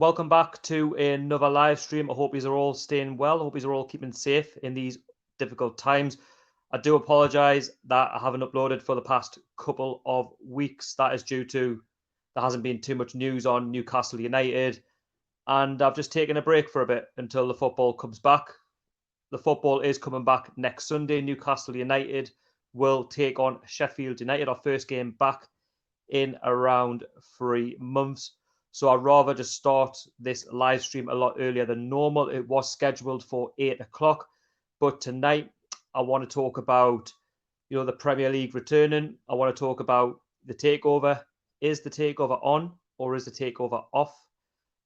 Welcome back to another live stream. I hope you are all staying well. I hope you are all keeping safe in these difficult times. I do apologise that I haven't uploaded for the past couple of weeks. That is due to there hasn't been too much news on Newcastle United, and I've just taken a break for a bit until the football comes back. The football is coming back next Sunday. Newcastle United will take on Sheffield United, our first game back in around 3 months. So I'd rather just start this live stream a lot earlier than normal. It was scheduled for 8 o'clock, but tonight I want to talk about, the Premier League returning. I want to talk about the takeover. Is the takeover on or is the takeover off?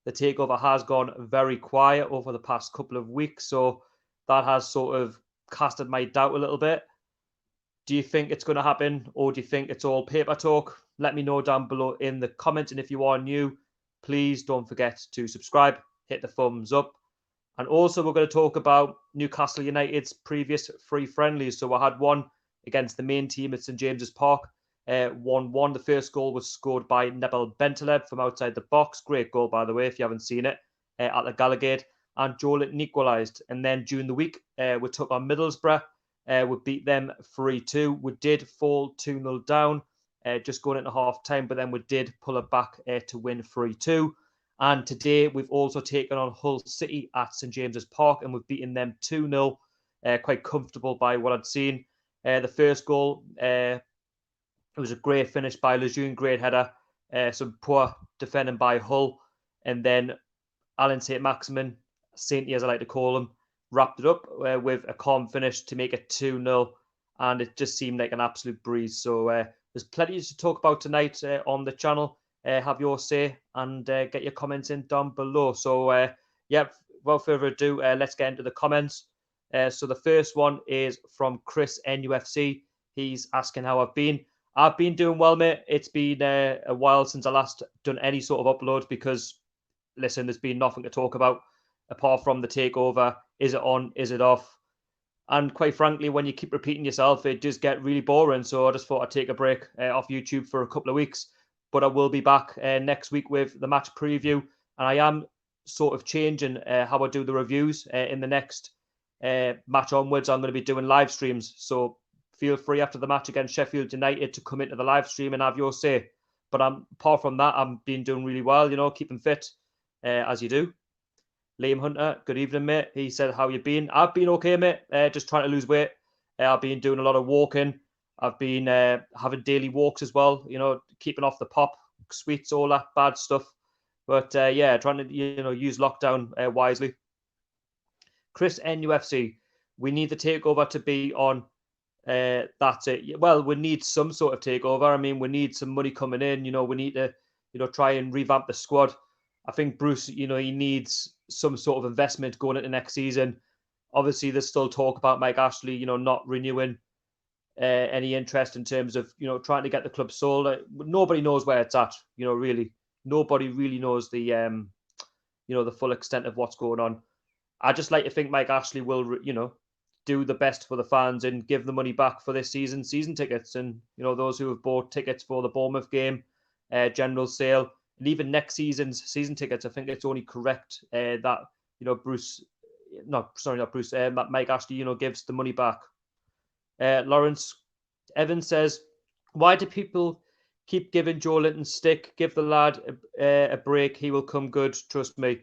The takeover has gone very quiet over the past couple of weeks, so that has sort of casted my doubt a little bit. Do you think it's going to happen, or do you think it's all paper talk? Let me know down below in the comments. And if you are new, please don't forget to subscribe, hit the thumbs up. And also, we're going to talk about Newcastle United's previous 3 friendlies. So I had one against the main team at St James's Park, 1-1. The first goal was scored by Nebel Bentaleb from outside the box. Great goal, by the way, if you haven't seen it, at the Gallagher. And Joelinton equalised. And then during the week, we took on Middlesbrough. We beat them 3-2. We did fall 2-0 down, just going into half-time, but then we did pull it back to win 3-2. And today we've also taken on Hull City at St James's Park, and we've beaten them 2-0, quite comfortable by what I'd seen. The first goal, it was a great finish by Lejeune, great header, some poor defending by Hull, and then Alan Saint-Maximin, Sainty as I like to call him, wrapped it up with a calm finish to make it 2-0, and it just seemed like an absolute breeze. So there's plenty to talk about tonight on the channel. Have your say and get your comments in down below. So without further ado, let's get into the comments. So the first one is from Chris NUFC. He's asking how I've been. I've been doing well, mate. It's been a while since I last done any sort of upload because, listen, there's been nothing to talk about apart from the takeover. Is it on? Is it off? And quite frankly, when you keep repeating yourself, it just get really boring. So I just thought I'd take a break off YouTube for a couple of weeks. But I will be back next week with the match preview. And I am sort of changing how I do the reviews in the next match onwards. I'm going to be doing live streams. So feel free after the match against Sheffield United to come into the live stream and have your say. But apart from that, I've been doing really well, keeping fit as you do. Liam Hunter, good evening, mate. He said, how you been? I've been okay, mate. Just trying to lose weight. I've been doing a lot of walking. I've been having daily walks as well, keeping off the pop, sweets, all that bad stuff. But trying to, use lockdown wisely. Chris NUFC, we need the takeover to be on. That's it. Well, we need some sort of takeover. I mean, we need some money coming in. We need to, try and revamp the squad. I think Bruce, he needs some sort of investment going into next season. Obviously, there's still talk about Mike Ashley, not renewing any interest in terms of, trying to get the club sold. Nobody knows where it's at, really. Nobody really knows the, the full extent of what's going on. I just like to think Mike Ashley will, do the best for the fans and give the money back for this season tickets. And, those who have bought tickets for the Bournemouth game, general sale, and even next season's season tickets, I think it's only correct that, Mike Ashley, gives the money back. Lawrence Evans says, why do people keep giving Joelinton stick? Give the lad a break. He will come good. Trust me.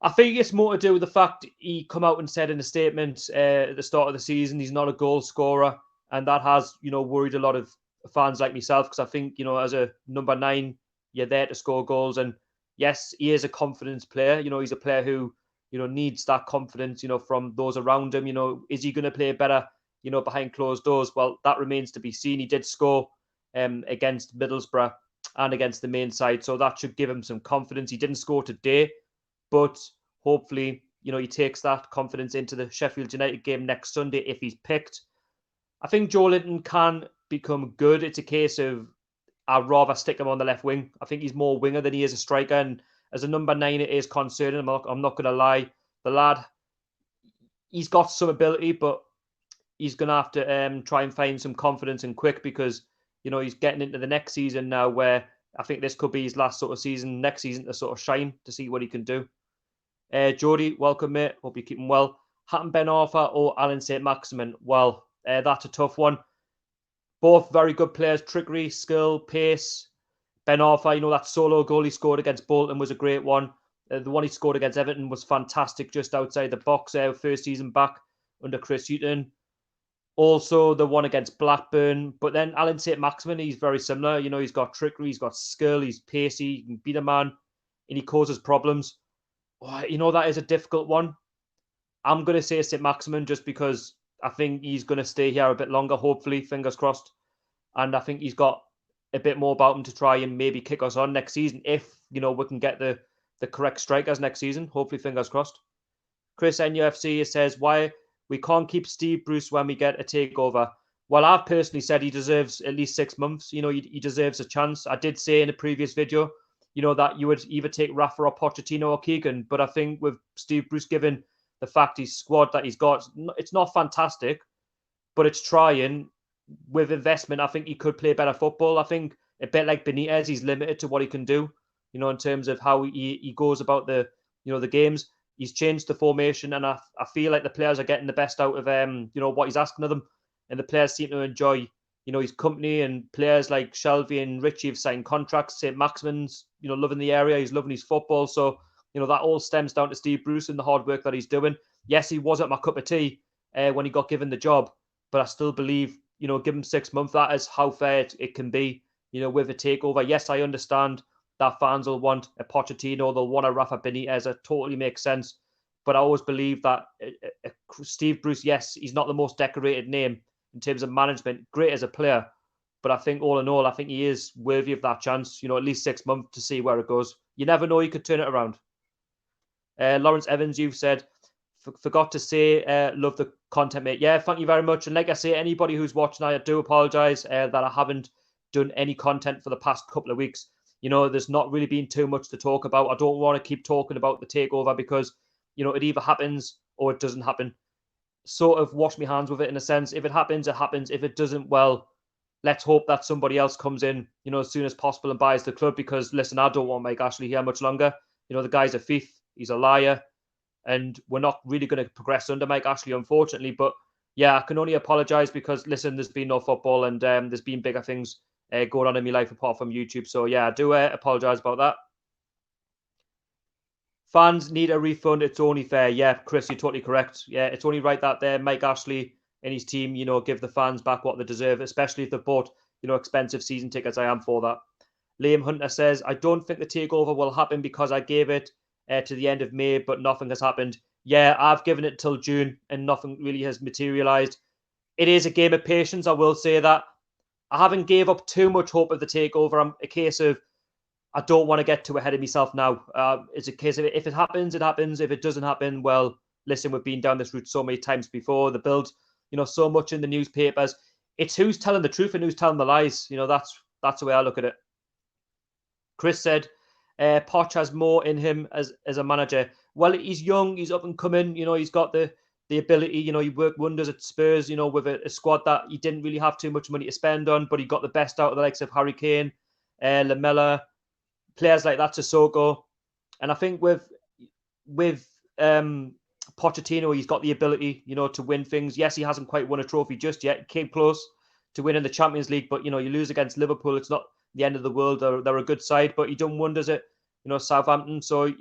I think it's more to do with the fact he come out and said in a statement at the start of the season he's not a goal scorer. And that has, worried a lot of fans like myself because I think, as a number 9, you're there to score goals. And yes, he is a confidence player. He's a player who, needs that confidence, from those around him. Is he going to play better, behind closed doors? Well, that remains to be seen. He did score against Middlesbrough and against the main side. So that should give him some confidence. He didn't score today, but hopefully, he takes that confidence into the Sheffield United game next Sunday if he's picked. I think Joelinton can become good. It's a case of I'd rather stick him on the left wing. I think he's more winger than he is a striker. And as a number 9, it is concerning. I'm not going to lie. The lad, he's got some ability, but he's going to have to try and find some confidence and quick because, he's getting into the next season now where I think this could be his last sort of season, next season to sort of shine, to see what he can do. Jody, welcome, mate. Hope you're keeping well. Hatton Ben Arthur or Alan Saint-Maximin? Well, that's a tough one. Both very good players, trickery, skill, pace. Ben Arthur, that solo goal he scored against Bolton was a great one. The one he scored against Everton was fantastic, just outside the box, first season back under Chris Hughton. Also, the one against Blackburn. But then Alan Saint-Maximin, he's very similar. He's got trickery, he's got skill, he's pacey, he can beat a man, and he causes problems. Oh, that is a difficult one. I'm going to say Saint-Maximin just because I think he's going to stay here a bit longer, hopefully, fingers crossed. And I think he's got a bit more about him to try and maybe kick us on next season if, we can get the correct strikers next season. Hopefully, fingers crossed. Chris NUFC says, why we can't keep Steve Bruce when we get a takeover? Well, I've personally said he deserves at least 6 months. He deserves a chance. I did say in a previous video, that you would either take Rafa or Pochettino or Keegan. But I think with Steve Bruce, given the fact his squad that he's got, it's not fantastic, but it's trying. With investment, I think he could play better football. I think a bit like Benitez, he's limited to what he can do, in terms of how he goes about the games. He's changed the formation, and I feel like the players are getting the best out of what he's asking of them, and the players seem to enjoy his company. And players like Shelby and Richie have signed contracts. Saint-Maximin's loving the area. He's loving his football. So that all stems down to Steve Bruce and the hard work that he's doing. Yes, he wasn't my cup of tea when he got given the job, but I still believe give him 6 months. That is how fair it can be. With a takeover. Yes, I understand that fans will want a Pochettino, they'll want a Rafa Benitez. It totally makes sense. But I always believe that Steve Bruce, yes, he's not the most decorated name in terms of management, great as a player. But I think all in all, I think he is worthy of that chance, at least 6 months to see where it goes. You never know, you could turn it around. Lawrence Evans, you've said, forgot to say, love the content, mate. Yeah, thank you very much. And like I say, anybody who's watching, I do apologise that I haven't done any content for the past couple of weeks. There's not really been too much to talk about. I don't want to keep talking about the takeover because, it either happens or it doesn't happen. Sort of wash my hands with it in a sense. If it happens, it happens. If it doesn't, well, let's hope that somebody else comes in, as soon as possible and buys the club because, listen, I don't want Mike Ashley here much longer. The guy's a thief. He's a liar. And we're not really going to progress under Mike Ashley, unfortunately. But, yeah, I can only apologise because, listen, there's been no football and there's been bigger things going on in my life apart from YouTube. So, yeah, I do apologise about that. Fans need a refund. It's only fair. Yeah, Chris, you're totally correct. Yeah, it's only right that Mike Ashley and his team, give the fans back what they deserve, especially if they've bought, expensive season tickets. I am for that. Liam Hunter says, I don't think the takeover will happen because I gave it to the end of May, but nothing has happened. Yeah, I've given it till June and nothing really has materialised. It is a game of patience, I will say that. I haven't gave up too much hope of the takeover. I'm a case of I don't want to get too ahead of myself now. It's a case of if it happens, it happens. If it doesn't happen, well, listen, we've been down this route so many times before. The build, so much in the newspapers. It's who's telling the truth and who's telling the lies. That's the way I look at it. Chris said, Poch has more in him as a manager. Well, he's young, he's up and coming. He's got the ability. He worked wonders at Spurs. With a squad that he didn't really have too much money to spend on, but he got the best out of the likes of Harry Kane, Lamella, players like that, Sissoko. And I think with Pochettino, he's got the ability, to win things. Yes, he hasn't quite won a trophy just yet. He came close to winning the Champions League, but, you lose against Liverpool. It's not the end of the world. They're a good side, but he done wonders at, Southampton. So,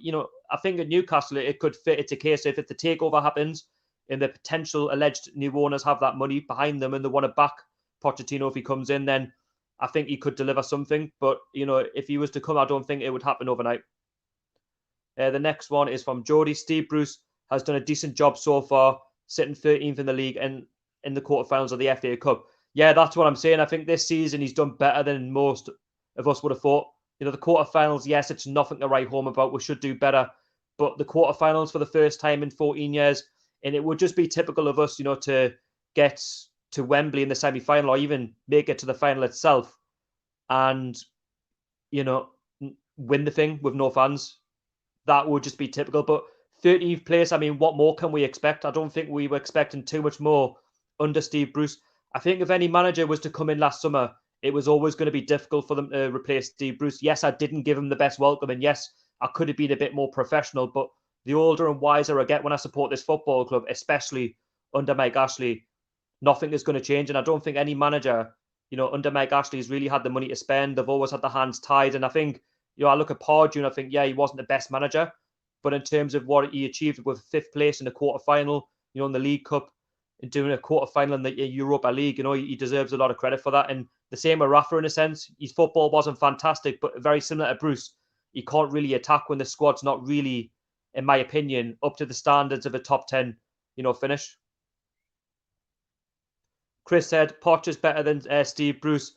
I think at Newcastle, it could fit. It's a case if the takeover happens and the potential alleged new owners have that money behind them and they want to back Pochettino if he comes in, then I think he could deliver something. But, if he was to come, I don't think it would happen overnight. The next one is from Jody. Steve Bruce has done a decent job so far, sitting 13th in the league and in the quarterfinals of the FA Cup. Yeah, that's what I'm saying. I think this season he's done better than most of us would have thought. The quarterfinals, yes, it's nothing to write home about. We should do better. But the quarterfinals for the first time in 14 years, and it would just be typical of us, to get to Wembley in the semi-final or even make it to the final itself and, win the thing with no fans. That would just be typical. But 13th place, I mean, what more can we expect? I don't think we were expecting too much more under Steve Bruce. I think if any manager was to come in last summer it was always going to be difficult for them to replace Steve Bruce. Yes, I didn't give him the best welcome, and yes, I could have been a bit more professional, but the older and wiser I get when I support this football club, especially under Mike Ashley, nothing is going to change. And I don't think any manager, under Mike Ashley has really had the money to spend. They've always had their hands tied. And I think, I look at Pardew and I think, yeah, he wasn't the best manager, but in terms of what he achieved with 5th place in the quarterfinal, in the League Cup, and doing a quarterfinal in the Europa League, he deserves a lot of credit for that. And the same with Rafa in a sense. His football wasn't fantastic, but very similar to Bruce. He can't really attack when the squad's not really, in my opinion, up to the standards of a top 10, finish. Chris said Poch is better than Steve Bruce.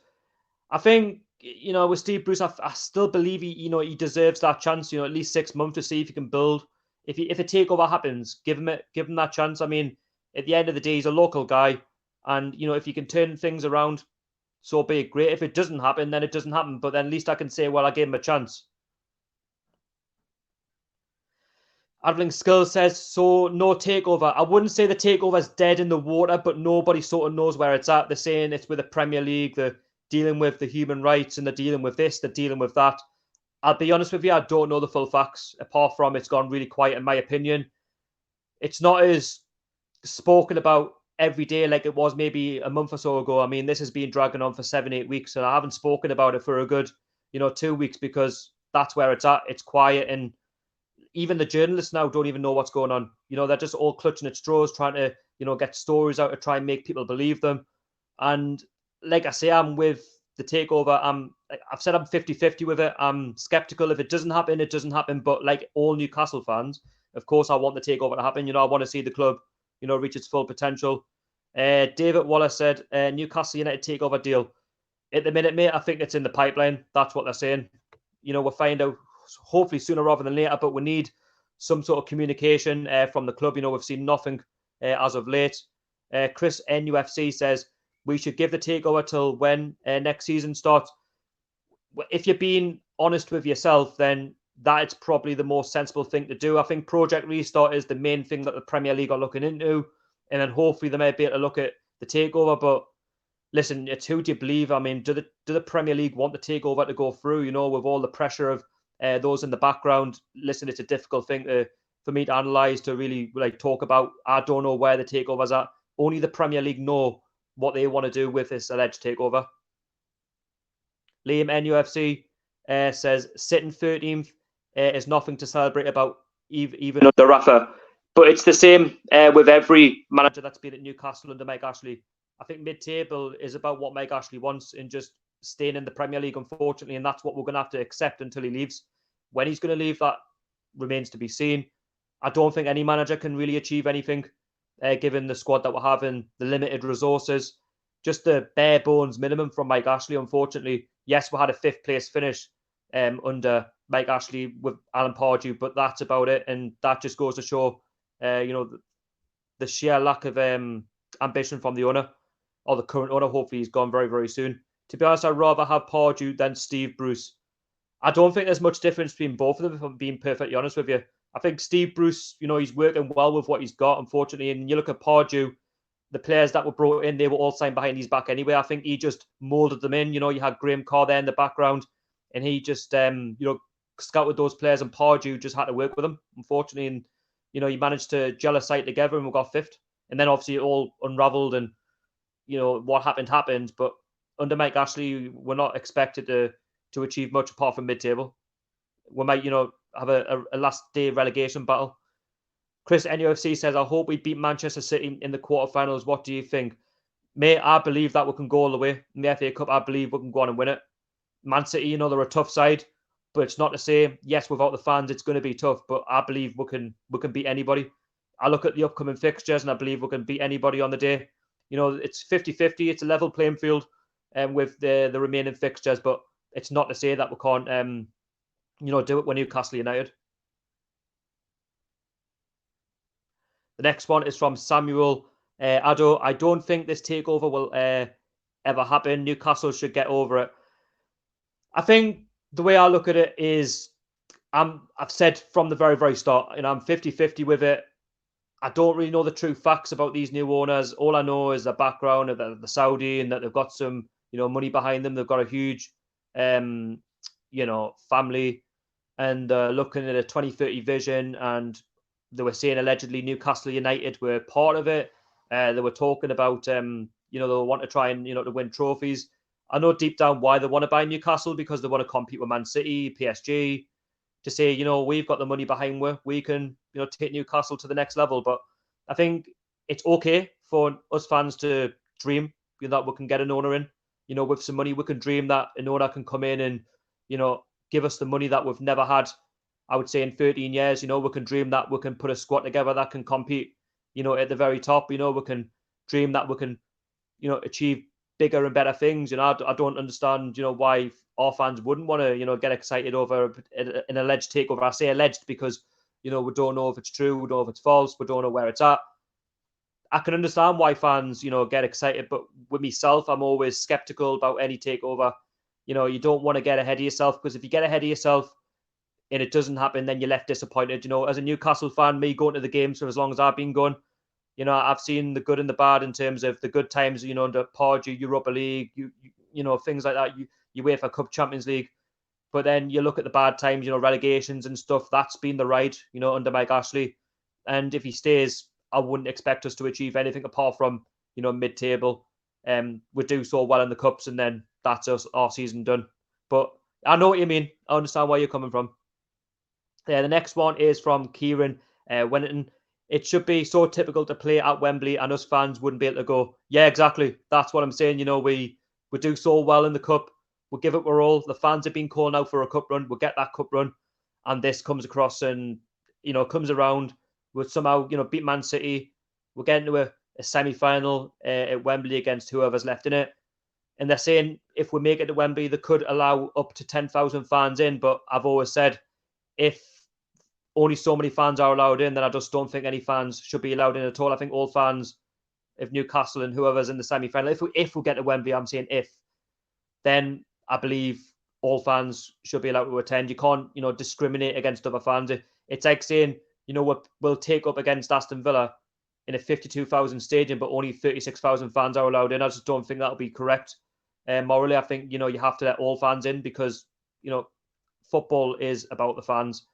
I think, with Steve Bruce, I still believe he deserves that chance. At least 6 months to see if he can build. If a takeover happens, give him that chance. I mean, at the end of the day, he's a local guy, and if you can turn things around, so be it. Great. If it doesn't happen, then it doesn't happen. But then at least I can say, well, I gave him a chance. Adling Skill says, so no takeover. I wouldn't say the takeover's dead in the water, but nobody sort of knows where it's at. They're saying it's with the Premier League, they're dealing with the human rights, and they're dealing with this, they're dealing with that. I'll be honest with you, I don't know the full facts, apart from it's gone really quiet, in my opinion. It's not as spoken about every day like it was maybe a month or so ago. I mean, this has been dragging on for 7-8 weeks, and I haven't spoken about it for a good, 2 weeks, because that's where it's at. It's quiet, and even the journalists now don't even know what's going on. They're just all clutching at straws, trying to, get stories out to try and make people believe them. And like I say, I'm with the takeover. I've said I'm 50-50 with it. I'm skeptical. If it doesn't happen, it doesn't happen. But like all Newcastle fans, of course, I want the takeover to happen. I want to see the club, reach its full potential. David Wallace said, Newcastle United takeover deal. At the minute, mate, I think it's in the pipeline. That's what they're saying. We'll find out hopefully sooner rather than later, but we need some sort of communication from the club. We've seen nothing as of late. Chris NUFC says we should give the takeover till when next season starts. If you're being honest with yourself, then that's probably the most sensible thing to do. I think Project Restart is the main thing that the Premier League are looking into, and then hopefully they might be able to look at the takeover. But listen, it's who do you believe? I mean, do the Premier League want the takeover to go through? With all the pressure of those in the background. Listen, it's a difficult thing for me to analyse, to really talk about. I don't know where the takeover's at. Only the Premier League know what they want to do with this alleged takeover. Liam NUFC says sitting 13th is nothing to celebrate about, even under Rafa. But it's the same with every manager that's been at Newcastle under Mike Ashley. I think mid-table is about what Mike Ashley wants, and just staying in the Premier League, unfortunately, and that's what we're going to have to accept until he leaves. When he's going to leave, that remains to be seen. I don't think any manager can really achieve anything, given the squad that we have and the limited resources. Just the bare bones minimum from Mike Ashley, unfortunately. Yes, we had a 5th place finish under Mike Ashley with Alan Pardew, but that's about it. And that just goes to show, the sheer lack of ambition from the owner, or the current owner. Hopefully he's gone very, very soon. To be honest, I'd rather have Pardew than Steve Bruce. I don't think there's much difference between both of them, if I'm being perfectly honest with you. I think Steve Bruce, he's working well with what he's got, unfortunately. And you look at Pardew, the players that were brought in, they were all signed behind his back anyway. I think he just moulded them in. You had Graham Carr there in the background, and he just, scouted those players, and Pardew just had to work with them, unfortunately. And, he managed to gel a side together, and we got 5th. And then obviously it all unravelled, and, what happened. But under Mike Ashley, we're not expected to achieve much apart from mid-table. We might, have a last day relegation battle. Chris NUFC says, I hope we beat Manchester City in the quarterfinals. What do you think? Mate, I believe that we can go all the way. In the FA Cup, I believe we can go on and win it. Man City, they're a tough side, but it's not to say, yes, without the fans, it's going to be tough, but I believe we can beat anybody. I look at the upcoming fixtures, and I believe we can beat anybody on the day. It's 50-50. It's a level playing field with the remaining fixtures, but it's not to say that we can't, do it with Newcastle United. The next one is from Samuel Addo. I don't think this takeover will ever happen. Newcastle should get over it. I think the way I look at it is, I've said from the very, very start, I'm 50-50 with it. I don't really know the true facts about these new owners. All I know is the background of the Saudi, and that they've got some, money behind them. They've got a huge, family, and looking at a 2030 vision. And they were saying allegedly Newcastle United were part of it. They were talking about, they want to try and, to win trophies. I know deep down why they want to buy Newcastle, because they want to compete with Man City, PSG, to say, we've got the money behind we can, take Newcastle to the next level. But I think it's okay for us fans to dream that we can get an owner in, with some money. We can dream that an owner can come in and, give us the money that we've never had, I would say, in 13 years. We can dream that we can put a squad together that can compete, at the very top. We can dream that we can, achieve bigger and better things. I don't understand, why our fans wouldn't want to, get excited over an alleged takeover. I say alleged because, we don't know if it's true, we don't know if it's false, we don't know where it's at. I can understand why fans, get excited, but with myself, I'm always skeptical about any takeover. You don't want to get ahead of yourself, because if you get ahead of yourself and it doesn't happen, then you're left disappointed. As a Newcastle fan, me going to the games for as long as I've been going, I've seen the good and the bad in terms of the good times, under Pardew, Europa League, things like that. UEFA Cup, Champions League. But then you look at the bad times, relegations and stuff. That's been the ride, under Mike Ashley. And if he stays, I wouldn't expect us to achieve anything apart from, mid-table. We do so well in the cups, and then that's our season done. But I know what you mean. I understand where you're coming from. The next one is from Kieran Wellington. It should be so typical to play at Wembley, and us fans wouldn't be able to go. Yeah, exactly. That's what I'm saying. We do so well in the cup. We'll give it our all. The fans have been calling out for a cup run. We'll get that cup run. And this comes across and, comes around. We'll somehow, beat Man City. We'll get into a semi-final at Wembley against whoever's left in it. And they're saying if we make it to Wembley, they could allow up to 10,000 fans in. But I've always said, if only so many fans are allowed in, then I just don't think any fans should be allowed in at all. I think all fans of Newcastle and whoever's in the semi-final, if we get to Wembley, I'm saying if, then I believe all fans should be allowed to attend. You can't, discriminate against other fans. It's like saying, we'll take up against Aston Villa in a 52,000 stadium, but only 36,000 fans are allowed in. I just don't think that'll be correct. Morally, I think, you have to let all fans in, because, football is about the fans.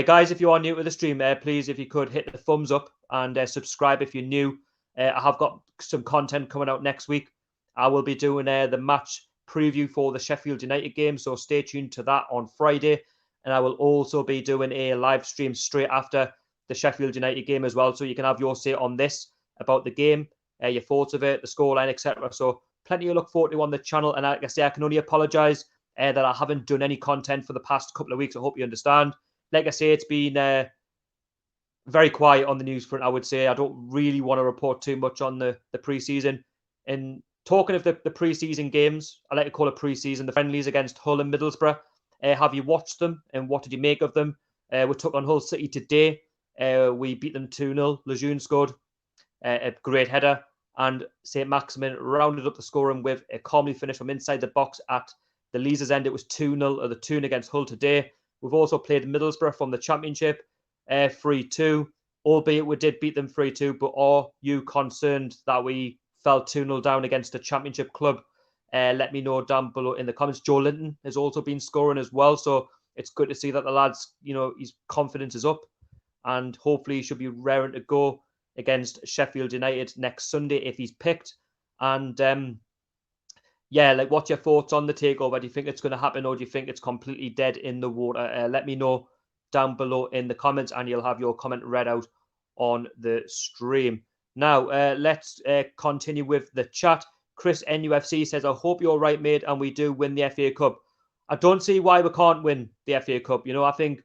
Guys, if you are new to the stream, please, if you could hit the thumbs up and subscribe if you're new. I have got some content coming out next week. I will be doing the match preview for the Sheffield United game, so stay tuned to that on Friday. And I will also be doing a live stream straight after the Sheffield United game as well, so you can have your say on this, about the game, your thoughts of it, the scoreline, etc. So plenty to look forward to on the channel. And like I say, I can only apologise that I haven't done any content for the past couple of weeks. I hope you understand. Like I say, it's been very quiet on the news front, I would say. I don't really want to report too much on the pre-season. And talking of the pre-season games, I like to call it pre-season, the friendlies against Hull and Middlesbrough. Have you watched them, and what did you make of them? We took on Hull City today. We beat them 2-0. Lejeune scored a great header, and Saint-Maximin rounded up the scoring with a calmly finish from inside the box at the Leazer's end. It was 2-0 at the TOON against Hull today. We've also played Middlesbrough from the Championship, 3-2, albeit we did beat them 3-2, but are you concerned that we fell 2-0 down against a Championship club? Let me know down below in the comments. Joelinton has also been scoring as well, so it's good to see that the lads, his confidence is up, and hopefully he should be raring to go against Sheffield United next Sunday if he's picked. And what's your thoughts on the takeover? Do you think it's going to happen, or do you think it's completely dead in the water? Let me know down below in the comments, and you'll have your comment read out on the stream. Now, let's continue with the chat. Chris NUFC says, I hope you're right, mate, and we do win the FA Cup. I don't see why we can't win the FA Cup. I think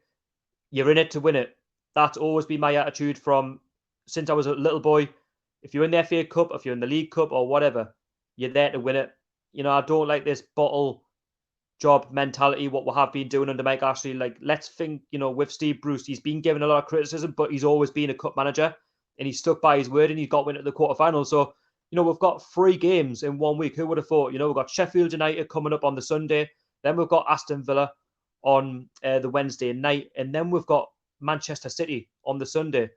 you're in it to win it. That's always been my attitude from since I was a little boy. If you're in the FA Cup, if you're in the League Cup or whatever, you're there to win it. I don't like this bottle job mentality, what we have been doing under Mike Ashley. Like, let's think, with Steve Bruce, he's been given a lot of criticism, but he's always been a cup manager, and he's stuck by his word, and he's got win at the quarterfinals. So, we've got 3 games in 1 week. Who would have thought? We've got Sheffield United coming up on the Sunday. Then we've got Aston Villa on the Wednesday night. And then we've got Manchester City on the Sunday.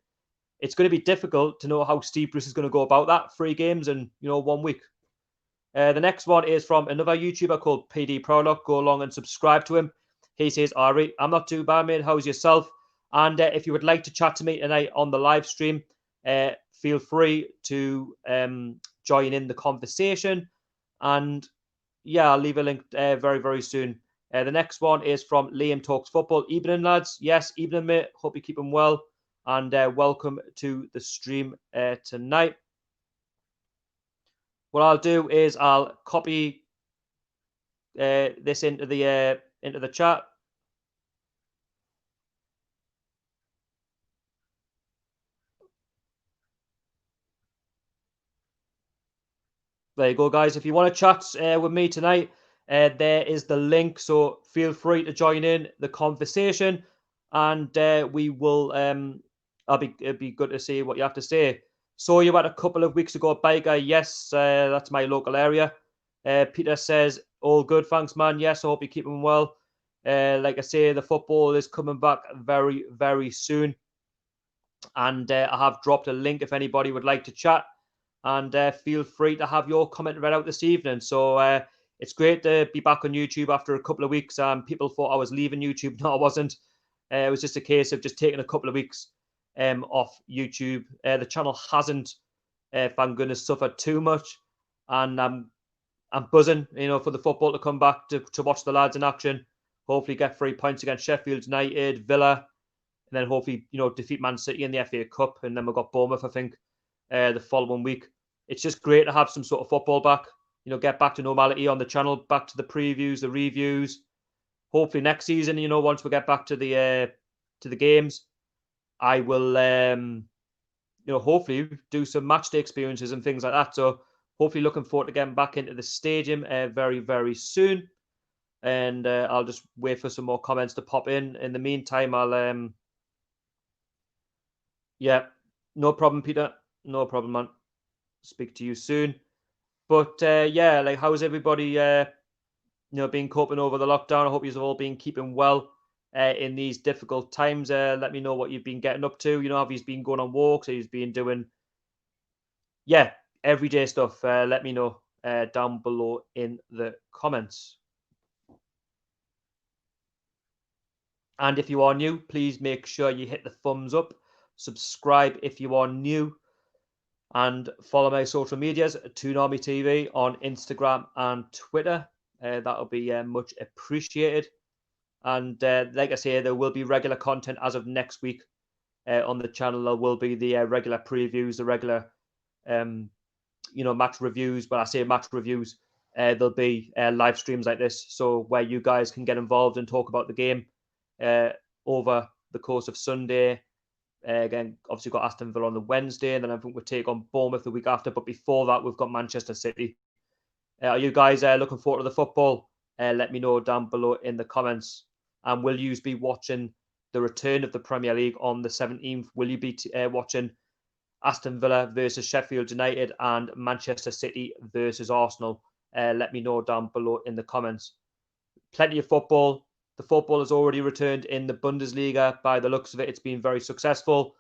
It's going to be difficult to know how Steve Bruce is going to go about that. 3 games in, 1 week. The next one is from another YouTuber called PD Prologue. Go along and subscribe to him. He says, Ari, I'm not too bad, mate. How's yourself? And if you would like to chat to me tonight on the live stream, feel free to join in the conversation. And yeah, I'll leave a link very, very soon. The next one is from Liam Talks Football. Evening, lads. Yes, evening, mate. Hope you keep them well. And welcome to the stream tonight. What I'll do is I'll copy this into the chat. There you go, guys. If you want to chat with me tonight, there is the link. So feel free to join in the conversation, and we will. It'd be good to see what you have to say. Saw you at a couple of weeks ago, Biker. Yes, that's my local area. Peter says, all good, thanks, man. Yes, I hope you're keeping well. Like I say, the football is coming back very, very soon. And I have dropped a link if anybody would like to chat. And feel free to have your comment read out this evening. So it's great to be back on YouTube after a couple of weeks. People thought I was leaving YouTube. No, I wasn't. It was just a case of just taking a couple of weeks off YouTube. The channel hasn't, thank goodness, suffered too much. And I'm buzzing, for the football to come back to watch the lads in action. Hopefully get 3 points against Sheffield United, Villa, and then hopefully, defeat Man City in the FA Cup. And then we've got Bournemouth, I think, the following week. It's just great to have some sort of football back, get back to normality on the channel, back to the previews, the reviews. Hopefully next season, once we get back to the games, I will, hopefully do some match day experiences and things like that. So hopefully looking forward to getting back into the stadium very, very soon. And I'll just wait for some more comments to pop in. In the meantime, I'll, yeah, no problem, Peter. No problem, man. Speak to you soon. But yeah, like, how's everybody, been coping over the lockdown? I hope you've all been keeping well in these difficult times. Let me know what you've been getting up to. Have you been going on walks? Have you been doing, everyday stuff? Let me know down below in the comments. And if you are new, please make sure you hit the thumbs up. Subscribe if you are new. And follow my social medias, TOON Army TV on Instagram and Twitter. That'll be much appreciated. And like I say, there will be regular content as of next week on the channel. There will be the regular previews, the regular, match reviews. When I say match reviews, there'll be live streams like this, so where you guys can get involved and talk about the game over the course of Sunday. Again, obviously got Aston Villa on the Wednesday, and then I think we'll take on Bournemouth the week after. But before that, we've got Manchester City. Are you guys looking forward to the football? Let me know down below in the comments. And will you be watching the return of the Premier League on the 17th? Will you be watching Aston Villa versus Sheffield United and Manchester City versus Arsenal? Let me know down below in the comments. Plenty of football. The football has already returned in the Bundesliga. By the looks of it, it's been very successful.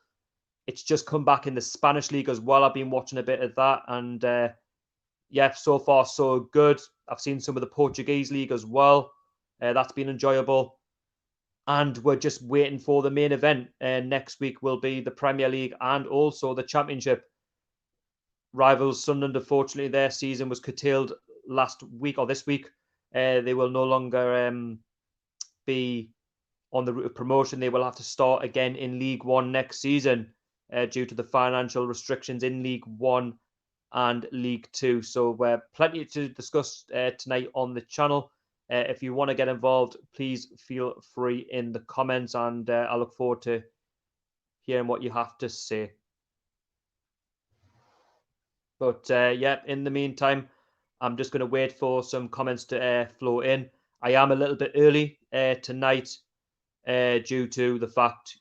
It's just come back in the Spanish league as well. I've been watching a bit of that. And so far, so good. I've seen some of the Portuguese league as well. That's been enjoyable. And we're just waiting for the main event. Next week will be the Premier League and also the Championship. Rivals Sunderland, unfortunately, their season was curtailed last week or this week. They will no longer be on the route of promotion. They will have to start again in League One next season due to the financial restrictions in League One and League Two. So plenty to discuss tonight on the channel. If you want to get involved, please feel free in the comments, and I look forward to hearing what you have to say. But in the meantime, I'm just going to wait for some comments to flow in. I am a little bit early tonight due to the fact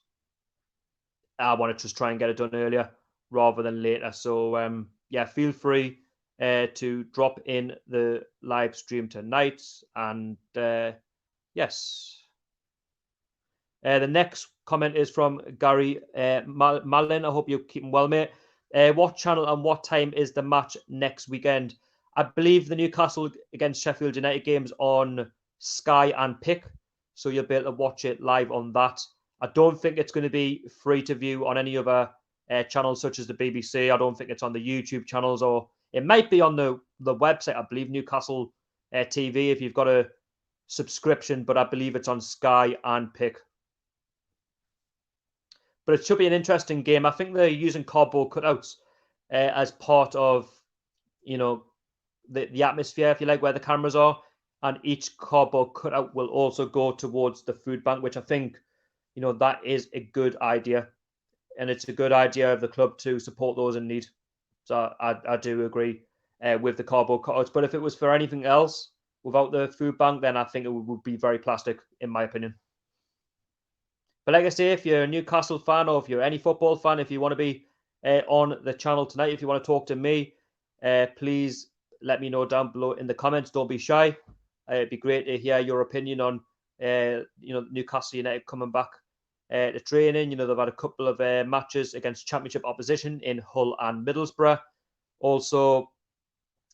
I want to just try and get it done earlier rather than later. So, feel free to drop in the live stream tonight. And yes. The next comment is from Gary Malin. I hope you're keeping well, mate. What channel and what time is the match next weekend? I believe the Newcastle against Sheffield United game's on Sky and Pick, so you'll be able to watch it live on that. I don't think it's going to be free to view on any other channels such as the BBC. I don't think it's on the YouTube channels, or it might be on the website, I believe, Newcastle TV, if you've got a subscription, but I believe it's on Sky and Pick. But it should be an interesting game. I think they're using cardboard cutouts as part of, the atmosphere, if you like, where the cameras are. And each cardboard cutout will also go towards the food bank, which I think, that is a good idea. And it's a good idea of the club to support those in need. So I do agree with the cardboard cutouts. But if it was for anything else without the food bank, then I think it would be very plastic, in my opinion. But like I say, if you're a Newcastle fan, or if you're any football fan, if you want to be on the channel tonight, if you want to talk to me, please let me know down below in the comments. Don't be shy. It'd be great to hear your opinion on, Newcastle United coming back to training. They've had a couple of matches against Championship opposition in Hull and Middlesbrough. Also,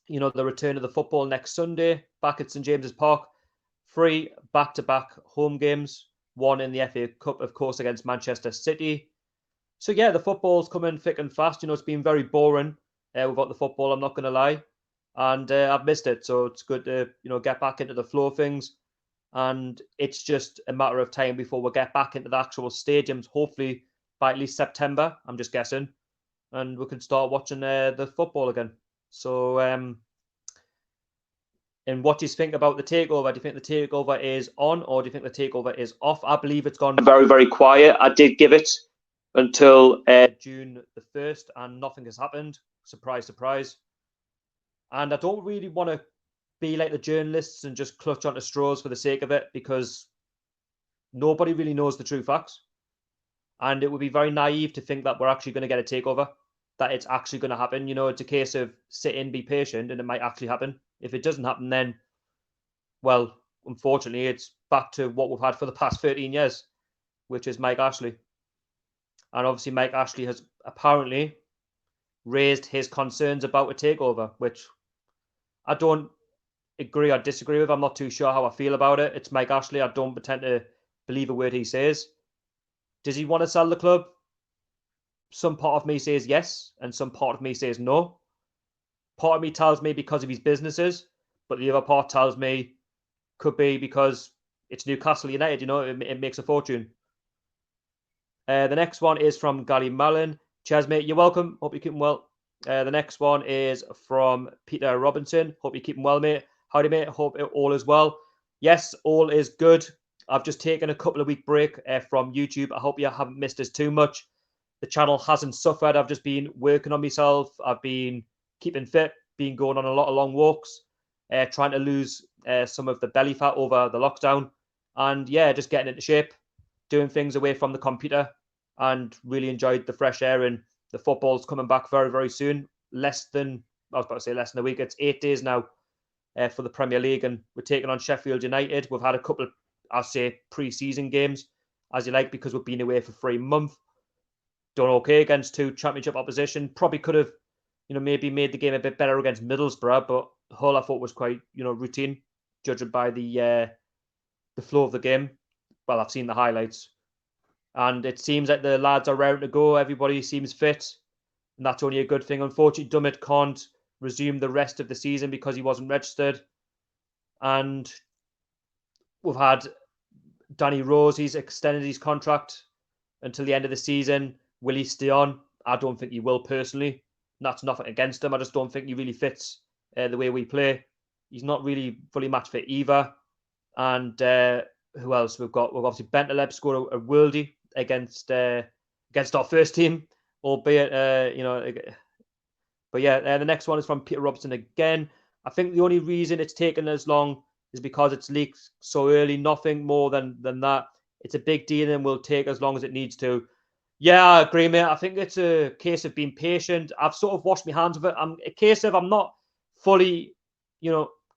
the return of the football next Sunday back at St James's Park. 3 back-to-back home games. 1 in the FA Cup, of course, against Manchester City. So yeah, the football's coming thick and fast. It's been very boring without the football, I'm not going to lie. And I've missed it. So it's good to, get back into the flow of things. And it's just a matter of time before we get back into the actual stadiums, hopefully by at least September, I'm just guessing. And we can start watching the football again. So, and what do you think about the takeover? Do you think the takeover is on, or do you think the takeover is off? I believe it's gone very, very quiet. I did give it until June the 1st, and nothing has happened. Surprise, surprise. And I don't really want to be like the journalists and just clutch onto straws for the sake of it, because nobody really knows the true facts. And it would be very naive to think that we're actually going to get a takeover, that it's actually going to happen. It's a case of sit in, be patient, and it might actually happen. If it doesn't happen, then, well, unfortunately, it's back to what we've had for the past 13 years, which is Mike Ashley. And obviously, Mike Ashley has apparently raised his concerns about a takeover, which I don't agree or disagree with. I'm not too sure how I feel about it. It's Mike Ashley. I don't pretend to believe a word he says. Does he want to sell the club? Some part of me says yes, and some part of me says no. Part of me tells me because of his businesses, but the other part tells me could be because it's Newcastle United, it makes a fortune. The next one is from Gary Mallon. Cheers, mate. You're welcome. Hope you're keeping well. The next one is from Peter Robinson. Hope you're keeping well, mate. Howdy, mate. Hope all is well. Yes, all is good. I've just taken a couple of week break from YouTube. I hope you haven't missed us too much. The channel hasn't suffered. I've just been working on myself. I've been keeping fit, been going on a lot of long walks, trying to lose some of the belly fat over the lockdown. And yeah, just getting into shape, doing things away from the computer, and really enjoyed the fresh air. And the football's coming back very, very soon. I was about to say less than a week. It's 8 days now for the Premier League, and we're taking on Sheffield United. We've had a couple of, I'll say, pre-season games, as you like, because we've been away for 3 months. Done okay against 2 Championship opposition. Probably could have, maybe made the game a bit better against Middlesbrough, but Hull I thought was quite, routine, judging by the flow of the game. Well, I've seen the highlights, and it seems like the lads are raring to go. Everybody seems fit, and that's only a good thing. Unfortunately, Dummett can't resume the rest of the season because he wasn't registered, and we've had Danny Rose. He's extended his contract until the end of the season. Will he stay on? I don't think he will personally. That's nothing against him. I just don't think he really fits the way we play. He's not really fully match fit either. And who else we've got? We've obviously Bentaleb scored a worldie against our first team, albeit But yeah, the next one is from Peter Robertson again. I think the only reason it's taken as long is because it's leaked so early. Nothing more than that. It's a big deal and will take as long as it needs to. Yeah, I agree, mate. I think it's a case of being patient. I've sort of washed my hands of it. I'm a case of I'm not fully,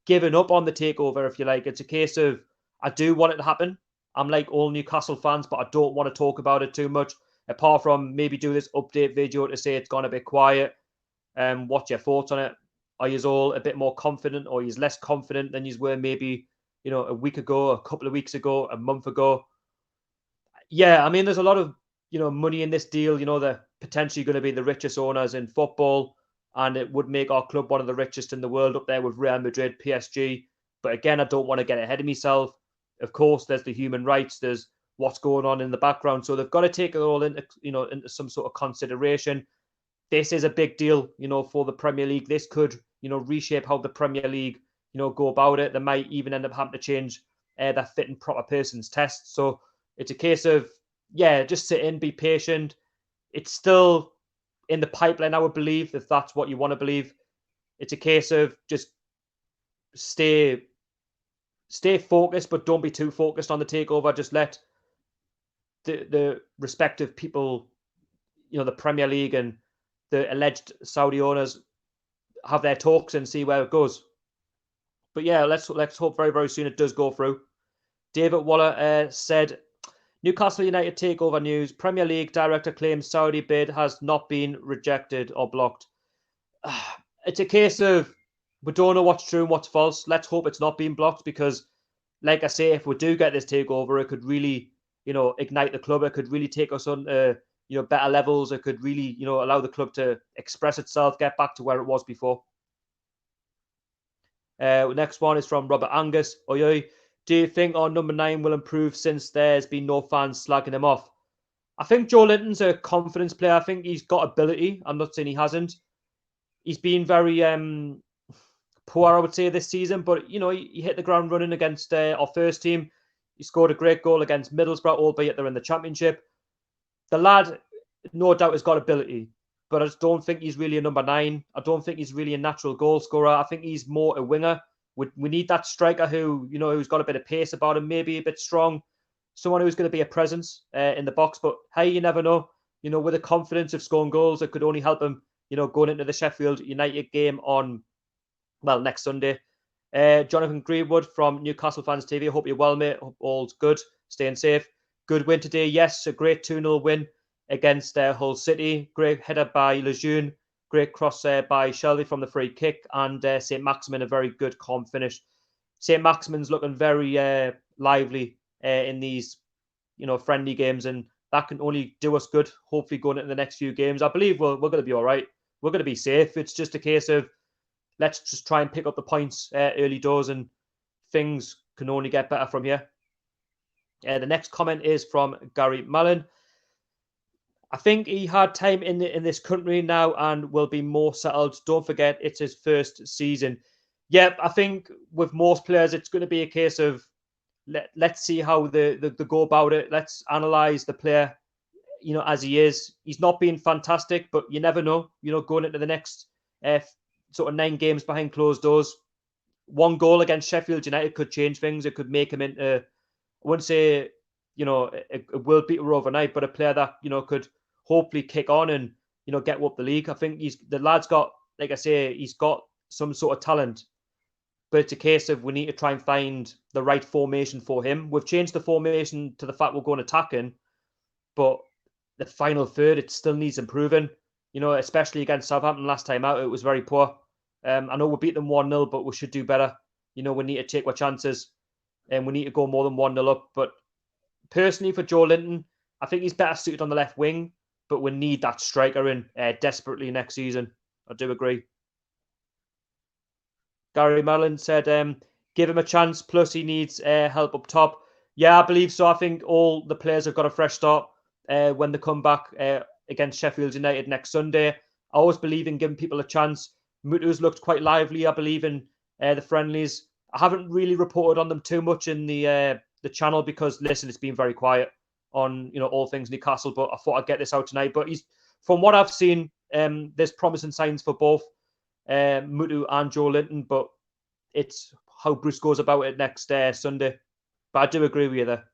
giving up on the takeover, if you like. It's a case of I do want it to happen. I'm like all Newcastle fans, but I don't want to talk about it too much, apart from maybe do this update video to say it's gone a bit quiet. What's your thoughts on it? Are you all a bit more confident, or are you less confident than you were maybe, a week ago, a couple of weeks ago, a month ago? Yeah, I mean, there's a lot of, money in this deal. They're potentially going to be the richest owners in football, and it would make our club one of the richest in the world, up there with Real Madrid, PSG. But again, I don't want to get ahead of myself. Of course, there's the human rights. There's what's going on in the background. So they've got to take it all into, into some sort of consideration. This is a big deal, for the Premier League. This could, reshape how the Premier League, go about it. They might even end up having to change that fit and proper person's test. So it's a case of, yeah, just sit in, be patient. It's still in the pipeline, I would believe, if that's what you want to believe. It's a case of just stay focused, but don't be too focused on the takeover. Just let the respective people, the Premier League and the alleged Saudi owners have their talks and see where it goes. But yeah, let's hope very, very soon it does go through. David Waller said, Newcastle United takeover news. Premier League director claims Saudi bid has not been rejected or blocked. It's a case of we don't know what's true and what's false. Let's hope it's not being blocked, because, like I say, if we do get this takeover, it could really, ignite the club. It could really take us on, better levels. It could really, allow the club to express itself, get back to where it was before. Next one is from Robert Angus. Oi. Do you think our number 9 will improve since there's been no fans slagging him off? I think Joelinton's a confidence player. I think he's got ability. I'm not saying he hasn't. He's been very poor, I would say, this season. But, he hit the ground running against our first team. He scored a great goal against Middlesbrough, albeit they're in the Championship. The lad, no doubt, has got ability. But I just don't think he's really a number 9. I don't think he's really a natural goal scorer. I think he's more a winger. We need that striker who, who's got a bit of pace about him, maybe a bit strong, someone who's going to be a presence in the box. But hey, you never know. With the confidence of scoring goals, it could only help him, going into the Sheffield United game on, next Sunday. Jonathan Greenwood from Newcastle Fans TV. I hope you're well, mate. Hope all's good. Staying safe. Good win today. Yes, a great 2-0 win against Hull City. Great header by Lejeune. Great cross by Shelby from the free kick, and Saint-Maximin, a very good calm finish. Saint-Maximin's looking very lively in these, friendly games, and that can only do us good, hopefully going into the next few games. I believe we're going to be all right. We're going to be safe. It's just a case of let's just try and pick up the points early doors, and things can only get better from here. The next comment is from Gary Mallon. I think he had time in this country now and will be more settled. Don't forget, it's his first season. Yeah, I think with most players, it's going to be a case of let's see how they go about it. Let's analyze the player, as he is. He's not been fantastic, but you never know. Going into the next sort of 9 games behind closed doors, 1 goal against Sheffield United could change things. It could make him into, I wouldn't say, a world beater overnight, but a player that, could hopefully kick on and, get up the league. I think the lad's got, like I say, he's got some sort of talent, but it's a case of we need to try and find the right formation for him. We've changed the formation to the fact we're going attacking, but the final third, it still needs improving, especially against Southampton last time out. It was very poor. I know we beat them 1-0, but we should do better. We need to take our chances, and we need to go more than 1-0 up. But personally, for Joelinton, I think he's better suited on the left wing, but we need that striker in desperately next season. I do agree. Gary Mellon said, give him a chance, plus he needs help up top. Yeah, I believe so. I think all the players have got a fresh start when they come back against Sheffield United next Sunday. I always believe in giving people a chance. Mutu's looked quite lively, I believe, in the friendlies. I haven't really reported on them too much in the channel because, listen, it's been very quiet on all things Newcastle, but I thought I'd get this out tonight. But from what I've seen, there's promising signs for both Mutu and Joelinton, but it's how Bruce goes about it next Sunday. But I do agree with you there.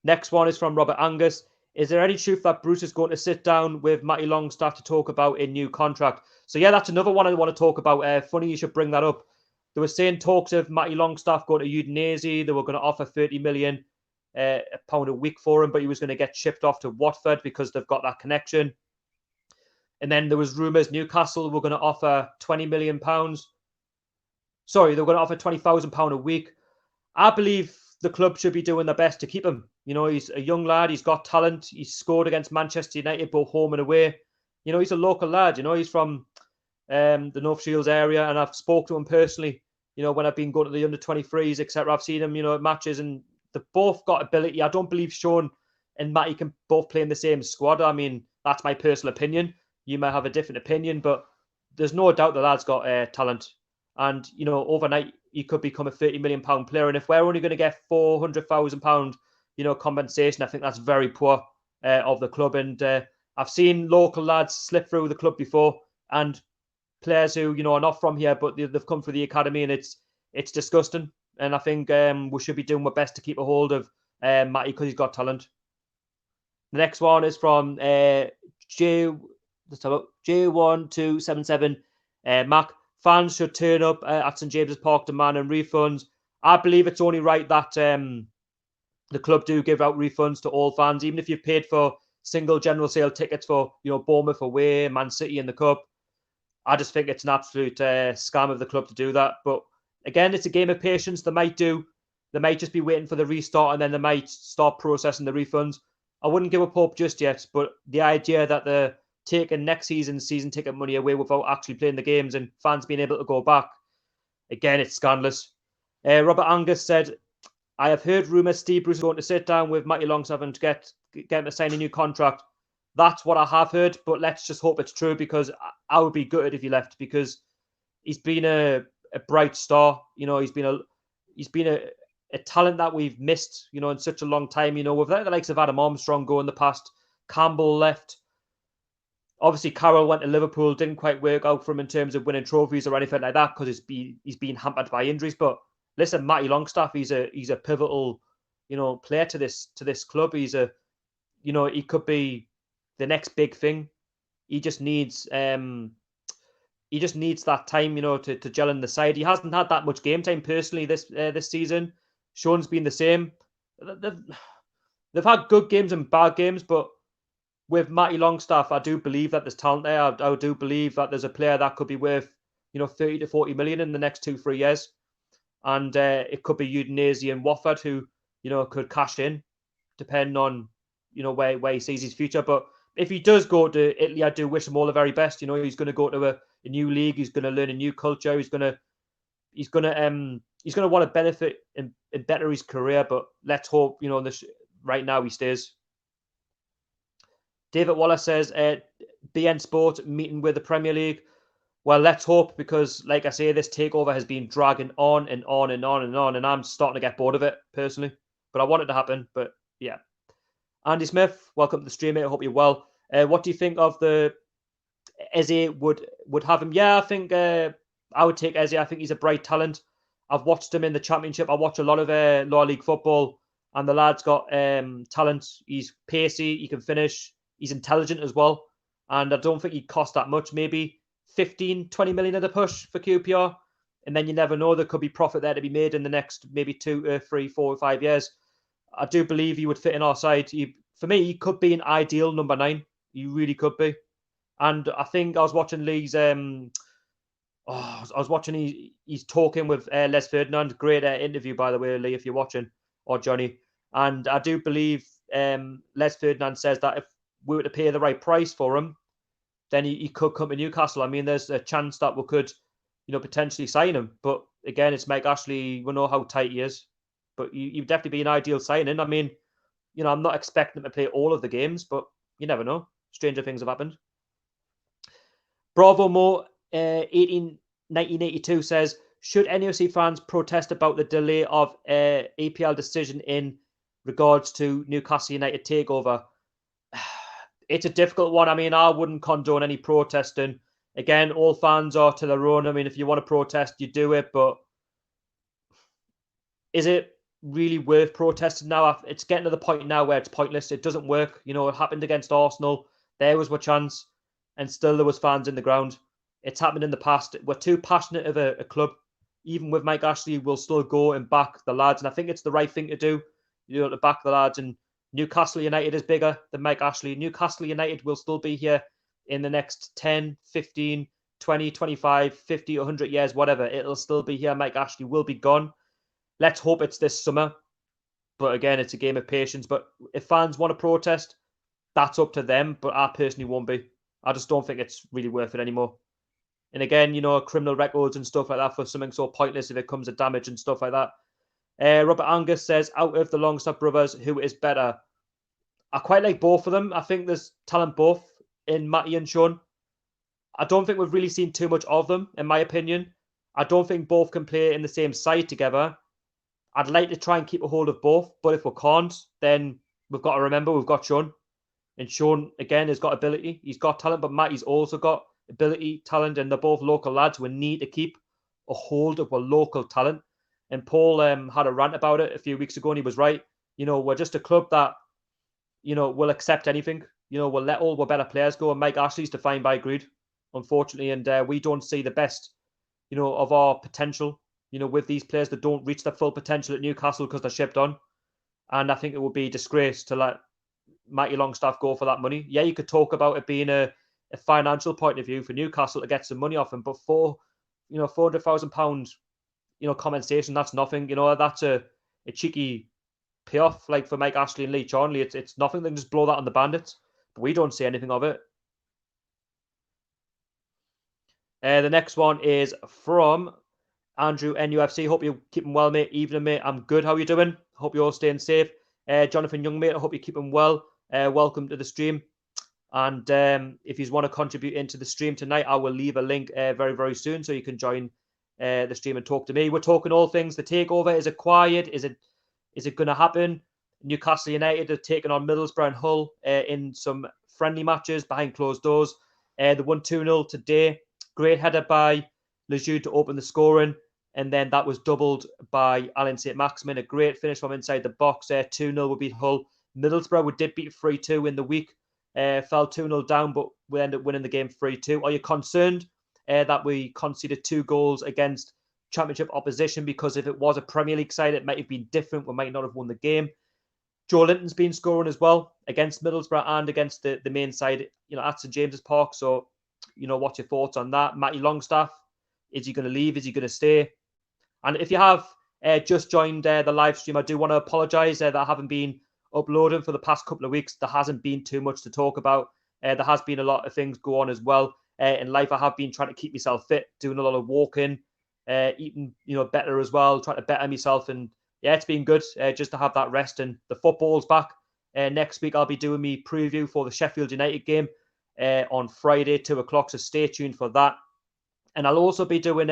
Next one is from Robert Angus. Is there any truth that Bruce is going to sit down with Matty Longstaff to talk about a new contract? So yeah, that's another one I want to talk about. Funny you should bring that up. They were saying talks of Matty Longstaff going to Udinese. They were going to offer £30 million a week for him, but he was going to get shipped off to Watford because they've got that connection. And then there was rumours Newcastle were going to offer £20 million. Sorry, they were going to offer £20,000 a week. I believe the club should be doing their best to keep him. He's a young lad. He's got talent. He's scored against Manchester United, both home and away. He's a local lad. He's from the North Shields area, and I've spoken to him personally. When I've been going to the under-23s, etc. I've seen him, at matches, and they've both got ability. I don't believe Sean and Matty can both play in the same squad. I mean, that's my personal opinion. You might have a different opinion, but there's no doubt the lad's got talent. And, overnight, he could become a £30 million player. And if we're only going to get £400,000, compensation, I think that's very poor of the club. And I've seen local lads slip through the club before, and players who, are not from here, but they've come through the academy, and it's disgusting. And I think we should be doing our best to keep a hold of Matty because he's got talent. The next one is from J1277. Mac, fans should turn up at St James's Park demand and refunds. I believe it's only right that the club do give out refunds to all fans, even if you've paid for single general sale tickets for Bournemouth away, Man City in the Cup. I just think it's an absolute scam of the club to do that. But again, it's a game of patience. They might just be waiting for the restart, and then they might start processing the refunds. I wouldn't give up hope just yet, but the idea that they're taking next season's season ticket money away without actually playing the games and fans being able to go back, again, it's scandalous. Robert Angus said, I have heard rumours Steve Bruce is going to sit down with Matty Longstaff and get him to sign a new contract. That's what I have heard, but let's just hope it's true, because I would be gutted if he left, because he's been a bright star. He's been a talent that we've missed, in such a long time. Without the likes of Adam Armstrong go in the past, Campbell left. Obviously, Carroll went to Liverpool, didn't quite work out for him in terms of winning trophies or anything like that, because he's been hampered by injuries. But listen, Matty Longstaff, he's a pivotal, player to this club. He could be the next big thing. He just needs that time, to gel in the side. He hasn't had that much game time personally this season. Sean's been the same. They've had good games and bad games, but with Matty Longstaff, I do believe that there's talent there. I do believe that there's a player that could be worth, 30 to 40 million in the next 2-3 years. And it could be Udinese and Watford who, could cash in, depending on, where he sees his future. But if he does go to Italy, I do wish him all the very best. He's going to go to a new league. He's going to learn a new culture. He's going to want to benefit and better his career. But let's hope, right now he stays. David Wallace says, BN Sport meeting with the Premier League. Well, let's hope, because, like I say, this takeover has been dragging on and on and on and on, and I'm starting to get bored of it, personally. But I want it to happen, but yeah. Andy Smith, welcome to the stream, mate. I hope you're well. What do you think of the Eze would have him? Yeah, I think I would take Eze. I think he's a bright talent. I've watched him in the Championship. I watch a lot of lower league football, and the lad's got talent. He's pacey. He can finish. He's intelligent as well. And I don't think he'd cost that much. Maybe 15, 20 million at a push for QPR. And then you never know. There could be profit there to be made in the next maybe 2, 3, 4, 5 years. I do believe he would fit in our side. For me, he could be an ideal number 9. He really could be. And I think I was watching Lee's... he's talking with Les Ferdinand. Great interview, by the way, Lee, if you're watching, or Johnny. And I do believe Les Ferdinand says that if we were to pay the right price for him, then he could come to Newcastle. I mean, there's a chance that we could, potentially sign him. But again, it's Mike Ashley. We know how tight he is. But you'd definitely be an ideal signing. I mean, I'm not expecting him to play all of the games, but you never know. Stranger things have happened. Bravo Mo 1982 says, should NOC fans protest about the delay of APL decision in regards to Newcastle United takeover? It's a difficult one. I mean, I wouldn't condone any protesting. Again, all fans are to their own. I mean, if you want to protest, you do it. But is it really worth protesting now? It's getting to the point now where it's pointless. It doesn't work. It happened against Arsenal. There was a chance, and still there was fans in the ground. It's happened in the past. We're too passionate of a club. Even with Mike Ashley, we'll still go and back the lads. And I think it's the right thing to do, to back the lads. And Newcastle United is bigger than Mike Ashley. Newcastle United will still be here in the next 10, 15, 20, 25, 50, 100 years, whatever. It'll still be here. Mike Ashley will be gone. Let's hope it's this summer. But again, it's a game of patience. But if fans want to protest, that's up to them. But I personally won't be. I just don't think it's really worth it anymore. And again, criminal records and stuff like that for something so pointless if it comes to damage and stuff like that. Robert Angus says, out of the Longstaff brothers, who is better? I quite like both of them. I think there's talent both in Matty and Sean. I don't think we've really seen too much of them, in my opinion. I don't think both can play in the same side together. I'd like to try and keep a hold of both, but if we can't, then we've got to remember we've got Sean. And Sean, again, has got ability. He's got talent, but Matty's also got ability, talent, and they're both local lads. We need to keep a hold of our local talent. And Paul had a rant about it a few weeks ago, and he was right. We're just a club that, will accept anything. We'll let all our better players go. And Mike Ashley's defined by greed, unfortunately. And we don't see the best, of our potential, with these players that don't reach their full potential at Newcastle because they're shipped on. And I think it would be a disgrace to let Matty Longstaff go for that money. Yeah, you could talk about it being a financial point of view for Newcastle to get some money off him, but for, £400,000, compensation, that's nothing. That's a cheeky payoff, like for Mike Ashley and Lee Charnley. It's nothing. They can just blow that on the Bandits, but we don't see anything of it. The next one is from Andrew NUFC. Hope you're keeping well, mate. Evening, mate. I'm good. How are you doing? Hope you're all staying safe. Jonathan Young, mate. I hope you're keeping well. Welcome to the stream. And if you want to contribute into the stream tonight, I will leave a link very, very soon so you can join the stream and talk to me. We're talking all things. The takeover, is it quiet? Is it going to happen? Newcastle United are taking on Middlesbrough and Hull in some friendly matches behind closed doors. They won 2-0 today. Great header by Lejeune to open the scoring. And then that was doubled by Alan Saint-Maximin. A great finish from inside the box there. 2-0 would beat Hull. Middlesbrough, we did beat 3-2 in the week. Fell 2-0 down, but we ended up winning the game 3-2. Are you concerned that we conceded 2 goals against Championship opposition? Because if it was a Premier League side, it might have been different. We might not have won the game. Joelinton's been scoring as well against Middlesbrough and against the main side, at St James's Park. So, what's your thoughts on that? Matty Longstaff, is he going to leave? Is he going to stay? And if you have just joined the live stream, I do want to apologise that I haven't been uploading for the past couple of weeks. There hasn't been too much to talk about. There has been a lot of things go on as well. In life, I have been trying to keep myself fit, doing a lot of walking, eating, better as well, trying to better myself. And yeah, it's been good just to have that rest. And the football's back. Next week, I'll be doing my preview for the Sheffield United game on Friday, 2 o'clock. So stay tuned for that. And I'll also be doing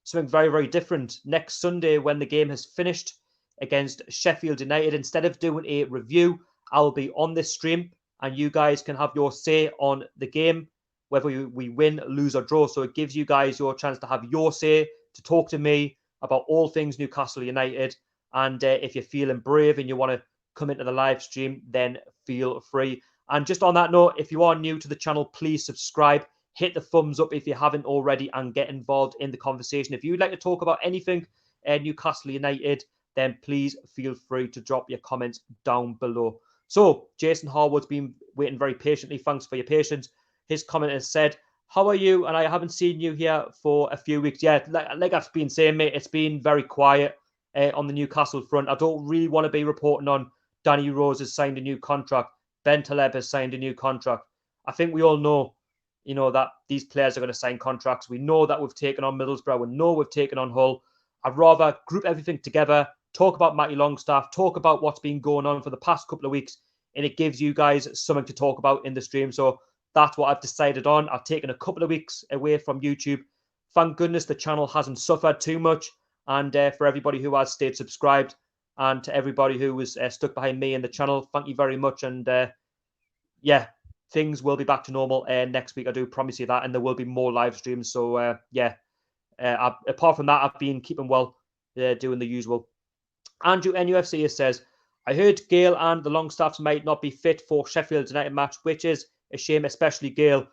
something very, very different next Sunday when the game has finished against Sheffield United. Instead of doing a review, I'll be on this stream and you guys can have your say on the game, whether we win, lose or draw. So it gives you guys your chance to have your say, to talk to me about all things Newcastle United. And if you're feeling brave and you want to come into the live stream, then feel free. And just on that note, if you are new to the channel, please subscribe. Hit the thumbs up if you haven't already and get involved in the conversation. If you'd like to talk about anything Newcastle United, then please feel free to drop your comments down below. So, Jason Harwood's been waiting very patiently. Thanks for your patience. His comment has said, how are you? And I haven't seen you here for a few weeks. Yeah, like I've been saying, mate, it's been very quiet on the Newcastle front. I don't really want to be reporting on Danny Rose has signed a new contract. Ben Taleb has signed a new contract. I think we all know, that these players are going to sign contracts. We know that we've taken on Middlesbrough. We know we've taken on Hull. I'd rather group everything together, talk about Matty Longstaff, talk about what's been going on for the past couple of weeks, and it gives you guys something to talk about in the stream. So that's what I've decided on. I've taken a couple of weeks away from YouTube. Thank goodness the channel hasn't suffered too much. And for everybody who has stayed subscribed and to everybody who was stuck behind me in the channel, thank you very much. And yeah, things will be back to normal next week. I do promise you that. And there will be more live streams. So apart from that, I've been keeping well, doing the usual. Andrew NUFC says, I heard Gale and the Longstaffs might not be fit for Sheffield United match, which is a shame, especially Gale.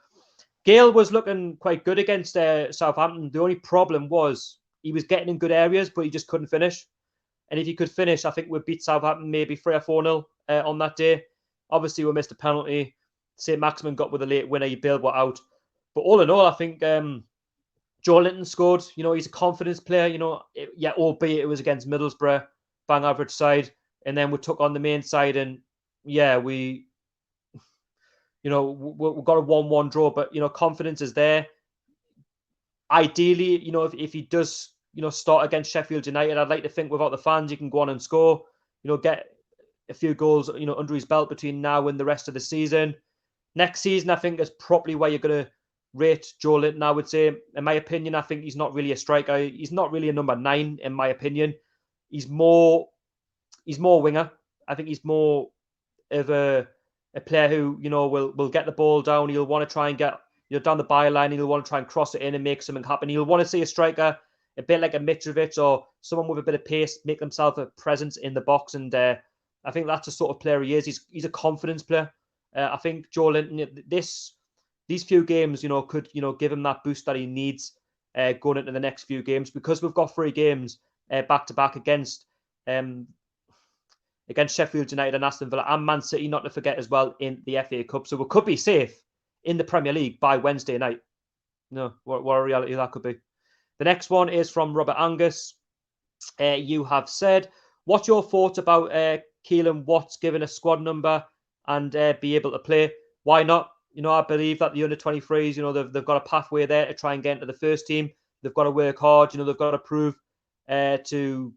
Gale was looking quite good against Southampton. The only problem was he was getting in good areas, but he just couldn't finish. And if he could finish, I think we'd beat Southampton maybe 3 or 4-0 on that day. Obviously, we missed a penalty. Saint-Maximin got with a late winner. He bailed one out. But all in all, I think Joelinton scored. He's a confidence player. Albeit it was against Middlesbrough, bang average side. And then we took on the main side and, we got a 1-1 draw. But, confidence is there. Ideally, if he does, start against Sheffield United, I'd like to think without the fans, he can go on and score, get a few goals, under his belt between now and the rest of the season. Next season, I think is probably where you're going to rate Joelinton, I would say. In my opinion, I think he's not really a striker. He's not really a number 9, in my opinion. He's more winger. I think he's more of a player who, will get the ball down. He'll want to try and get down the byline. He'll want to try and cross it in and make something happen. He'll want to see a striker, a bit like a Mitrovic or someone with a bit of pace, make themselves a presence in the box. And I think that's the sort of player he is. He's a confidence player. I think Joelinton, these few games, could, give him that boost that he needs going into the next few games, because we've got 3 games back to back against Sheffield United and Aston Villa and Man City, not to forget as well, in the FA Cup. So we could be safe in the Premier League by Wednesday night. No, what a reality that could be. The next one is from Robert Angus. You have said, what's your thoughts about Keelan Watts given a squad number and be able to play? Why not? I believe that the under-23s, they've got a pathway there to try and get into the first team. They've got to work hard. They've got to prove to,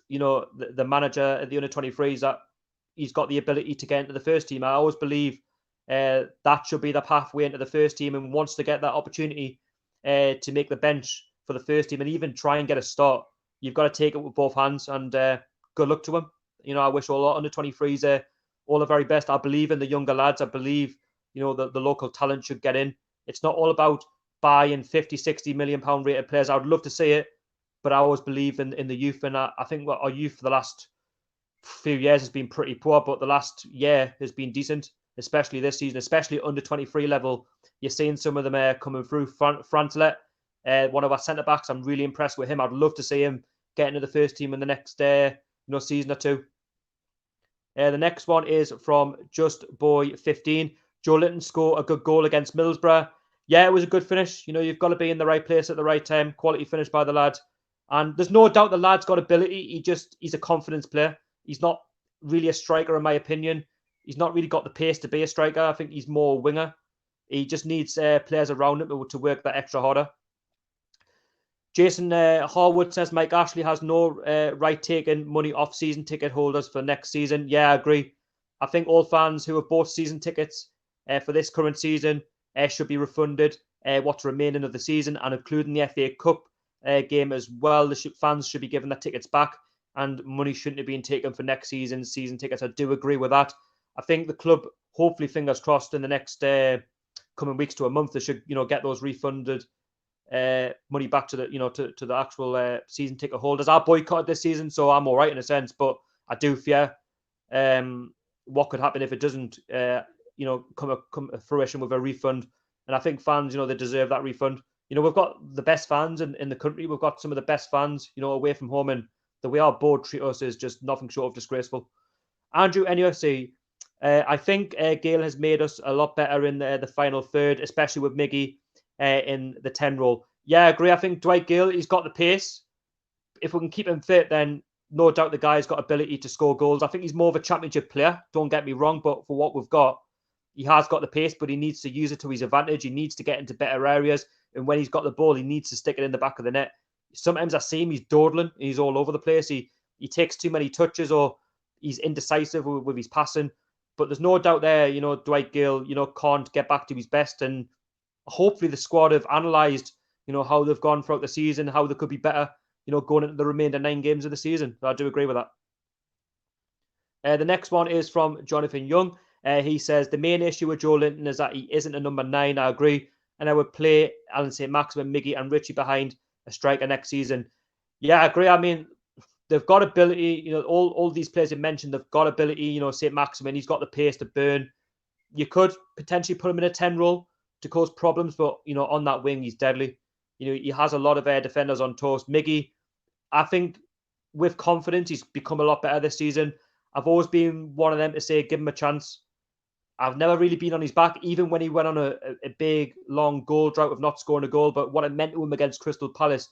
the manager at the under-23s that he's got the ability to get into the first team. I always believe that should be the pathway into the first team, and wants to get that opportunity to make the bench for the first team and even try and get a start, you've got to take it with both hands, and good luck to him. I wish all our under-23s all the very best. I believe in the younger lads. I believe, the local talent should get in. It's not all about buying 50, 60 million pound rated players. I would love to see it, but I always believe in the youth. And I think our youth for the last few years has been pretty poor, but the last year has been decent, especially this season, especially under 23 level. You're seeing some of them coming through. Frantlet, one of our centre backs, I'm really impressed with him. I'd love to see him get into the first team in the next season or two. The next one is from Just Boy 15. Joelinton scored a good goal against Middlesbrough. Yeah, it was a good finish. You've got to be in the right place at the right time. Quality finish by the lad. And there's no doubt the lad's got ability. He's a confidence player. He's not really a striker, in my opinion. He's not really got the pace to be a striker. I think he's more a winger. He just needs players around him to work that extra harder. Jason Harwood says Mike Ashley has no right taking money off season ticket holders for next season. Yeah, I agree. I think all fans who have bought season tickets for this current season should be refunded what's remaining of the season, and including the FA Cup game as well. Fans should be given their tickets back, and money shouldn't have been taken for next season's season tickets. I do agree with that. I think the club, hopefully, fingers crossed, in the next coming weeks to a month, they should get those refunded money back to the to the actual season ticket holders. I boycotted this season, so I'm all right in a sense, but I do fear what could happen if it doesn't come to fruition with a refund. And I think fans, they deserve that refund. We've got the best fans in the country. We've got some of the best fans, away from home, and the way our board treat us is just nothing short of disgraceful. Andrew NUFC, I think Gayle has made us a lot better in the final third, especially with Miggy in the 10 role. Yeah, I agree. I think Dwight Gayle, he's got the pace. If we can keep him fit, then no doubt the guy's got ability to score goals. I think he's more of a championship player, don't get me wrong, but for what we've got, he has got the pace, but he needs to use it to his advantage. He needs to get into better areas, and when he's got the ball, he needs to stick it in the back of the net. Sometimes I see him, he's dawdling, he's all over the place. He takes too many touches, or he's indecisive with his passing. But there's no doubt there, Dwight Gayle, can't get back to his best. And hopefully the squad have analysed, how they've gone throughout the season, how they could be better, going into the remainder 9 games of the season. So I do agree with that. The next one is from Jonathan Young. He says, the main issue with Joelinton is that he isn't a number 9. I agree. And I would play Alan Saint-Maximin, Miggy and Richie behind a striker next season. Yeah, I agree. I mean, they've got ability. All these players you mentioned, they've got ability. Saint-Maximin, he's got the pace to burn. You could potentially put him in a 10 role to cause problems, but, on that wing, he's deadly. He has a lot of defenders on toast. Miggy, I think with confidence, he's become a lot better this season. I've always been one of them to say, give him a chance. I've never really been on his back, even when he went on a big, long goal drought of not scoring a goal. But what it meant to him against Crystal Palace,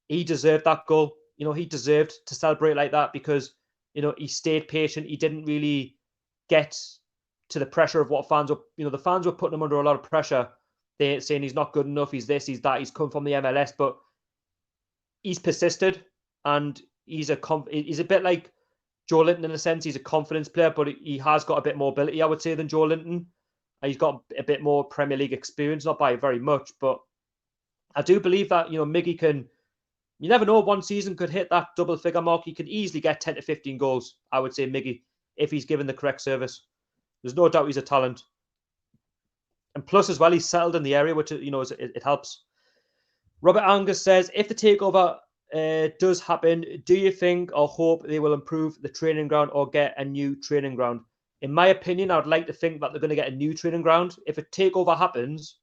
he deserved that goal. He deserved to celebrate like that because, he stayed patient. He didn't really get to the pressure of what fans were, the fans were putting him under a lot of pressure. They're saying he's not good enough, he's this, he's that, he's come from the MLS, but he's persisted, and he's a bit like Joelinton in a sense. He's a confidence player, but he has got a bit more ability, I would say, than Joelinton. He's got a bit more Premier League experience, not by very much, but I do believe that, Miggy can, you never know, one season could hit that double figure mark. He could easily get 10 to 15 goals, I would say, Miggy, if he's given the correct service. There's no doubt he's a talent. And plus as well, he's settled in the area, which, it helps. Robert Angus says, if the takeover does happen, do you think or hope they will improve the training ground or get a new training ground? In my opinion, I would like to think that they're going to get a new training ground. If a takeover happens,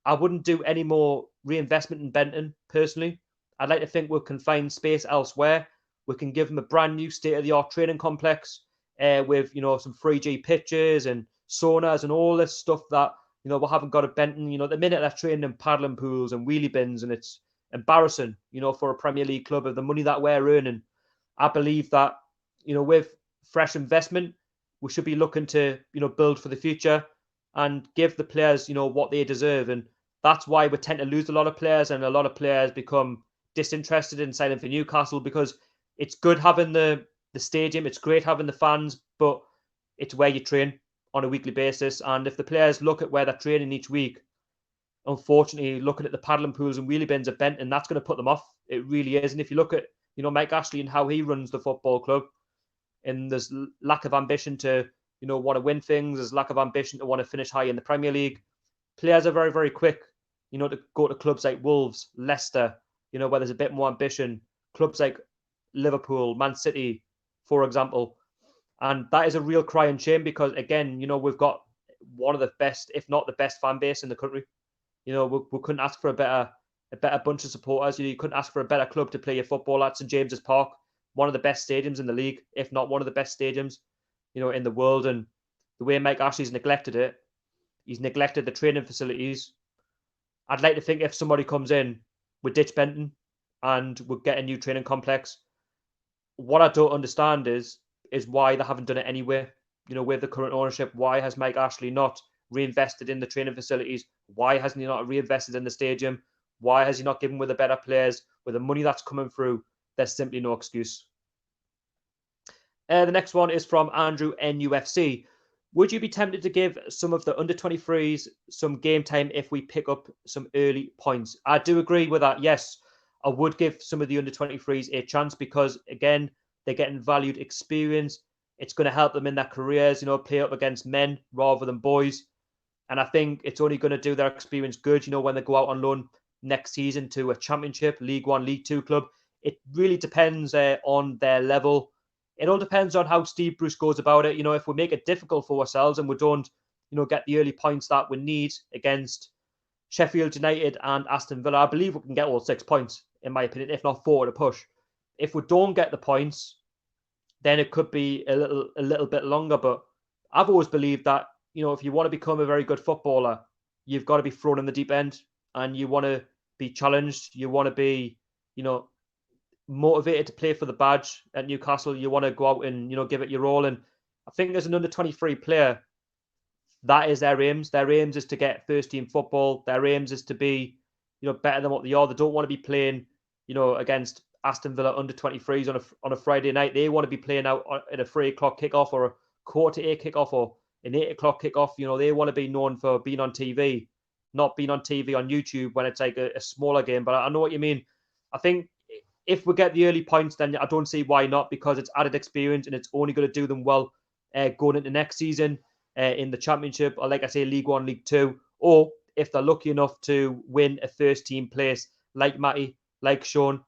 I wouldn't do any more reinvestment in Benton, personally. I'd like to think we can find space elsewhere. We can give them a brand new state-of-the-art training complex with, some 3G pitches and saunas and all this stuff that, we haven't got at Benton. The minute they're training in paddling pools and wheelie bins, and it's embarrassing, for a Premier League club of the money that we're earning. I believe that, with fresh investment, we should be looking to, build for the future and give the players, what they deserve. And that's why we tend to lose a lot of players, and a lot of players become disinterested in signing for Newcastle, because it's good having the stadium, it's great having the fans, but it's where you train on a weekly basis. And if the players look at where they're training each week, unfortunately, looking at the paddling pools and wheelie bins at Benton, that's going to put them off. It really is. And if you look at, Mike Ashley and how he runs the football club, and there's lack of ambition to, want to win things, there's lack of ambition to want to finish high in the Premier League. Players are very, very quick, to go to clubs like Wolves, Leicester, where there's a bit more ambition, clubs like Liverpool, Man City, for example. And that is a real crying shame because, again, we've got one of the best, if not the best fan base in the country. We couldn't ask for a better bunch of supporters. You couldn't ask for a better club to play your football at. St James's Park, one of the best stadiums in the league, if not one of the best stadiums, in the world. And the way Mike Ashley's neglected it, he's neglected the training facilities. I'd like to think if somebody comes in, we ditch Benton and we'll get a new training complex. What I don't understand is why they haven't done it anyway. With the current ownership, why has Mike Ashley not reinvested in the training facilities? Why hasn't he not reinvested in the stadium? Why has he not given with the better players? With the money that's coming through, there's simply no excuse. The next one is from Andrew NUFC. Would you be tempted to give some of the under-23s some game time if we pick up some early points? I do agree with that. Yes, I would give some of the under-23s a chance because, again, they're getting valued experience. It's going to help them in their careers, play up against men rather than boys. And I think it's only going to do their experience good, when they go out on loan next season to a Championship, League One, League Two club. It really depends on their level. It all depends on how Steve Bruce goes about it. If we make it difficult for ourselves and we don't, get the early points that we need against Sheffield United and Aston Villa, I believe we can get all 6 points, in my opinion, if not 4 to push. If we don't get the points, then it could be a little bit longer. But I've always believed that, if you want to become a very good footballer, you've got to be thrown in the deep end and you want to be challenged. You want to be, motivated to play for the badge at Newcastle. You want to go out and, give it your all. And I think as an under-23 player, that is their aims. Their aims is to get first team football. Their aims is to be, better than what they are. They don't want to be playing, against Aston Villa under-23s on a Friday night. They want to be playing out at a 3 o'clock kickoff or a 7:45 kickoff or an 8 o'clock kickoff. They want to be known for being on TV, not being on TV on YouTube when it's like a smaller game. But I know what you mean. I think if we get the early points, then I don't see why not, because it's added experience and it's only going to do them well going into next season in the Championship, or like I say, League One, League Two, or if they're lucky enough to win a first team place like Matty, like Sean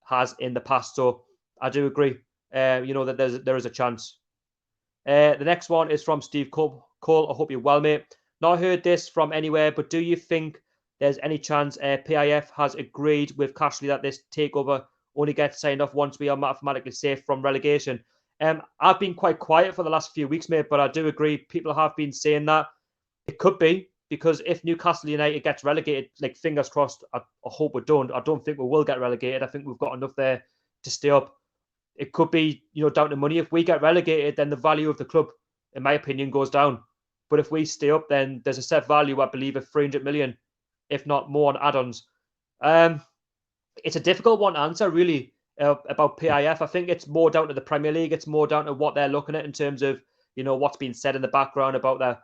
has in the past. So I do agree, that there is a chance. The next one is from Steve Cole. I hope you're well, mate. Not heard this from anywhere, but do you think there's any chance PIF has agreed with Cashley that this takeover only gets signed off once we are mathematically safe from relegation? I've been quite quiet for the last few weeks, mate, but I do agree. People have been saying that it could be, because if Newcastle United gets relegated, like, fingers crossed, I hope we don't. I don't think we will get relegated. I think we've got enough there to stay up. It could be, down to money. If we get relegated, then the value of the club, in my opinion, goes down. But if we stay up, then there's a set value, I believe, of 300 million, if not more, on add-ons. It's a difficult one to answer, really, about PIF. I think it's more down to the Premier League. It's more down to what they're looking at in terms of, what's being said in the background about the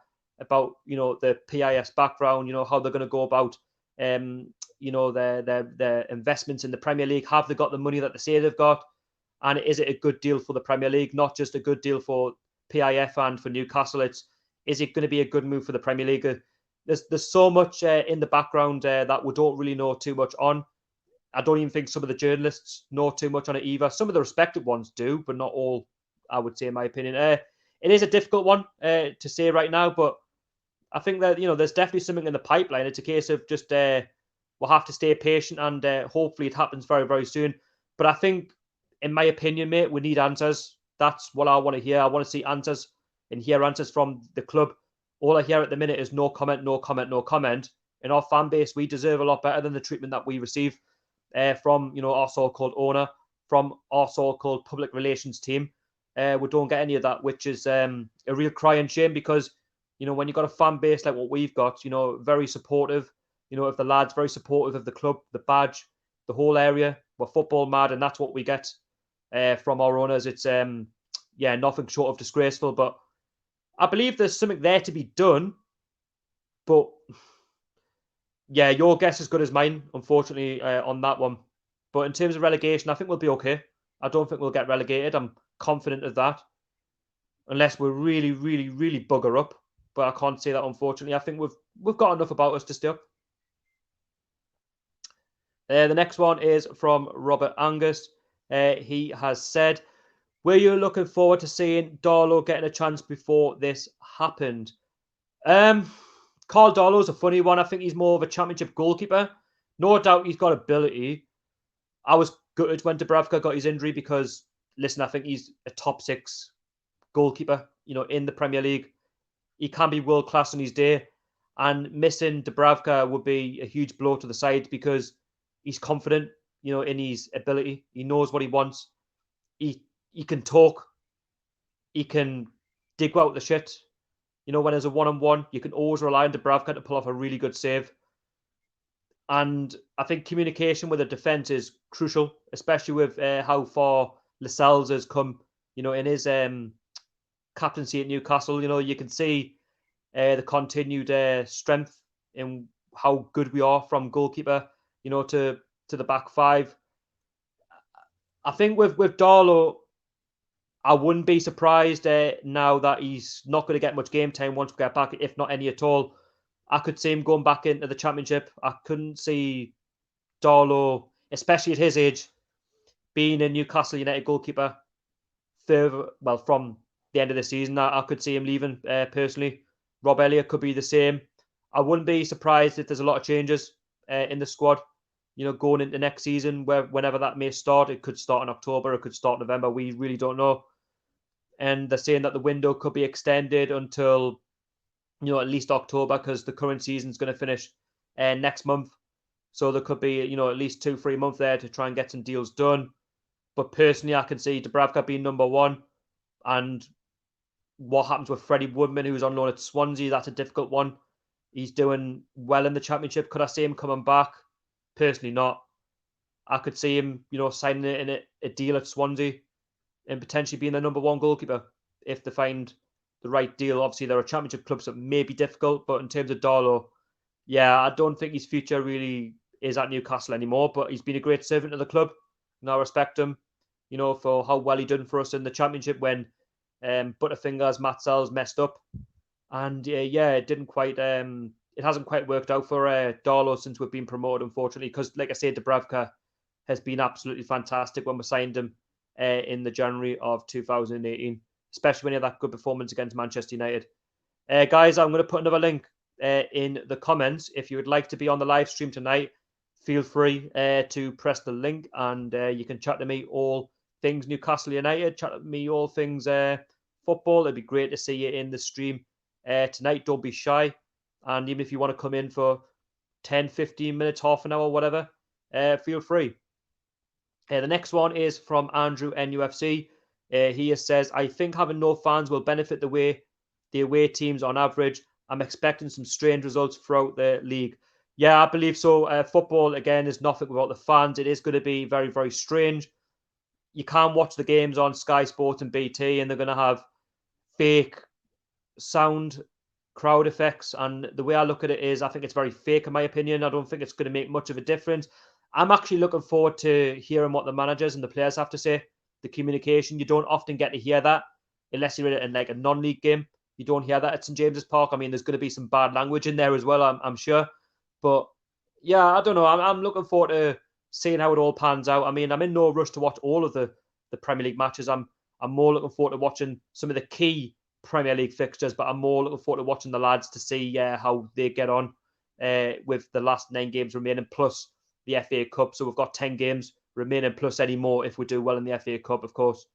PIF's background. How they're going to go about, their investments in the Premier League. Have they got the money that they say they've got? And is it a good deal for the Premier League? Not just a good deal for PIF and for Newcastle. Is it going to be a good move for the Premier League? There's so much in the background that we don't really know too much on. I don't even think some of the journalists know too much on it either. Some of the respected ones do, but not all, I would say, in my opinion. It is a difficult one to say right now, but I think that, there's definitely something in the pipeline. It's a case of just we'll have to stay patient, and hopefully it happens very, very soon. But I think, in my opinion, mate, we need answers. That's what I want to hear. I want to see answers and hear answers from the club. All I hear at the minute is no comment, no comment, no comment. In our fan base, we deserve a lot better than the treatment that we receive from, our so-called owner, from our so-called public relations team. We don't get any of that, which is a real crying shame, because, when you've got a fan base like what we've got, very supportive, of the lads, very supportive of the club, the badge, the whole area. We're football mad, and that's what we get from our owners. It's nothing short of disgraceful. But I believe there's something there to be done. But yeah, your guess is as good as mine, unfortunately, on that one. But in terms of relegation, I think we'll be okay. I don't think we'll get relegated. I'm confident of that, unless we're really, really, really bugger up. But I can't say that, unfortunately. I think we've got enough about us to stay up. The next one is from Robert Angus. He has said, were you looking forward to seeing Darlow getting a chance before this happened? Carl Darlow's a funny one. I think he's more of a championship goalkeeper. No doubt he's got ability. I was gutted when Dubravka got his injury, because, listen, I think he's a top 6 goalkeeper, in the Premier League. He can be world class on his day, and missing Dubravka would be a huge blow to the side, because he's confident, in his ability. He knows what he wants. He can talk. He can dig out the shit. When there's a one-on-one, you can always rely on Dubravka to pull off a really good save. And I think communication with the defence is crucial, especially with how far Lascelles has come, in his captaincy at Newcastle. You can see the continued strength in how good we are from goalkeeper, to the back 5. I think with Darlow, I wouldn't be surprised now that he's not going to get much game time once we get back, if not any at all. I could see him going back into the Championship. I couldn't see Darlow, especially at his age, being a Newcastle United goalkeeper from the end of the season. I could see him leaving personally. Rob Elliott could be the same. I wouldn't be surprised if there's a lot of changes in the squad, going into next season, whenever that may start. It could start in October, it could start in November. We really don't know. And they're saying that the window could be extended until, at least October, because the current season is going to finish next month. So there could be, at least 2-3 months there to try and get some deals done. But personally, I can see Dubravka being number 1. And what happens with Freddie Woodman, who's on loan at Swansea, that's a difficult one. He's doing well in the Championship. Could I see him coming back? Personally, not. I could see him, signing in a deal at Swansea and potentially being the number 1 goalkeeper if they find the right deal. Obviously, there are Championship clubs that may be difficult, but in terms of Darlow, yeah, I don't think his future really is at Newcastle anymore, but he's been a great servant to the club, and I respect him, for how well he done for us in the Championship when Butterfingers, Matt Sells messed up. And it didn't quite, it hasn't quite worked out for Darlow since we've been promoted, unfortunately, because, like I said, Dubravka has been absolutely fantastic when we signed him in the January of 2018, especially when he had that good performance against Manchester United. Guys, I'm going to put another link in the comments. If you would like to be on the live stream tonight, feel free to press the link, and you can chat to me all things Newcastle United, chat with me all things football. It'd be great to see you in the stream tonight. Don't be shy. And even if you want to come in for 10, 15 minutes, half an hour, whatever, feel free. The next one is from Andrew NUFC. He says, I think having no fans will benefit the away teams on average. I'm expecting some strange results throughout the league. Yeah, I believe so. Football, again, is nothing without the fans. It is going to be very, very strange. You can't watch the games on Sky Sports and BT, and they're going to have fake sound crowd effects. And the way I look at it is, I think it's very fake, in my opinion. I don't think it's going to make much of a difference. I'm actually looking forward to hearing what the managers and the players have to say. The communication, you don't often get to hear that unless you're in like a non-league game. You don't hear that at St James's Park. I mean, there's going to be some bad language in there as well, I'm sure. But yeah, I don't know. I'm looking forward to seeing how it all pans out. I mean, I'm in no rush to watch all of the Premier League matches. I'm more looking forward to watching some of the key Premier League fixtures, but I'm more looking forward to watching the lads to see how they get on with the last 9 games remaining, plus the FA Cup. So we've got 10 games remaining, plus any more if we do well in the FA Cup, of course.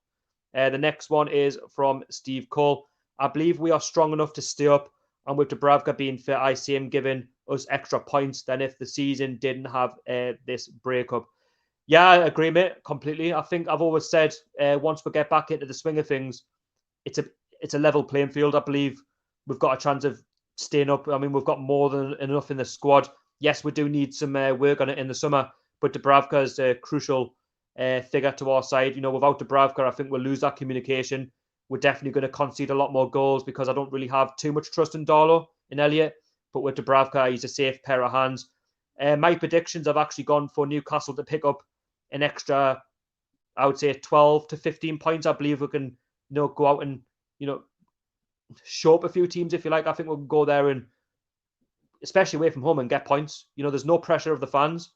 The next one is from Steve Cole. I believe we are strong enough to stay up, and with Dubravka being fit, I see him giving us extra points than if the season didn't have this breakup. Yeah, I agree, mate, completely. I think I've always said once we get back into the swing of things, it's a level playing field. I believe we've got a chance of staying up. I mean, we've got more than enough in the squad. Yes, we do need some work on it in the summer, but Dubravka is a crucial figure to our side. You know, without Dubravka, I think we'll lose that communication. We're definitely going to concede a lot more goals because I don't really have too much trust in Darlow and Elliott. But with Dubravka, he's a safe pair of hands. My predictions have actually gone for Newcastle to pick up an extra, I would say, 12 to 15 points. I believe we can, go out and, show up a few teams, if you like. I think we'll go there and, especially away from home, and get points. There's no pressure of the fans,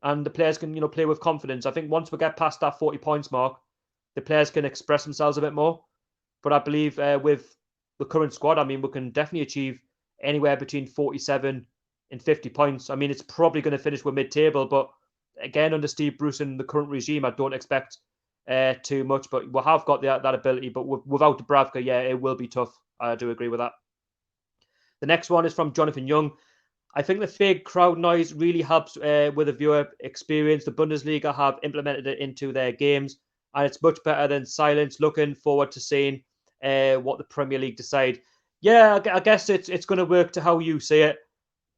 and the players can, play with confidence. I think once we get past that 40 points mark, the players can express themselves a bit more. But I believe with the current squad, I mean, we can definitely achieve anywhere between 47 and 50 points. I mean, it's probably going to finish with mid-table, but again, under Steve Bruce and the current regime, I don't expect too much. But we have got that ability. But without Dubravka, yeah, it will be tough. I do agree with that. The next one is from Jonathan Young. I think the fake crowd noise really helps with the viewer experience. The Bundesliga have implemented it into their games, and it's much better than silence. Looking forward to seeing what the Premier League decide. Yeah, I guess it's going to work to how you say it.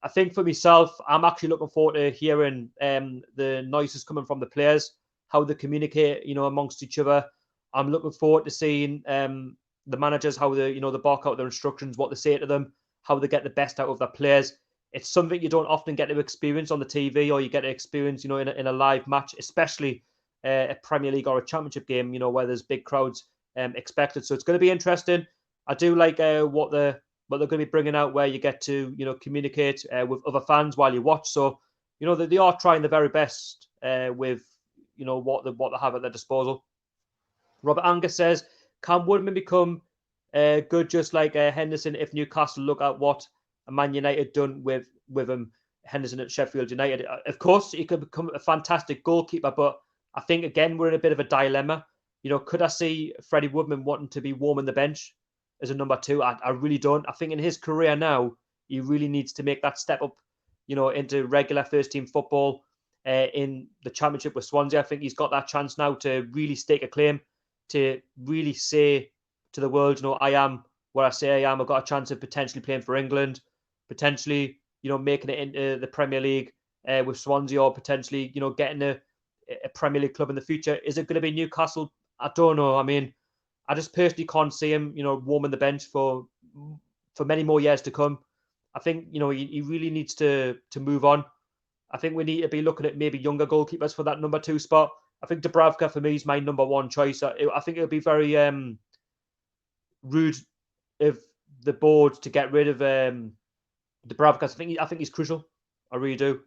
I think for myself, I'm actually looking forward to hearing the noises coming from the players, how they communicate, amongst each other. I'm looking forward to seeing the managers, how they bark out their instructions, what they say to them, how they get the best out of their players. It's something you don't often get to experience on the TV, or you get to experience, in a live match, especially a Premier League or a Championship game, where there's big crowds expected. So it's going to be interesting. I do like what they're going to be bringing out, where you get to, communicate with other fans while you watch. So, they are trying the very best with, what they have at their disposal. Robert Angus says, can Woodman become good just like Henderson if Newcastle look at what Man United done with him, Henderson at Sheffield United? Of course, he could become a fantastic goalkeeper, but I think, again, we're in a bit of a dilemma. Could I see Freddie Woodman wanting to be warming the bench as a number 2? I really don't. I think in his career now, he really needs to make that step up, into regular first-team football in the Championship with Swansea. I think he's got that chance now to really stake a claim, to really say to the world, I am where I say I am. I've got a chance of potentially playing for England, potentially, making it into the Premier League with Swansea, or potentially, getting a Premier League club in the future. Is it going to be Newcastle? I don't know. I mean, I just personally can't see him, warming the bench for many more years to come. I think, he really needs to move on. I think we need to be looking at maybe younger goalkeepers for that number 2 spot. I think Dubravka, for me, is my number 1 choice. I think it would be very rude of the board to get rid of Dubravka. I think he's crucial. I really do.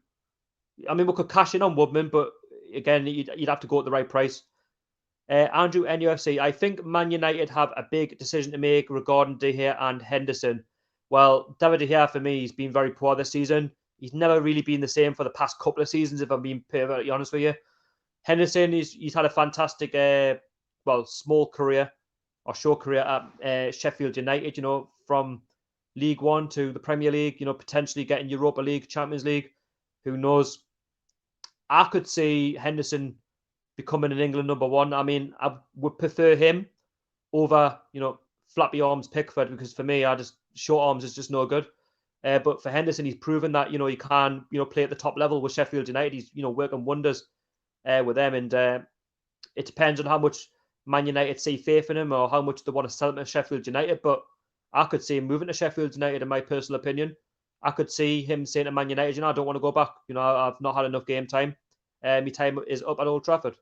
I mean, we could cash in on Woodman, but again, you'd have to go at the right price. Andrew NUFC, I think Man United have a big decision to make regarding De Gea and Henderson. Well, David De Gea, for me, he's been very poor this season. He's never really been the same for the past couple of seasons, if I'm being perfectly honest with you. Henderson, he's had a fantastic, small career or short career at Sheffield United, from League One to the Premier League, potentially getting Europa League, Champions League. Who knows? I could see Henderson becoming an England number one. I mean, I would prefer him over, flappy arms Pickford, because for me, short arms is just no good. But for Henderson, he's proven that, he can, play at the top level with Sheffield United. He's, working wonders with them. And it depends on how much Man United see faith in him or how much they want to sell him to Sheffield United. But I could see him moving to Sheffield United, in my personal opinion. I could see him saying to Man United, I don't want to go back. I've not had enough game time. My time is up at Old Trafford.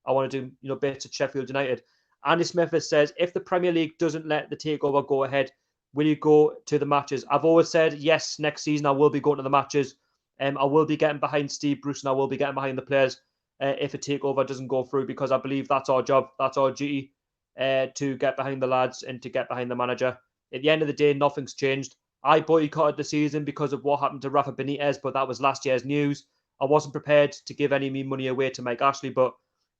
I want to do, bits at Sheffield United. Andy Smith says, if the Premier League doesn't let the takeover go ahead, will you go to the matches? I've always said, yes, next season I will be going to the matches. I will be getting behind Steve Bruce and I will be getting behind the players if a takeover doesn't go through, because I believe that's our job, that's our duty, to get behind the lads and to get behind the manager. At the end of the day, nothing's changed. I boycotted the season because of what happened to Rafa Benitez, but that was last year's news. I wasn't prepared to give any of me money away to Mike Ashley, but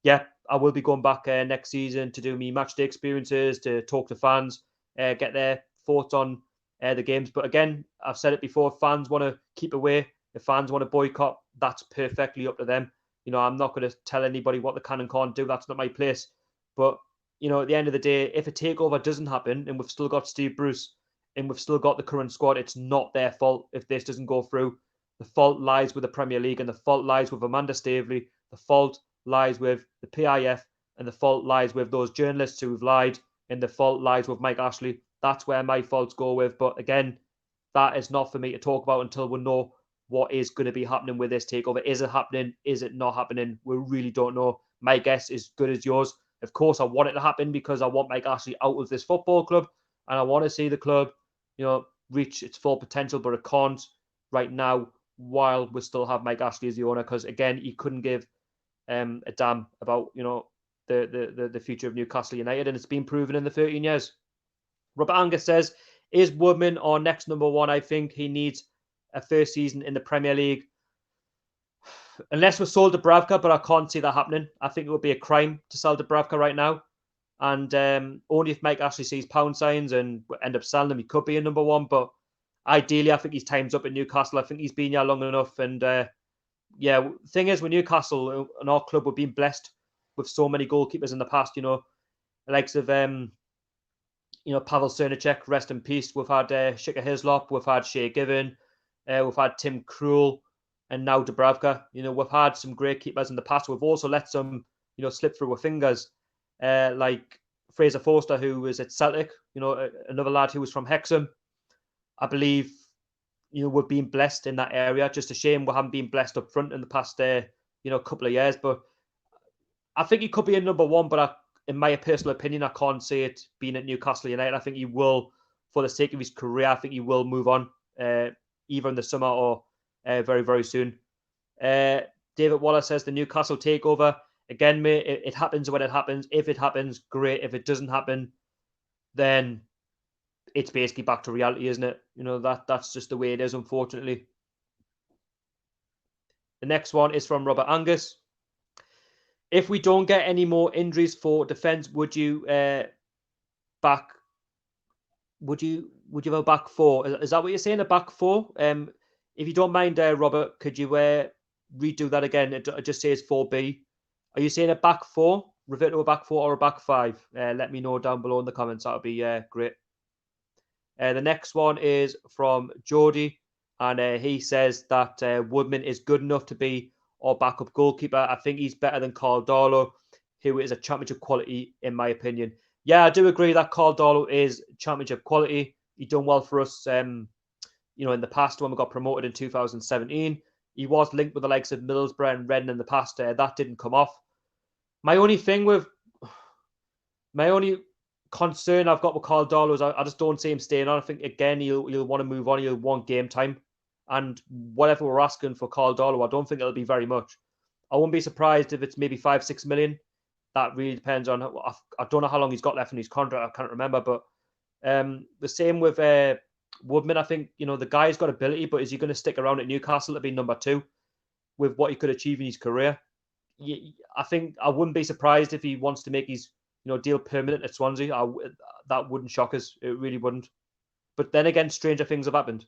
yeah, I will be going back next season to do me match day experiences, to talk to fans, get their thoughts on the games. But again, I've said it before, if fans want to keep away, if fans want to boycott, that's perfectly up to them. I'm not going to tell anybody what they can and can't do. That's not my place. But, at the end of the day, if a takeover doesn't happen and we've still got Steve Bruce and we've still got the current squad, it's not their fault if this doesn't go through. The fault lies with the Premier League, and the fault lies with Amanda Staveley. The fault lies with the PIF, and the fault lies with those journalists who've lied, and the fault lies with Mike Ashley. That's where my faults go with. But again, that is not for me to talk about until we know what is going to be happening with this takeover. Is it happening? Is it not happening? We really don't know. My guess is good as yours. Of course, I want it to happen because I want Mike Ashley out of this football club, and I want to see the club, reach its full potential, but it can't right now while we still have Mike Ashley as the owner, because again, he couldn't give a damn about the future of Newcastle United, and it's been proven in the 13 years. Robert Angus says, is Woodman our next number one? I think he needs a first season in the Premier League, unless we're sold to Dubravka, but I can't see that happening. I think it would be a crime to sell Dubravka right now, and only if Mike Ashley sees pound signs and end up selling him, he could be a number one. But ideally, I think his time's up at Newcastle. I think he's been here long enough, and thing is, with Newcastle and our club, we've been blessed with so many goalkeepers in the past. The likes of Pavel Cernicek, rest in peace. We've had Shika Hislop, we've had Shea Given, we've had Tim Krul, and now Dubravka. We've had some great keepers in the past. We've also let some, slip through our fingers, like Fraser Forster, who was at Celtic. Another lad who was from Hexham. I believe, we've been blessed in that area. Just a shame we haven't been blessed up front in the past, couple of years. But I think he could be a number one, but in my personal opinion, I can't see it being at Newcastle United. I think he will, for the sake of his career, I think he will move on, either in the summer or very, very soon. David Wallace says the Newcastle takeover. Again, mate, it happens when it happens. If it happens, great. If it doesn't happen, then it's basically back to reality, isn't it? That's just the way it is, unfortunately. The next one is from Robert Angus. If we don't get any more injuries for defence, would you have a back four? Is that what you're saying? A back four? If you don't mind, Robert, could you redo that again? It just says 4B. Are you saying a back four? Revert to a back four or a back five? Let me know down below in the comments. That would be great. The next one is from Geordie, and he says that Woodman is good enough to be our backup goalkeeper. I think he's better than Carl Darlow, who is a championship quality, in my opinion. Yeah, I do agree that Carl Darlow is championship quality. He done well for us, in the past when we got promoted in 2017. He was linked with the likes of Middlesbrough and Reading in the past. That didn't come off. My only concern I've got with Carl Darlow is I just don't see him staying on. I think, again, he'll want to move on. He'll want game time. And whatever we're asking for Carl Darlow, I don't think it'll be very much. I wouldn't be surprised if it's maybe 5-6 million. That really depends on... I don't know how long he's got left in his contract. I can't remember. But the same with Woodman. I think, the guy's got ability, but is he going to stick around at Newcastle to be number two with what he could achieve in his career? I think I wouldn't be surprised if he wants to make his deal permanent at Swansea. That wouldn't shock us. It really wouldn't. But then again, stranger things have happened.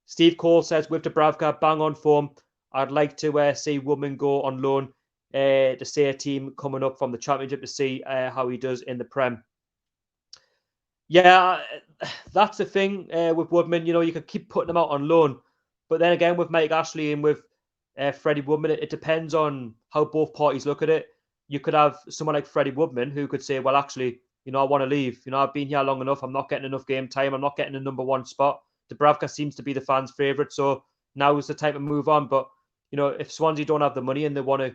Steve Cole says, with Dubravka bang on form, I'd like to see Woodman go on loan to see a team coming up from the Championship to see how he does in the Prem. Yeah, that's the thing with Woodman. You can keep putting him out on loan. But then again, with Mike Ashley and with Freddie Woodman, it depends on how both parties look at it. You could have someone like Freddie Woodman who could say, well, actually, I want to leave. I've been here long enough. I'm not getting enough game time. I'm not getting a number one spot. Dubravka seems to be the fans' favourite. So now is the time to move on. But, if Swansea don't have the money and they want to,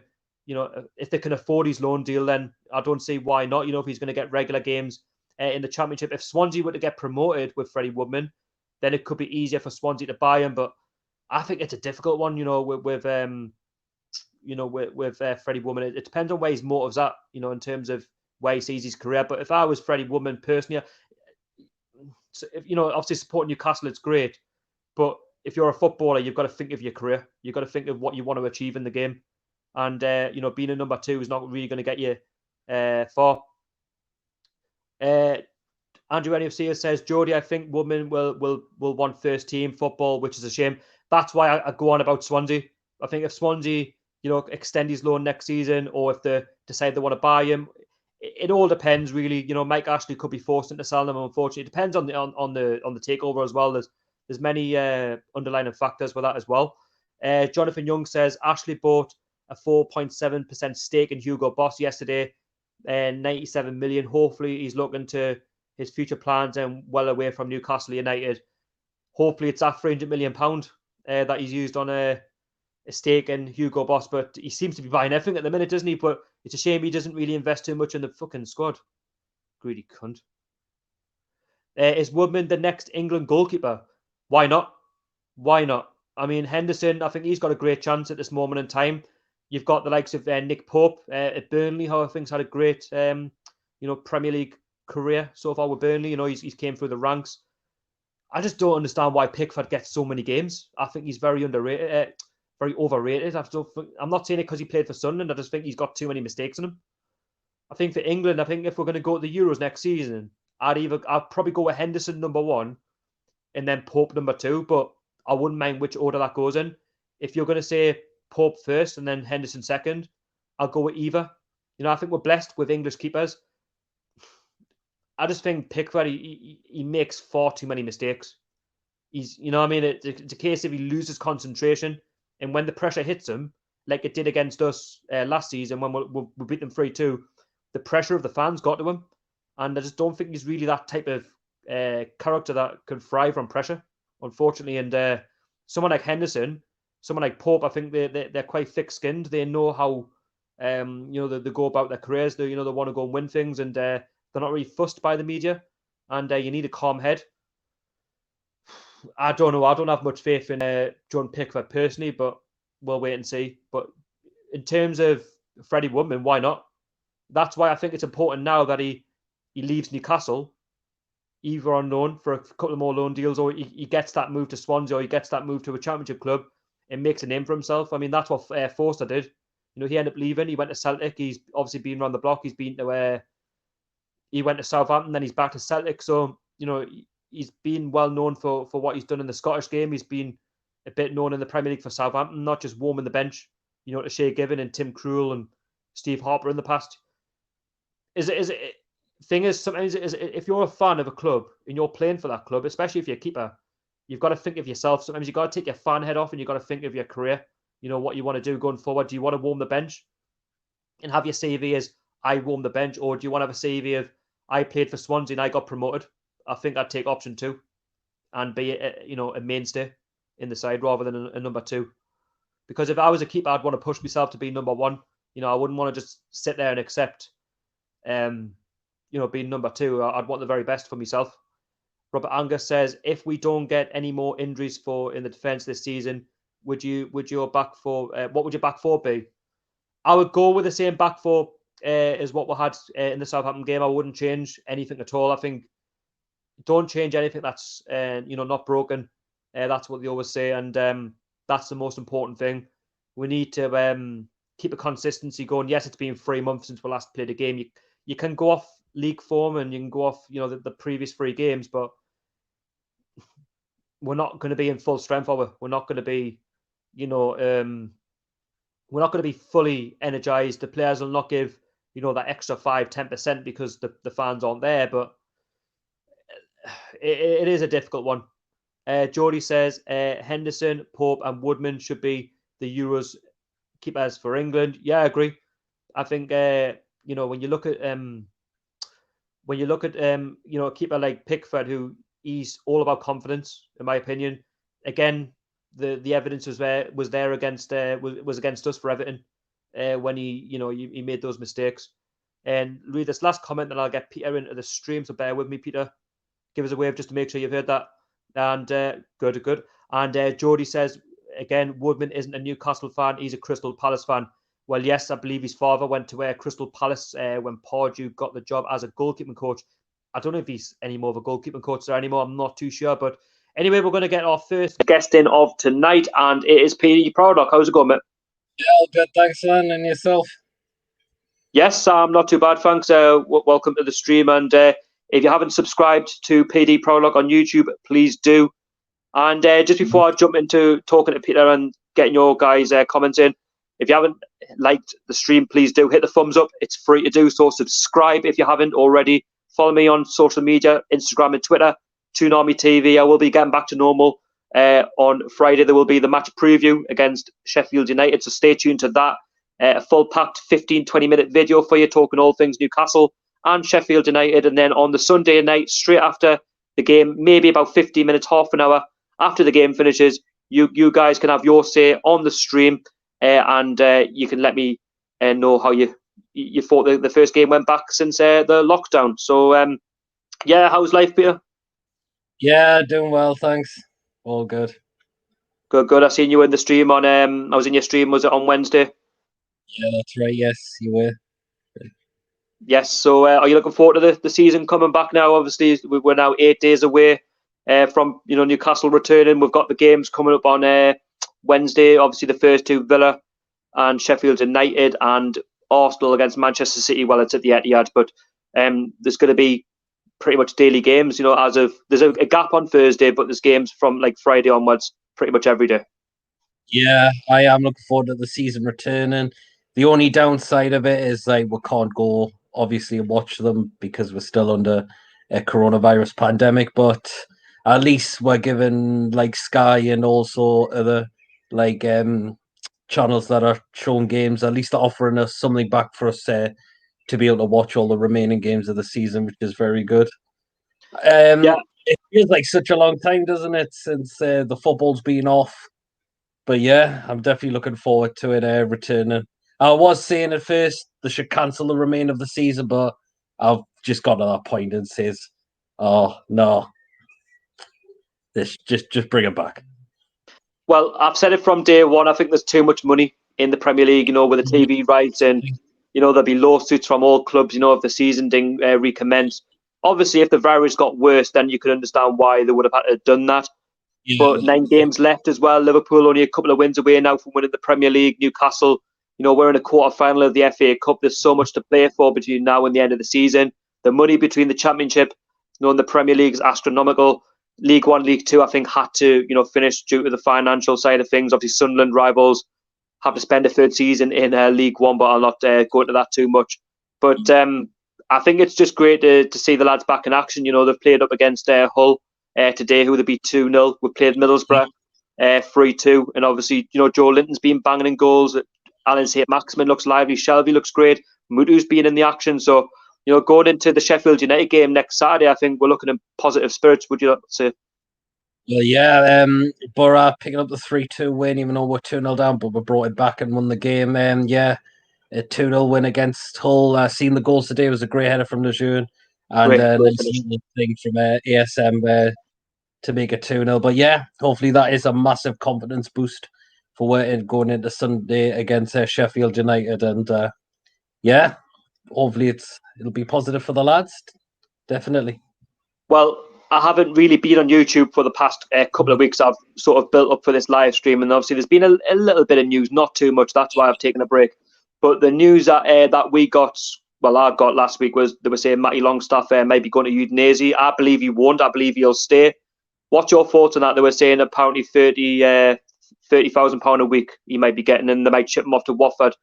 if they can afford his loan deal, then I don't see why not. If he's going to get regular games in the Championship. If Swansea were to get promoted with Freddie Woodman, then it could be easier for Swansea to buy him. But I think it's a difficult one, with Freddie Woodman. It depends on where his motives at, in terms of where he sees his career. But if I was Freddie Woodman personally, obviously supporting Newcastle, it's great. But if you're a footballer, you've got to think of your career. You've got to think of what you want to achieve in the game. And, being a number two is not really going to get you far. Andrew NFC says, Jody, I think Woodman will want first team football, which is a shame. That's why I go on about Swansea. I think if Swansea, extend his loan next season, or if they decide they want to buy him, it all depends really. Mike Ashley could be forced into selling him. Unfortunately, it depends on the takeover as well. There's many underlying factors with that as well. Jonathan Young says Ashley bought a 4.7% stake in Hugo Boss yesterday, 97 million. Hopefully, he's looking to his future plans and well away from Newcastle United. Hopefully, it's that £300 million that he's used on a stake in Hugo Boss, but he seems to be buying everything at the minute, doesn't he? But it's a shame he doesn't really invest too much in the fucking squad. Greedy cunt. Is Woodman the next England goalkeeper? Why not? Why not? I mean, Henderson, I think he's got a great chance at this moment in time. You've got the likes of Nick Pope at Burnley, who I think's had a great, Premier League career so far with Burnley. He's came through the ranks. I just don't understand why Pickford gets so many games. I think he's very underrated, very overrated. I'm not saying it because he played for Sunderland. I just think he's got too many mistakes in him. I think for England, if we're going to go to the Euros next season, I'd probably go with Henderson number one, and then Pope number two. But I wouldn't mind which order that goes in. If you're going to say Pope first and then Henderson second, I'll go with either. I think we're blessed with English keepers. I just think Pickford, he makes far too many mistakes. He's, it's a case if he loses concentration, and when the pressure hits him, like it did against us last season when we beat them 3-2, the pressure of the fans got to him. And I just don't think he's really that type of character that can thrive on pressure, unfortunately. And someone like Henderson, someone like Pope, I think they're quite thick-skinned. They know how, they go about their careers. They want to go and win things, and they're not really fussed by the media. And you need a calm head. I don't know. I don't have much faith in John Pickford personally, but we'll wait and see. But in terms of Freddie Woodman, why not? That's why I think it's important now that he leaves Newcastle, either on loan for a couple of more loan deals, or he gets that move to Swansea, or he gets that move to a Championship club and makes a name for himself. I mean, that's what Forster did. He ended up leaving. He went to Celtic. He's obviously been around the block. He went to Southampton, then he's back to Celtic. So, he's been well known for what he's done in the Scottish game. He's been a bit known in the Premier League for Southampton, not just warming the bench, to Shea Given and Tim Krul and Steve Harper in the past. Sometimes if you're a fan of a club and you're playing for that club, especially if you're a keeper, you've got to think of yourself. Sometimes you've got to take your fan head off and you've got to think of your career, what you want to do going forward. Do you want to warm the bench and have your CV as I warmed the bench, or do you want to have a CV of I played for Swansea and I got promoted? I think I'd take option 2 and be a mainstay in the side rather than a number 2. Because if I was a keeper, I'd want to push myself to be number 1. I wouldn't want to just sit there and accept, being number 2. I'd want the very best for myself. Robert Angus says, if we don't get any more injuries in the defence this season, what would your back four be? I would go with the same back four as what we had in the Southampton game. I wouldn't change anything at all. I think don't change anything that's not broken. That's what they always say, and that's the most important thing. We need to keep a consistency going. Yes, it's been 3 months since we last played a game. You can go off league form and you can go off, the previous 3 games, but we're not going to be in full strength, are we? We're not going to be, we're not going to be fully energized. The players will not give, that extra 5-10% because the fans aren't there. But it is a difficult one. Jody says Henderson, Pope, and Woodman should be the Euros keepers for England. Yeah, I agree. I think when you look at a keeper like Pickford, who he's all about confidence, in my opinion. Again, the evidence was there against us for Everton when he made those mistakes. And read this last comment, and I'll get Peter into the stream. So bear with me, Peter. Give us a wave just to make sure you've heard that. And good. And Jody says again, Woodman isn't a Newcastle fan; he's a Crystal Palace fan. Well, yes, I believe his father went to Crystal Palace when Pardew got the job as a goalkeeping coach. I don't know if he's any more of a goalkeeping coach there anymore. I'm not too sure. But anyway, we're going to get our first guest in of tonight, and it is PD Proudlock. How's it going, mate? Yeah, all good. Thanks, man. And yourself? Yes, not too bad, thanks. Welcome to the stream. And if you haven't subscribed to PD Proudlock on YouTube, please do. And just before I jump into talking to Peter and getting your guys' comments in, if you haven't liked the stream, please do hit the thumbs up. It's free to do. So subscribe if you haven't already. Follow me on social media, Instagram and Twitter, TOON Army TV. I will be getting back to normal. On Friday, there will be the match preview against Sheffield United. So stay tuned to that. A full packed 15-20 minute video for you talking all things Newcastle and Sheffield United. And then on the Sunday night, straight after the game, maybe about 15 minutes, half an hour after the game finishes, you guys can have your say on the stream. And you can let me know how you thought the first game went back since the lockdown. So, yeah, how's life, Peter? Yeah, doing well, thanks. All good. Good. I seen you in the stream on. I was in your stream. Was it on Wednesday? Yeah, that's right. Yes, you were. Yes. So, are you looking forward to the season coming back now? Obviously, we're now 8 days away from Newcastle returning. We've got the games coming up on Wednesday. Obviously, the first two, Villa and Sheffield United, and Arsenal against Manchester City. Well, it's at the Etihad, but there's going to be pretty much daily games. There's a gap on Thursday, but there's games from like Friday onwards, pretty much every day. Yeah, I am looking forward to the season returning. The only downside of it is like we can't go obviously watch them because we're still under a coronavirus pandemic. But at least we're given like Sky and also other like channels that are showing games. At least they're offering us something back for us to be able to watch all the remaining games of the season, which is very good. Yeah. It feels like such a long time, doesn't it, since the football's been off? But yeah, I'm definitely looking forward to it returning. I was saying at first they should cancel the remainder of the season, but I've just got to that point and says, "Oh no, this just bring it back." Well, I've said it from day one. I think there's too much money in the Premier League, with the TV rights, and there'll be lawsuits from all clubs. If the season didn't recommence. Obviously, if the virus got worse, then you could understand why they would have had to have done that. Yeah. But 9 games left as well. Liverpool only a couple of wins away now from winning the Premier League. Newcastle, we're in a quarter-final of the FA Cup. There's so much to play for between now and the end of the season. The money between the Championship, and the Premier League is astronomical. League One, League Two, I think, had to, finish due to the financial side of things. Obviously, Sunderland rivals have to spend a third season in League One, but I'll not go into that too much. But I think it's just great to see the lads back in action. They've played up against Hull today, who they beat 2-0. We played Middlesbrough 3-2. And obviously, Joelinton's been banging in goals. Alan Saint-Maximin looks lively. Shelby looks great. Mutu's been in the action. So, going into the Sheffield United game next Saturday, I think we're looking in positive spirits, would you not say? Well, yeah, Borough picking up the 3-2 win, even though we're 2-0 down, but we brought it back and won the game. Yeah, a 2-0 win against Hull. Seeing the goals today was a great header from Lejeune. And nice thing from ASM to make it 2-0. But yeah, hopefully that is a massive confidence boost for going into Sunday against Sheffield United. And yeah, hopefully it'll be positive for the lads. Definitely. Well, I haven't really been on YouTube for the past couple of weeks. I've sort of built up for this live stream, and obviously there's been a little bit of news, not too much. That's why I've taken a break. But the news that that we got, well, I got last week was they were saying Matty Longstaff may be going to Udinese. I believe he won't. I believe he'll stay. What's your thoughts on that? They were saying apparently £30,000 a week he might be getting, and they might ship him off to Watford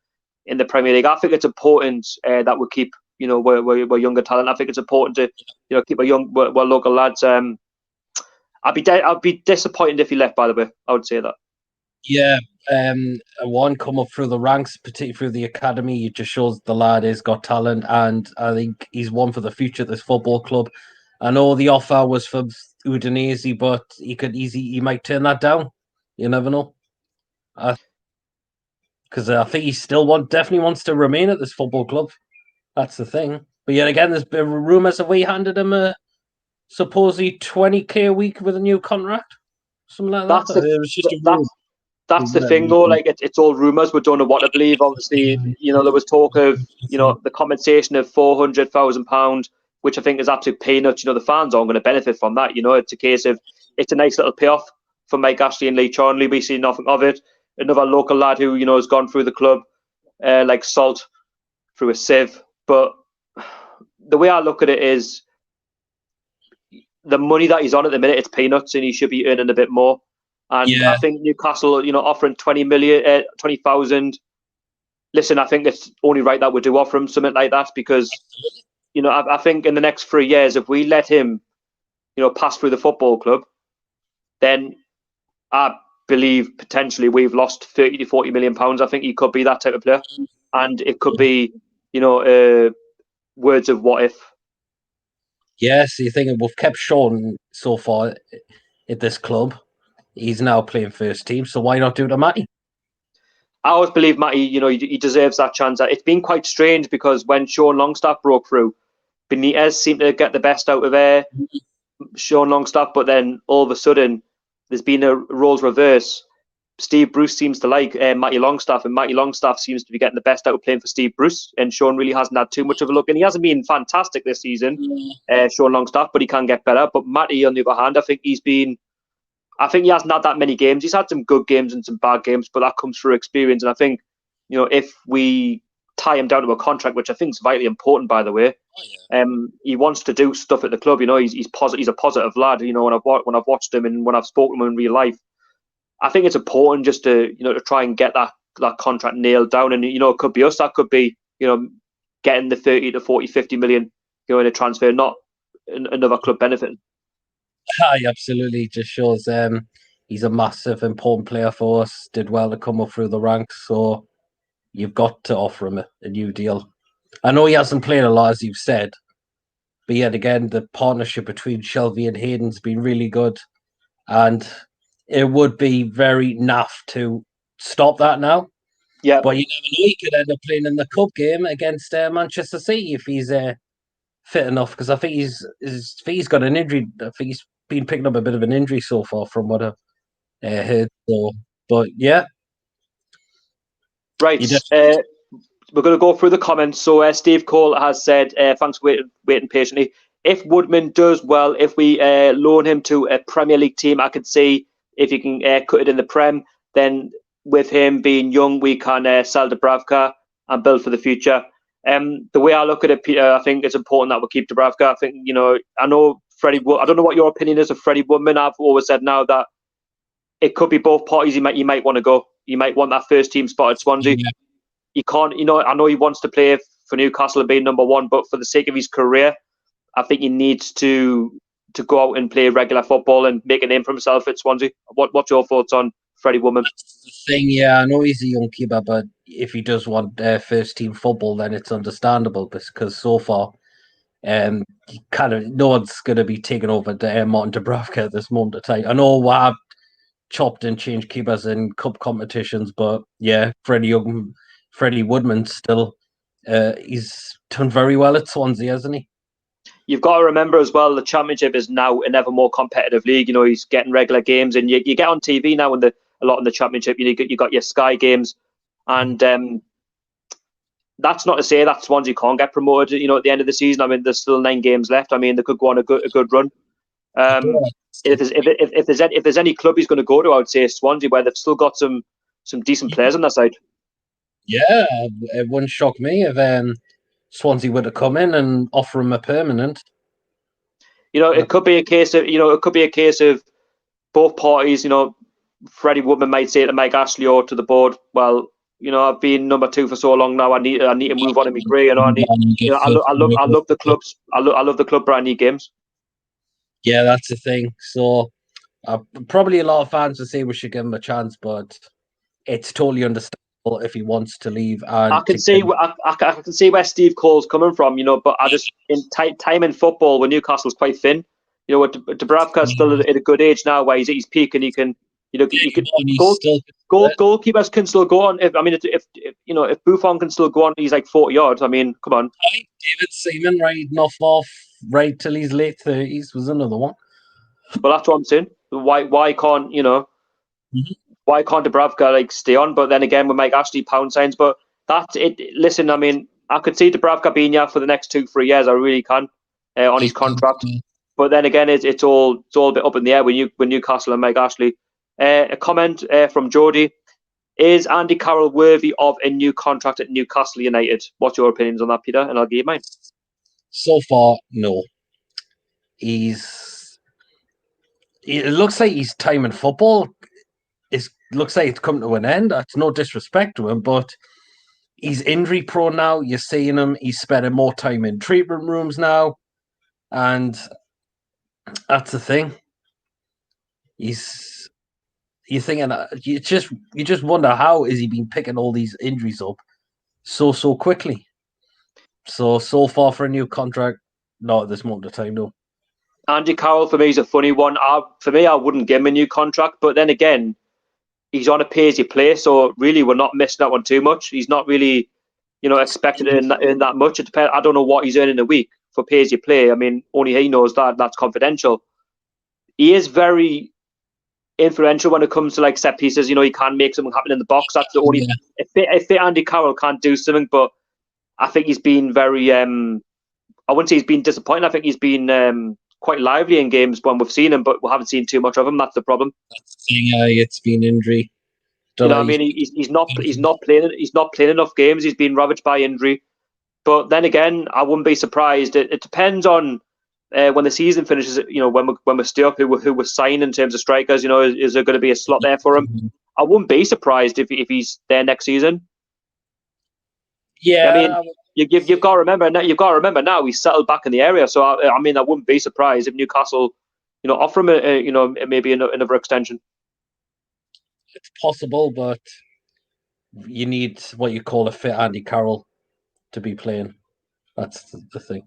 in the Premier League. I think it's important that we keep, we're younger talent. I think it's important to, keep our local lads. I'd be disappointed if he left. By the way, I would say that. Yeah, one come up through the ranks, particularly through the academy. It just shows the lad has got talent, and I think he's one for the future of this football club. I know the offer was for Udinese, but he might turn that down. You never know. Because I think he definitely wants to remain at this football club. That's the thing. But yet again, there's been rumours that we handed him a supposedly 20k a week with a new contract, something like that. It was just a rumor. That's the thing, though. Like it's all rumours. We don't know what to believe. Obviously, there was talk of the compensation of £400,000, which I think is absolute peanuts. The fans aren't going to benefit from that. It's a case of it's a nice little payoff for Mike Ashley and Lee Charnley. We see nothing of it. Another local lad who has gone through the club like salt through a sieve. But the way I look at it is the money that he's on at the minute, it's peanuts, and he should be earning a bit more. And I think Newcastle, offering 20,000. Listen, I think it's only right that we do offer him something like that because, I think in the next 3 years, if we let him, pass through the football club, then I believe potentially we've lost 30 to 40 million pounds. I think he could be that type of player, and it could be, words of what if. Yes, you think we've kept Sean so far at this club. He's now playing first team, so why not do it to Matty? I always believe Matty, he deserves that chance. It's been quite strange because when Sean Longstaff broke through, Benitez seemed to get the best out of Sean Longstaff, but then all of a sudden there's been a roles reverse. Steve Bruce seems to like Matty Longstaff, and Matty Longstaff seems to be getting the best out of playing for Steve Bruce, and Sean really hasn't had too much of a look, and he hasn't been fantastic this season, Sean Longstaff, but he can get better. But Matty, on the other hand, I think he hasn't had that many games. He's had some good games and some bad games, but that comes through experience. And I think, if we tie him down to a contract, which I think is vitally important, by the way, he wants to do stuff at the club. He's positive. He's a positive lad. When I've watched him and when I've spoken to him in real life, I think it's important just to to try and get that contract nailed down. And it could be us. That could be getting the 30 to 40, 50 million in a transfer, not another club benefiting. Absolutely, just shows he's a massive, important player for us. Did well to come up through the ranks, so you've got to offer him a new deal. I know he hasn't played a lot, as you've said, but yet again, the partnership between Shelby and Hayden's been really good, and it would be very naff to stop that now. Yeah, but you never know; he could end up playing in the cup game against Manchester City if he's fit enough. Because I think he's got an injury. I think he's been picking up a bit of an injury so far, from what I've heard. So, but yeah, right. We're going to go through the comments. So Steve Cole has said, thanks for waiting patiently. If Woodman does well, if we loan him to a Premier League team, I could see if he can cut it in the Prem, then with him being young, we can sell Dubravka and build for the future. The way I look at it, Peter, I think it's important that we keep Dubravka. I think, I know Freddie, I don't know what your opinion is of Freddie Woodman. I've always said now that it could be both parties. You might want to go. You might want that first team spot at Swansea. Yeah. He can't, I know he wants to play for Newcastle and be number one, but for the sake of his career, I think he needs to go out and play regular football and make a name for himself at Swansea. What's your thoughts on Freddie Woodman? That's the thing, yeah. I know he's a young keeper, but if he does want first team football, then it's understandable because so far, no one's going to be taking over Martin Dubravka at this moment of time. I know Wab chopped and changed keepers in cup competitions, but yeah, Freddie Woodman still, he's done very well at Swansea, hasn't he? You've got to remember as well, the Championship is now an ever more competitive league. He's getting regular games, and you get on TV now a lot in the Championship. You got your Sky games, and that's not to say that Swansea can't get promoted. At the end of the season, I mean, there's still 9 games left. I mean, they could go on a good run. If there's any club he's going to go to, I would say Swansea, where they've still got some decent players on their side. Yeah, it wouldn't shock me if Swansea were to come in and offer him a permanent. It could be a case of both parties. Freddie Woodman might say to Mike Ashley or to the board, well, I've been number 2 for so long now. I need to move on and be great. I love the clubs. I love the club, but I need games. Yeah, that's the thing. So probably a lot of fans will say we should give him a chance, but it's totally understandable if he wants to leave. And I can see where Steve Cole's coming from, but I just in time in football when Newcastle's quite thin. Dubravka's still at a good age now where he's peaking. He can, goalkeepers can still go on. If Buffon can still go on, he's like 40 yards. I mean, come on. David Seaman riding off right till his late 30s was another one. But that's what I'm saying. Why can't why can't Dubravka stay on? But then again, we make Ashley pound signs. But that's it. Listen, I mean, I could see Dubravka being here for the next 2-3 years. I really can on his contract. But then again, it's all a bit up in the air when Newcastle and Mike Ashley. A comment from Jody: is Andy Carroll worthy of a new contract at Newcastle United? What's your opinions on that, Peter? And I'll give you mine. So far, no. It looks like his time in football looks like it's come to an end. That's no disrespect to him, but he's injury prone now. You're seeing him. He's spending more time in treatment rooms now, and that's the thing. You're thinking you just wonder how is he been picking all these injuries up so quickly. So far for a new contract, not at this moment of time, no. Andy Carroll for me is a funny one. I wouldn't give him a new contract, but then again, he's on a pay-as-you-play, so really we're not missing that one too much. He's not really, expected to earn that much. It depends. I don't know what he's earning a week for pay-as-you-play. I mean, only he knows that. That's confidential. He is very influential when it comes to set pieces. He can make something happen in the box. That's the only. If Andy Carroll can't do something, but I think he's been very. I wouldn't say he's been disappointing. I think he's been quite lively in games when we've seen him, but we haven't seen too much of him. That's the problem. That's the thing. It's been injury. I mean, he's not playing enough games. He's been ravaged by injury. But then again, I wouldn't be surprised. It depends on when the season finishes. When we stay up, who we're signing in terms of strikers. Is there going to be a slot there for him? I wouldn't be surprised if he's there next season. Yeah, I mean, you've got to remember now. You've got to remember now he's settled back in the area. So I mean, I wouldn't be surprised if Newcastle, offer him maybe another extension. It's possible, but you need what you call a fit Andy Carroll to be playing. That's the thing.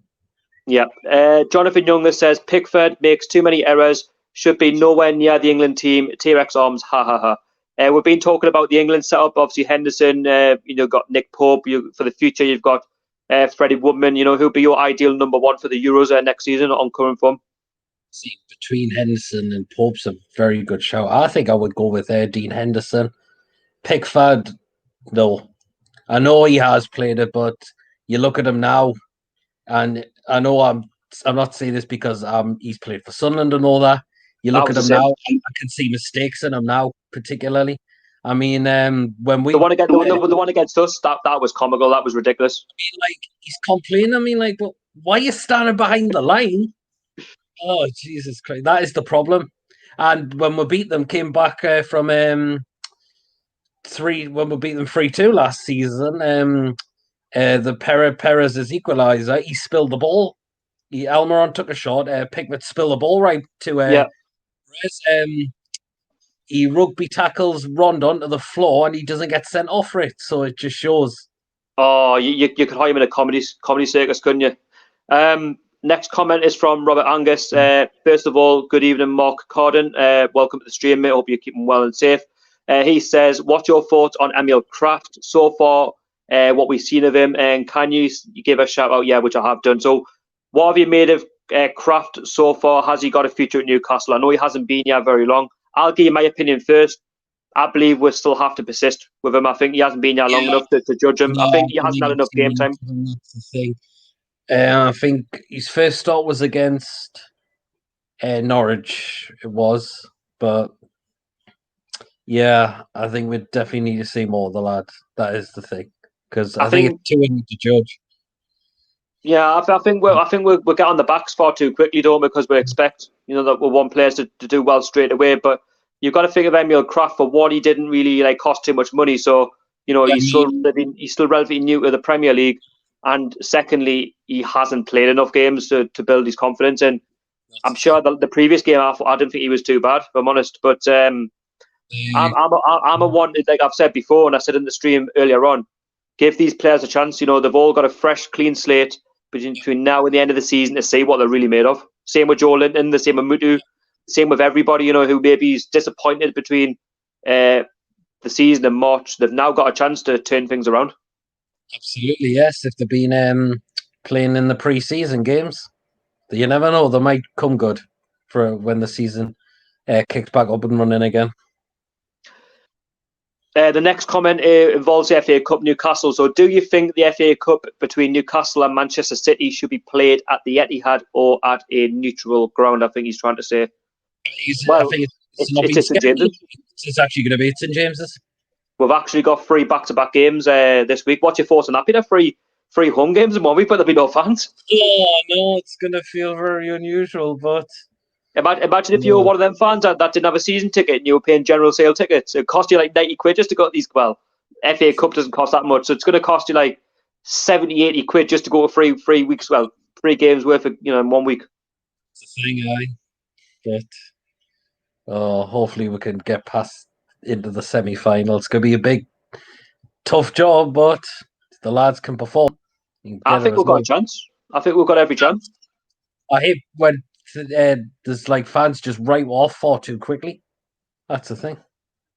Yeah. Jonathan Younger says Pickford makes too many errors. Should be nowhere near the England team. T-Rex arms. Ha ha ha. We've been talking about the England setup. Obviously, Henderson. Got Nick Pope. For the future, you've got Freddie Woodman. Who'll be your ideal number 1 for the Euros next season on current form? See, between Henderson and Pope's a very good shout. I think I would go with Dean Henderson. Pickford, no. I know he has played it, but you look at him now, and I know I'm not saying this because he's played for Sunderland and all that. You look at him now, I can see mistakes in him now, particularly. I mean, when we the one against us, that was comical. That was ridiculous. I mean, he's complaining. I mean, but why are you standing behind the line? Oh, Jesus Christ. That is the problem. And when we beat them, came back from when we beat them 3-2 last season, the Perez's equaliser, he spilled the ball. Almiron took a shot, Pickford spilled the ball right to he rugby tackles Rondon to the floor and he doesn't get sent off for it. So it just shows. Oh, you could hire him in a comedy circus, couldn't you? Next comment is from Robert Angus. First of all, good evening, Mark Carden. Welcome to the stream, mate. Hope you're keeping well and safe. He says, what's your thoughts on Emil Kraft so far, what we've seen of him, and can you give a shout out? Yeah, which I have done. So what have you made of Kraft so far? Has he got a future at Newcastle? I know he hasn't been here very long. I'll give you my opinion first. I believe we'll still have to persist with him. I think he hasn't been here long enough to judge him. I think he hasn't had enough game time. That's the thing. I think his first start was against Norwich. It was, but Yeah, I think we definitely need to see more of the lad. That is the thing, because I I think think, it's too early to judge. yeah, I think we're getting the backs far too quickly, don't we? Because we expect, that we want players to do well straight away. But you've got to think of Emil Kraft. For one, he didn't really cost too much money, so I mean, he's still relatively new to the Premier League. And secondly, he hasn't played enough games to build his confidence. And I'm that's sure the previous game I didn't think he was too bad, if I'm honest. But the I'm a one, like I've said before, and I said in the stream earlier on. Give these players a chance. They've all got a fresh, clean slate between now and the end of the season to see what they're really made of. Same with Joelinton, the same with Mutu, same with everybody. Who maybe is disappointed between the season and March. They've now got a chance to turn things around. absolutely yes. If they've been playing in the pre-season games, you never know. They might come good for when the season kicks back up and running again. The next comment involves the FA Cup Newcastle. So, do you think the FA Cup between Newcastle and Manchester City should be played at the Etihad or at a neutral ground? I think he's trying to say. I Well, think it's not it's been St scheduled. James's. It's actually going to be at St James's. We've actually got 3 back-to-back games this week. What's your thoughts on that, Peter? Three home games in 1 week, but there'll be no fans. Oh no, it's going to feel very unusual, but Imagine if you were no. one of them fans that didn't have a season ticket and you were paying general sale tickets. It cost you like 90 quid just to go to these. Well, FA Cup doesn't cost that much, so it's going to cost you like 70, 80 quid just to go to 3 weeks. Well, 3 games worth of in 1 week. It's a thing, but hopefully we can get past into the semi-final. It's going to be a big, tough job, but the lads can perform. You can I get it think as we've got well. a chance. I think we've got every chance. I hate when there's like fans just write off far too quickly. That's the thing.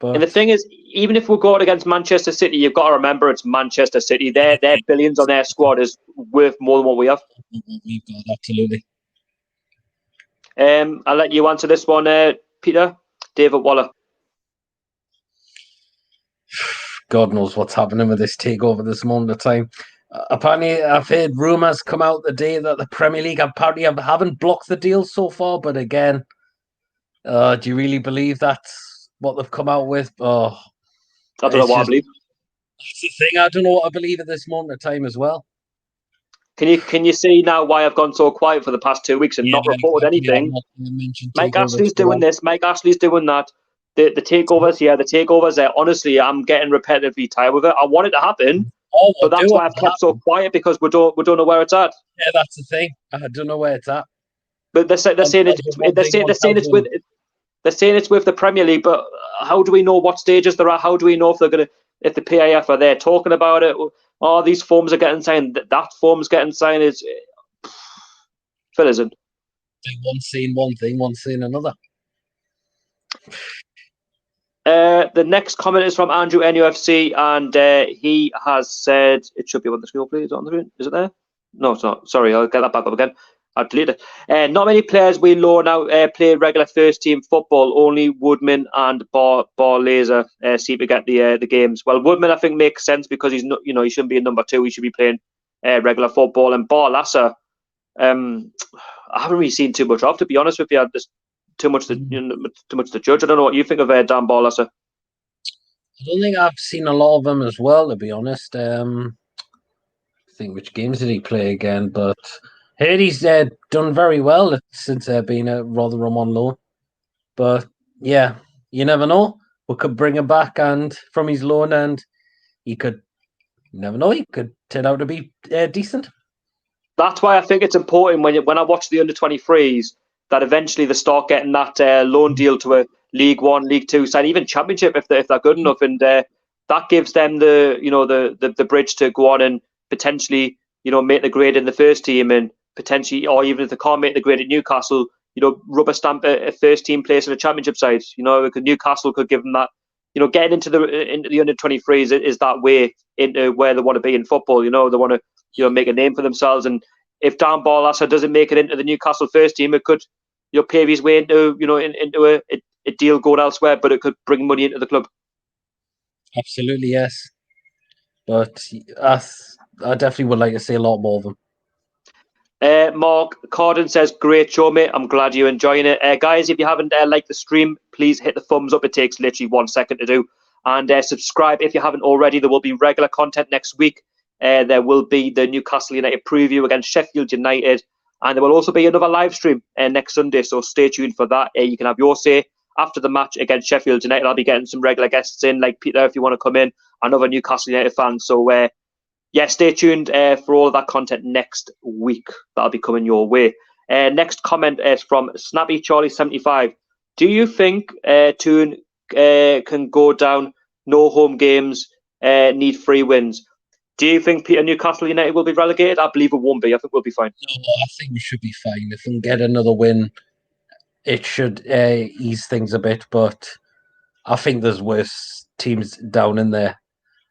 And the But thing is, even if we're going against Manchester City, you've got to remember it's Manchester City. Their billions on their squad is worth more than what we have. we've got absolutely. I'll let you answer this one, Peter. David Waller. God knows what's happening with this takeover this moment of time. Apparently, I've heard rumours come out today that the Premier League apparently haven't blocked the deal so far. But again, do you really believe that's what they've come out with? Oh, I don't know it's what I just believe. that's the thing. I don't know what I believe at this moment of time as well. Can you see now why I've gone so quiet for the past 2 weeks and Yeah, not reported exactly. I'm anything? not going to mention Mike takeovers. Ashley's doing this. Mike Ashley's doing that. The takeovers, yeah, the takeovers. Honestly, I'm getting repetitively tired with it. I want it to happen, Oh, I but do that's why want I've to kept so happen. quiet because we don't know where it's at. Yeah, that's the thing. I don't know where it's at. But they're saying Tells you one they're thing, saying one they're saying tells it's you with they're saying it's with the Premier League. But how do we know what stages they're at? How do we know if the PIF are there talking about it? Oh, these forms are getting signed. That form's getting signed. Is Phil isn't. one saying one thing, one saying another. The next comment is from Andrew NUFC, and he has said it should be on the screen. Please, on the screen. Is it there? No, it's not. Sorry, I'll get that back up again. I'll delete it. Not many players we loan out play regular first team football. Only Woodman and Bar Laser seem to get the games. Well, Woodman I think makes sense because he's not, he shouldn't be a number 2. He should be playing regular football. And Bar Lasser, I haven't really seen too much of, to be honest with you. There's too much to judge. I don't know what you think of Dan Bar Lasser. I don't think I've seen a lot of them as well, to be honest. I think which games did he play again? But heard he's done very well since being at Rotherham on loan. But yeah, you never know. We could bring him back and from his loan, and he could. You never know. He could turn out to be decent. That's why I think it's important when I watch the under-23s that eventually they start getting that loan deal to a League One, League Two side, even Championship if they're good enough, and that gives them the bridge to go on and potentially make the grade in the first team, and potentially, or even if they can't make the grade at Newcastle, rubber stamp a first team place in a Championship side. Because Newcastle could give them that. Getting into the under-23s is that way into where they want to be in football. They want to make a name for themselves. And if Dan Barlasser doesn't make it into the Newcastle first team, it could pave his way into a deal going elsewhere, but it could bring money into the club. Absolutely, yes. But I definitely would like to see a lot more of them. Mark Carden says, great show, mate. I'm glad you're enjoying it. Guys, if you haven't liked the stream, please hit the thumbs up. It takes literally 1 second to do. And subscribe if you haven't already. There will be regular content next week. There will be the Newcastle United preview against Sheffield United. And there will also be another live stream next Sunday. So stay tuned for that. You can have your say after the match against Sheffield United. I'll be getting some regular guests in, like Peter, if you want to come in, another Newcastle United fan. So, yeah, stay tuned for all of that content next week. That'll be coming your way. Next comment is from Snappy Charlie 75. Do you think TOON can go down? No home games, need 3 wins. Do you think Peter Newcastle United will be relegated? I believe it won't be. I think we'll be fine. No, I think we should be fine. If we can get another win, it should ease things a bit. But I think there's worse teams down in there.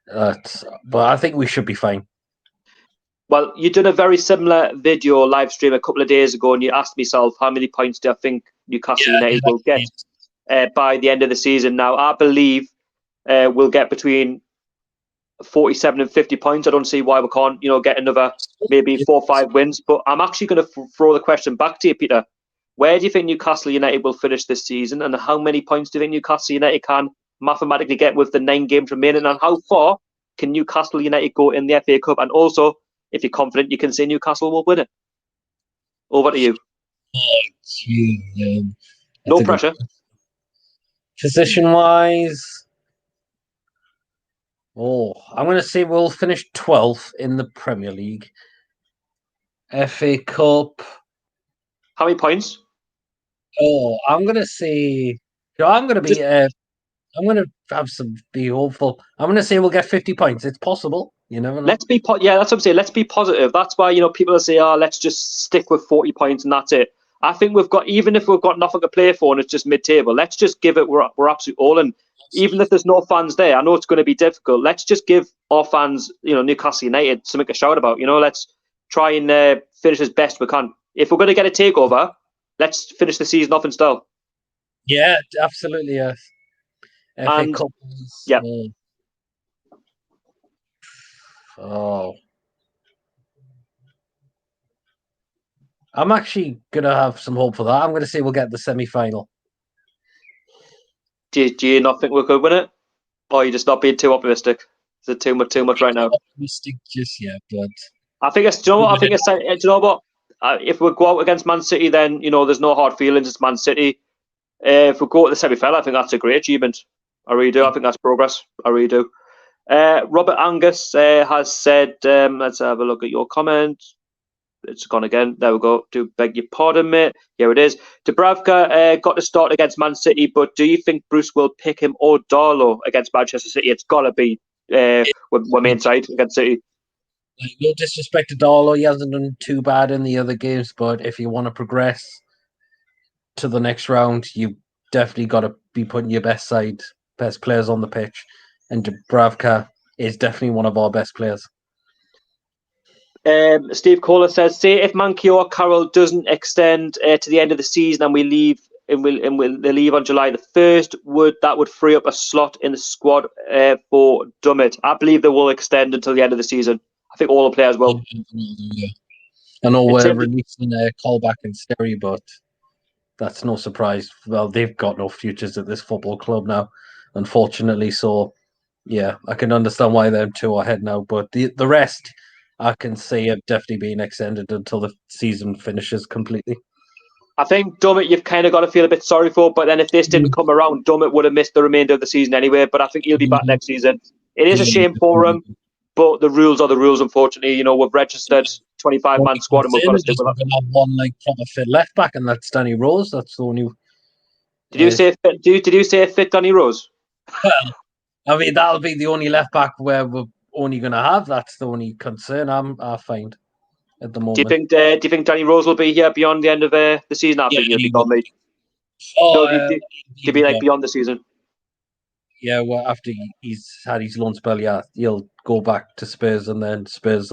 But I think we should be fine. Well, you did a very similar video live stream a couple of days ago, and you asked myself how many points do I think Newcastle United will get by the end of the season. Now, I believe we'll get between 47 and 50 points. I don't see why we can't, get another maybe 4 or 5 wins. But I'm actually going to throw the question back to you, Peter. Where do you think Newcastle United will finish this season, and how many points do you think Newcastle United can mathematically get with the 9 games remaining, and how far can Newcastle United go in the FA Cup? And also, if you're confident, you can say Newcastle will win it. Over to you. Oh, gee, no pressure. Position-wise, I'm going to say we'll finish 12th in the Premier League. FA Cup. How many points? I'm going to say... I'm going to be... I'm going to be hopeful. I'm going to say we'll get 50 points. It's possible. You never know. That's what I'm saying. Let's be positive. That's why, people say, let's just stick with 40 points and that's it. I think even if we've got nothing to play for and it's just mid-table, let's just give it, we're absolutely all in. Even if there's no fans there, I know it's going to be difficult. Let's just give our fans, Newcastle United, something to shout about. Let's try and finish as best we can. If we're going to get a takeover, let's finish the season off in style. Yeah, absolutely, yes. FA Cup. Yeah. I'm actually going to have some hope for that. I'm going to say we'll get the semi-final. Do you not think we could win it? Or are you just not being too optimistic? Is it too much right now? Optimistic just yet, but... I think it's, do you know what? If we go out against Man City, then, there's no hard feelings. It's Man City. If we go to the semi-final, I think that's a great achievement. I really do. I think that's progress. I really do. Robert Angus has said, let's have a look at your comment. It's gone again. There we go. Do beg your pardon, mate. Here it is. Dubravka got to start against Man City, but do you think Bruce will pick him or Darlow against Manchester City? It's got to be we're main side against City. No disrespect to Darlow. He hasn't done too bad in the other games, but if you want to progress to the next round, you definitely got to be putting your best players on the pitch. And Dubravka is definitely one of our best players. Steve Kohler says, say if Mankey or Carroll doesn't extend to the end of the season and we leave they leave on July the 1st, would free up a slot in the squad for Dummett? I believe they will extend until the end of the season. I think all the players will. Yeah. I know we're releasing a callback in Sterry, but that's no surprise. Well, they've got no futures at this football club now, unfortunately. So, yeah, I can understand why them two are ahead now. But the rest, I can see have definitely been extended until the season finishes completely. I think Dummett, you've kind of got to feel a bit sorry for, but then if this didn't come around, Dummett would have missed the remainder of the season anyway. But I think he'll be back next season. It is a shame for him, but the rules are the rules, unfortunately. We've registered 25-man squad and we've got to stick with that. We're going to have one proper fit left back, and that's Danny Rose. That's the only. Did you say fit Danny Rose? Well, I mean, that'll be the only left back where we're only going to have. That's the only concern I find at the moment. Do you think Danny Rose will be here beyond the end of the season? I think he'll be gone, mate. He'll be like beyond the season. Yeah, well, after he's had his loan spell, yeah, he'll go back to Spurs, and then Spurs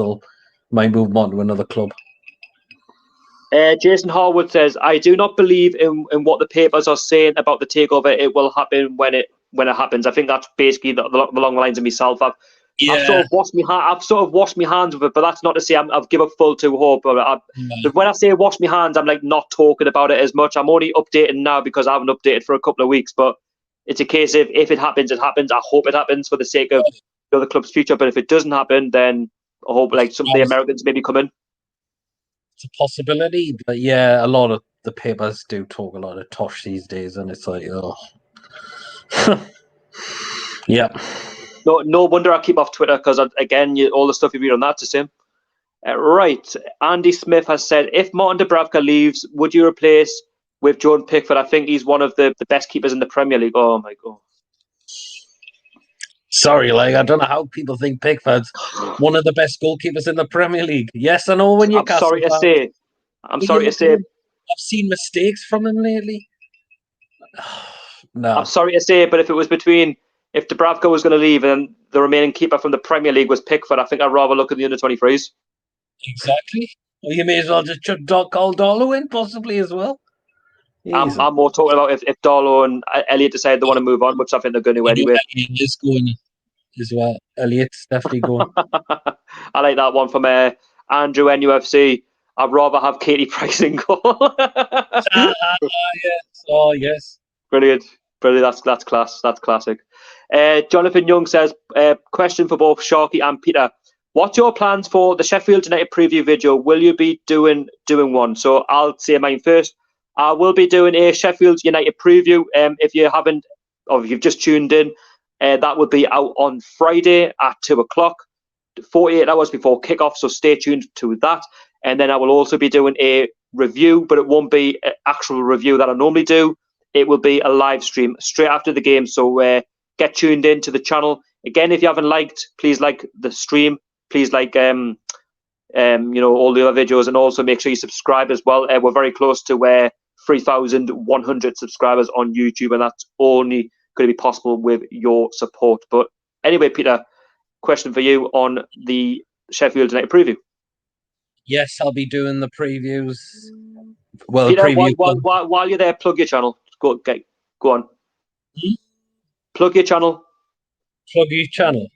might move on to another club. Jason Harwood says, I do not believe in what the papers are saying about the takeover. It will happen when it happens. I think that's basically along the lines of myself. Yeah. I've sort of washed my hands with it, but that's not to say I've given up full to hope. But when I say wash my hands, I'm like not talking about it as much. I'm only updating now because I haven't updated for a couple of weeks. But it's a case of if it happens, it happens. I hope it happens for the sake of the club's future. But if it doesn't happen, then I hope like some of the Americans maybe come in. It's a possibility, but yeah, a lot of the papers do talk a lot of tosh these days, and it's like, oh, yeah. No wonder I keep off Twitter because again, all the stuff you read on that's the same. Right, Andy Smith has said, if Martin Dubravka leaves, would you replace with Jordan Pickford? I think he's one of the best keepers in the Premier League. Oh my god. Sorry, like I don't know how people think Pickford's one of the best goalkeepers in the Premier League. Yes, I know when I'm sorry to say. I've seen mistakes from him lately. No. I'm sorry to say, but if it was if Dubravka was going to leave and the remaining keeper from the Premier League was Pickford, I think I'd rather look at the under-23s. Exactly. Well, you may as well just call Darlow in, possibly as well. I'm more talking about if Darlow and Elliott decide they want to move on, which I think they're going to anyway. He is going as well. Elliott's definitely going. I like that one from Andrew NUFC. I'd rather have Katie Price in goal. Yes. Oh, yes. Brilliant. That's class. That's classic. Jonathan Young says, question for both Sharky and Peter. What's your plans for the Sheffield United preview video? Will you be doing one? So I'll say mine first. I will be doing a Sheffield United preview. If you haven't, or if you've just tuned in, that will be out on Friday at 2:00, 48 hours before kickoff. So stay tuned to that. And then I will also be doing a review, but it won't be an actual review that I normally do. It will be a live stream straight after the game. So get tuned in to the channel. Again, if you haven't liked, please like the stream. Please like all the other videos, and also make sure you subscribe as well. We're very close to 3,100 subscribers on YouTube, and that's only going to be possible with your support. But anyway, Peter, question for you on the Sheffield United preview. Yes, I'll be doing the previews. Well, Peter, while you're there, plug your channel. Go on. Plug your channel. Plug your channel.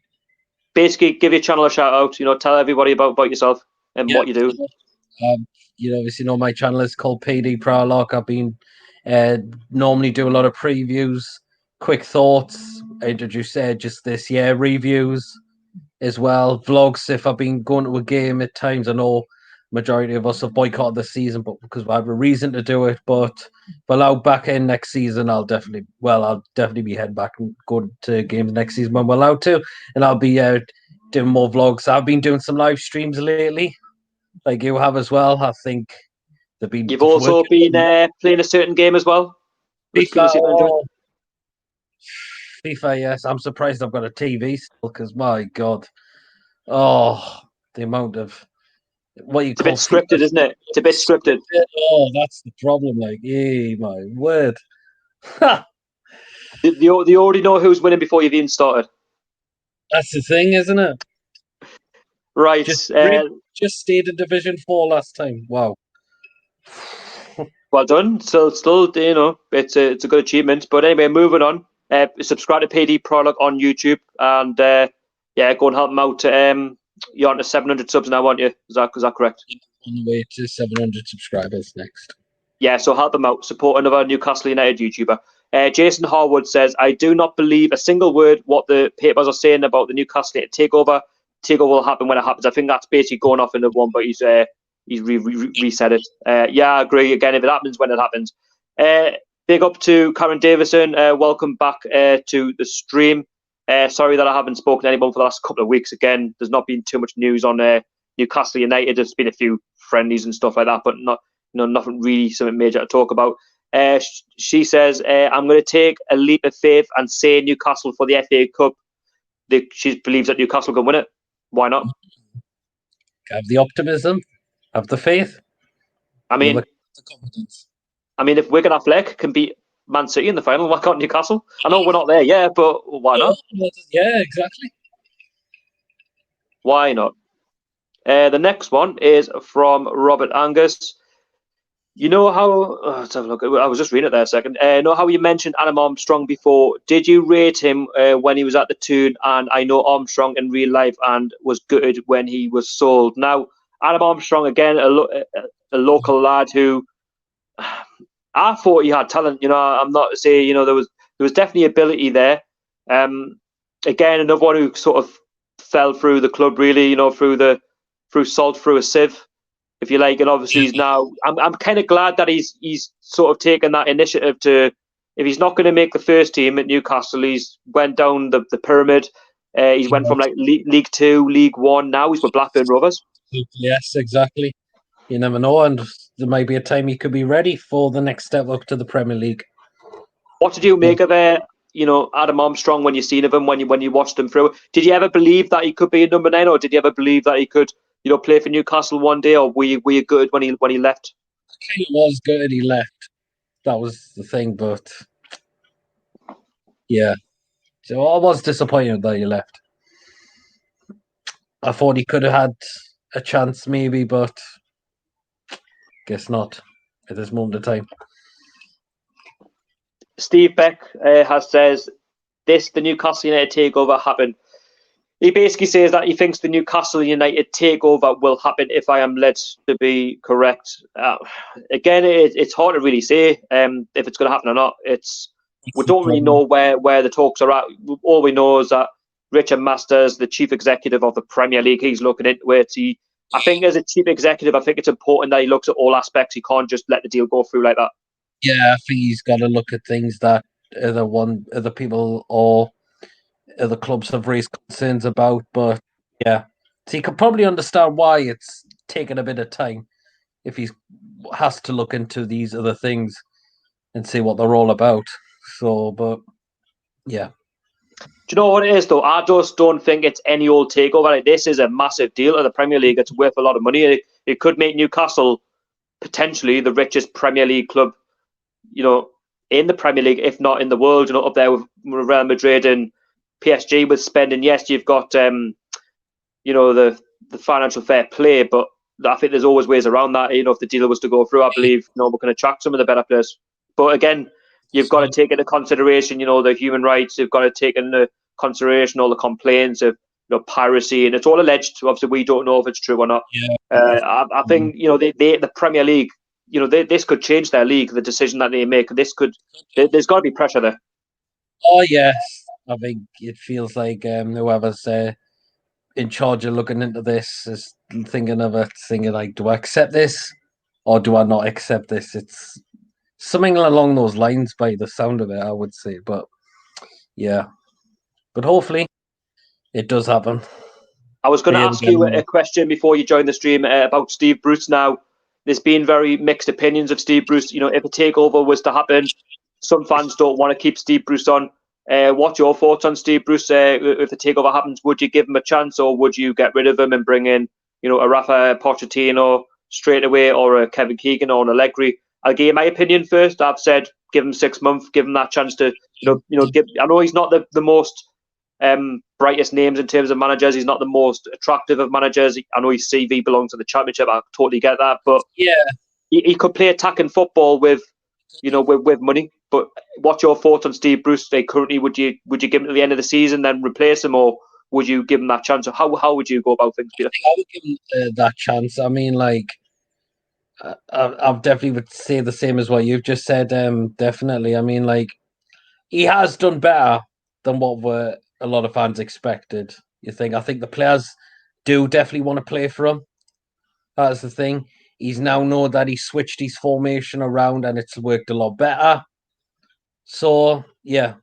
Basically, give your channel a shout out. Tell everybody about yourself and what you do. Obviously know my channel is called PD Prologue. I've been normally do a lot of previews, quick thoughts. As you said, just this year reviews as well, vlogs. If I've been going to a game at times, I know majority of us have boycotted the season, but because we have a reason to do it. But if allowed back in next season, I'll definitely be heading back and go to games next season when we're allowed to, and I'll be doing more vlogs. I've been doing some live streams lately, like you have as well. I think they've been. You've also been playing a certain game as well. FIFA, yes. I'm surprised I've got a TV still because my God, the amount of what you it's call a bit scripted, isn't it? It's a bit scripted. Oh, that's the problem. Like, my word. They already know who's winning before you've even started. That's the thing, isn't it? Right. Just stayed in Division 4 last time. Wow. Well done. Still, it's a good achievement. But anyway, moving on. Subscribe to PD Product on YouTube, and go and help them out. You're on to 700 subs now, aren't you? Is that correct? On the way to 700 subscribers next. Yeah, so help them out. Support another Newcastle United YouTuber. Jason Harwood says, I do not believe a single word what the papers are saying about the Newcastle United takeover. Takeover will happen when it happens. I think that's basically going off in the one, but he's reset it. I agree. Again, if it happens, when it happens. Big up to Karen Davison. Welcome back to the stream. Sorry that I haven't spoken to anyone for the last couple of weeks. Again, there's not been too much news on Newcastle United. There's been a few friendlies and stuff like that, but nothing really something major to talk about. She says, I'm going to take a leap of faith and say Newcastle for the FA Cup. She believes that Newcastle can win it. Why not? Have the optimism, have the faith. I mean, the confidence. If Wigan Athletic can beat Man City in the final, why can't Newcastle? I know we're not there yet, but why not? Yeah, exactly. Why not? The next one is from Robert Angus. You know how? Let's have a look. I was just reading it there a second. Know how you mentioned Adam Armstrong before? Did you rate him when he was at the TOON? And I know Armstrong in real life and was gutted when he was sold. Now, Adam Armstrong again, a local lad who I thought he had talent. I'm not saying there was definitely ability there. Again, another one who sort of fell through the club really. Through salt through a sieve, if you like, and obviously he's now. I'm kind of glad that he's sort of taken that initiative to. If he's not going to make the first team at Newcastle, he's went down the pyramid. He's went from like League Two, League One. Now he's with Blackburn Rovers. Yes, exactly. You never know, and there might be a time he could be ready for the next step up to the Premier League. What did you make of Adam Armstrong when you seen of him when you watched him through? Did you ever believe that he could be a number 9, or did you ever believe that he could play for Newcastle one day, or were you good when he left? I kind of was good he left. That was the thing, but yeah. So I was disappointed that he left. I thought he could have had a chance maybe, but guess not at this moment in time. Steve Beck has says the Newcastle United takeover happened. He basically says that he thinks the Newcastle United takeover will happen, if I am led to be correct. Again, it's hard to really say if it's going to happen or not. We don't really know where the talks are at. All we know is that Richard Masters, the chief executive of the Premier League, he's looking into it. I think as a chief executive, I think it's important that he looks at all aspects. He can't just let the deal go through like that. Yeah, I think he's got to look at things that other people or other clubs have raised concerns about. But yeah, so you can probably understand why it's taken a bit of time if he has to look into these other things and see what they're all about. So, but yeah. Do you know what it is, though? I just don't think it's any old takeover. Like, this is a massive deal to the Premier League. It's worth a lot of money. It could make Newcastle potentially the richest Premier League club, in the Premier League, if not in the world. Up there with Real Madrid and PSG with spending. Yes, you've got the financial fair play, but I think there's always ways around that. If the deal was to go through, I believe we can attract some of the better players. But again, you've got to take into consideration, the human rights. You've got to take into consideration all the complaints of piracy, and it's all alleged. Obviously, we don't know if it's true or not. Yeah. I think the Premier League, this could change their league. The decision that they make, there's got to be pressure there. Oh yes, I think it feels like whoever's in charge of looking into this is thinking of it, thinking like, do I accept this or do I not accept this? It's something along those lines by the sound of it, I would say. But yeah, but hopefully it does happen. I was going to ask you a question before you joined the stream about Steve Bruce. Now, there's been very mixed opinions of Steve Bruce. If a takeover was to happen, some fans don't want to keep Steve Bruce on. What's your thoughts on Steve Bruce? If the takeover happens, would you give him a chance, or would you get rid of him and bring in, a Rafa Pochettino straight away, or a Kevin Keegan or an Allegri? I'll give you my opinion first. I've said give him 6 months, give him that chance to, I know he's not the most brightest names in terms of managers. He's not the most attractive of managers. I know his CV belongs to the Championship. I totally get that, but yeah, he could play attacking football with money. But what's your thoughts on Steve Bruce? Currently, would you give him to the end of the season, then replace him, or would you give him that chance? Or how would you go about things, Peter? I would give him that chance. I mean, like, I definitely would say the same as what you've just said. Definitely. I mean, like, he has done better than what a lot of fans expected. I think the players do definitely want to play for him. That's the thing. He's now know that he switched his formation around and it's worked a lot better. So yeah,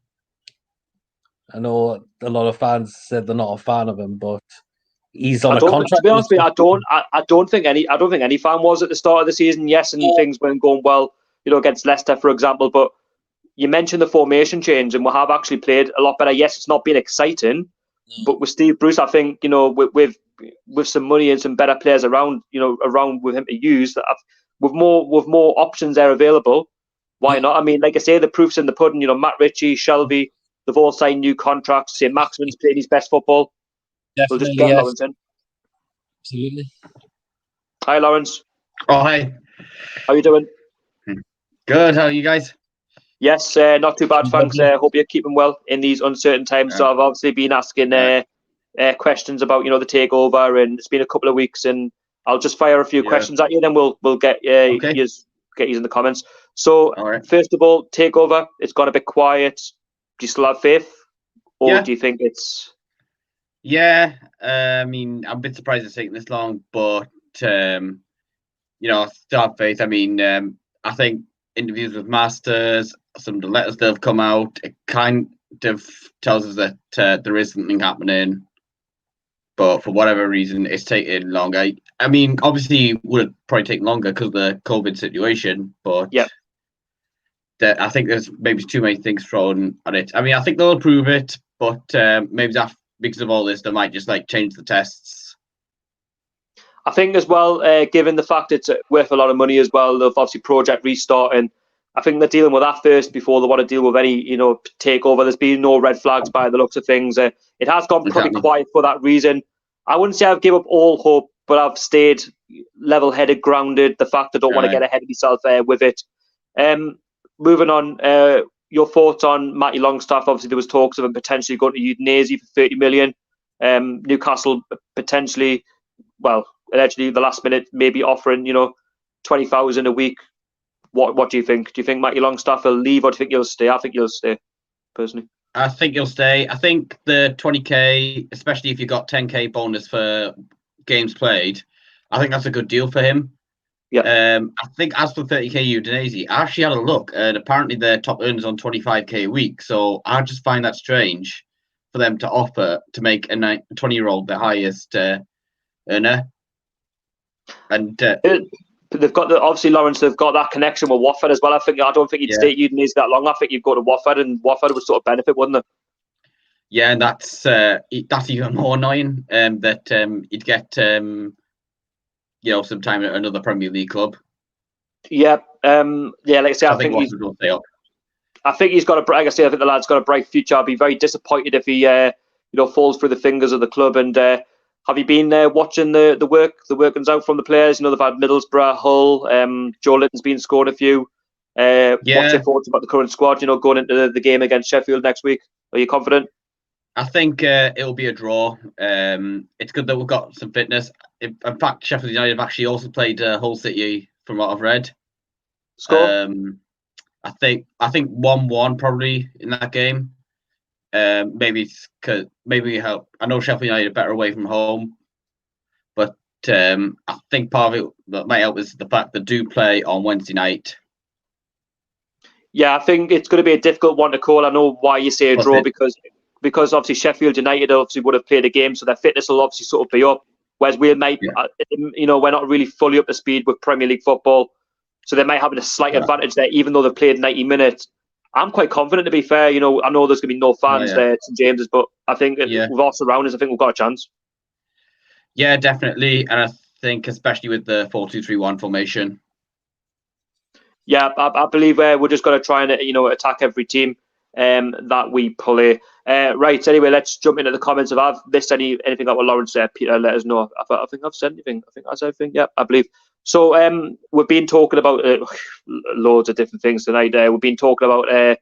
I know a lot of fans said they're not a fan of him, but he's on a contract. To be honest with you, I don't think any fan was at the start of the season. Yes, and things weren't going well, against Leicester, for example. But you mentioned the formation change, and we have actually played a lot better. Yes, it's not been exciting, but with Steve Bruce, I think with some money and some better players around with him to use, with more options there available. Why not? I mean, like I say, the proof's in the pudding. Matt Ritchie, Shelby, they've all signed new contracts. Saint-Maximin's playing his best football. We'll just get Lawrence in. Absolutely. Hi, Lawrence. Oh, hi. How you doing? Good. How are you guys? Yes, not too bad, thanks. Hope you're keeping well in these uncertain times. So I've obviously been asking questions about the takeover, and it's been a couple of weeks, and I'll just fire a few questions at you, then we'll get you in the comments. So first of all, takeover. It's gone a bit quiet. Do you still have faith, or do you think it's? Yeah, I mean, I'm a bit surprised it's taken this long, but I still have faith. I mean, I think interviews with Masters, some of the letters that have come out, it kind of tells us that there is something happening. But for whatever reason, it's taking longer. I mean, obviously, it would probably take longer because of the COVID situation. But I think there's maybe too many things thrown at it. I mean, I think they'll approve it, but maybe because of all this, they might just change the tests. I think as well, given the fact it's worth a lot of money as well, of obviously Project Restart, and I think they're dealing with that first before they want to deal with any, takeover. There's been no red flags by the looks of things. It has gone probably quiet for that reason. I wouldn't say I've given up all hope, but I've stayed level-headed, grounded. The fact I don't want to get ahead of myself with it. Moving on, your thoughts on Matty Longstaff? Obviously, there was talks of him potentially going to Udinese for 30 million. Newcastle potentially, allegedly the last minute, maybe offering 20,000 a week. What do you think? Do you think Matty Longstaff will leave, or do you think he'll stay? I think he'll stay, personally. I think he'll stay. I think the 20k, especially if you got 10k bonus for games played, I think that's a good deal for him. Yeah. I think as for 30k Udinese, I actually had a look, and apparently their top earners on 25k a week. So I just find that strange for them to offer to make a 20-year-old the highest earner. And they've got obviously Lawrence. They've got that connection with Watford as well. I don't think he'd stay at Udinese that long. I think you'd go to Watford, and Watford would sort of benefit, wouldn't it? Yeah, and that's even more annoying. That you'd get some time at another Premier League club. Yeah, like I say, I think Watford will stay up. I think he's got a. Like I say, I think the lad's got a bright future. I'd be very disappointed if he falls through the fingers of the club. And have you been watching the workings out from the players? They've had Middlesbrough, Hull, Joelinton's been scored a few. What's your thoughts about the current squad? Going into the game against Sheffield next week, are you confident? I think it'll be a draw. It's good that we've got some fitness. In fact, Sheffield United have actually also played Hull City, from what I've read. Score? I think 1-1 probably in that game. Maybe help. I know Sheffield United are better away from home, but I think part of it that might help is the fact they do play on Wednesday night. Yeah, I think it's going to be a difficult one to call. I know why you say a draw, because obviously Sheffield United obviously would have played a game, so their fitness will obviously sort of be up. Whereas we might, we're not really fully up to speed with Premier League football, so they might have a slight advantage there, even though they've played 90 minutes. I'm quite confident, to be fair. I know there's going to be no fans there at St James's, but I think with our surroundings, I think we've got a chance. Yeah, definitely, and I think especially with the 4-2-3-1 formation. Yeah, I believe we're just going to try and attack every team that we play. Right. Anyway, let's jump into the comments. If I've missed anything that Lawrence said, Peter, let us know. I think I've said anything. I think that's everything. Yeah, I believe. So we've been talking about loads of different things tonight. We've been talking about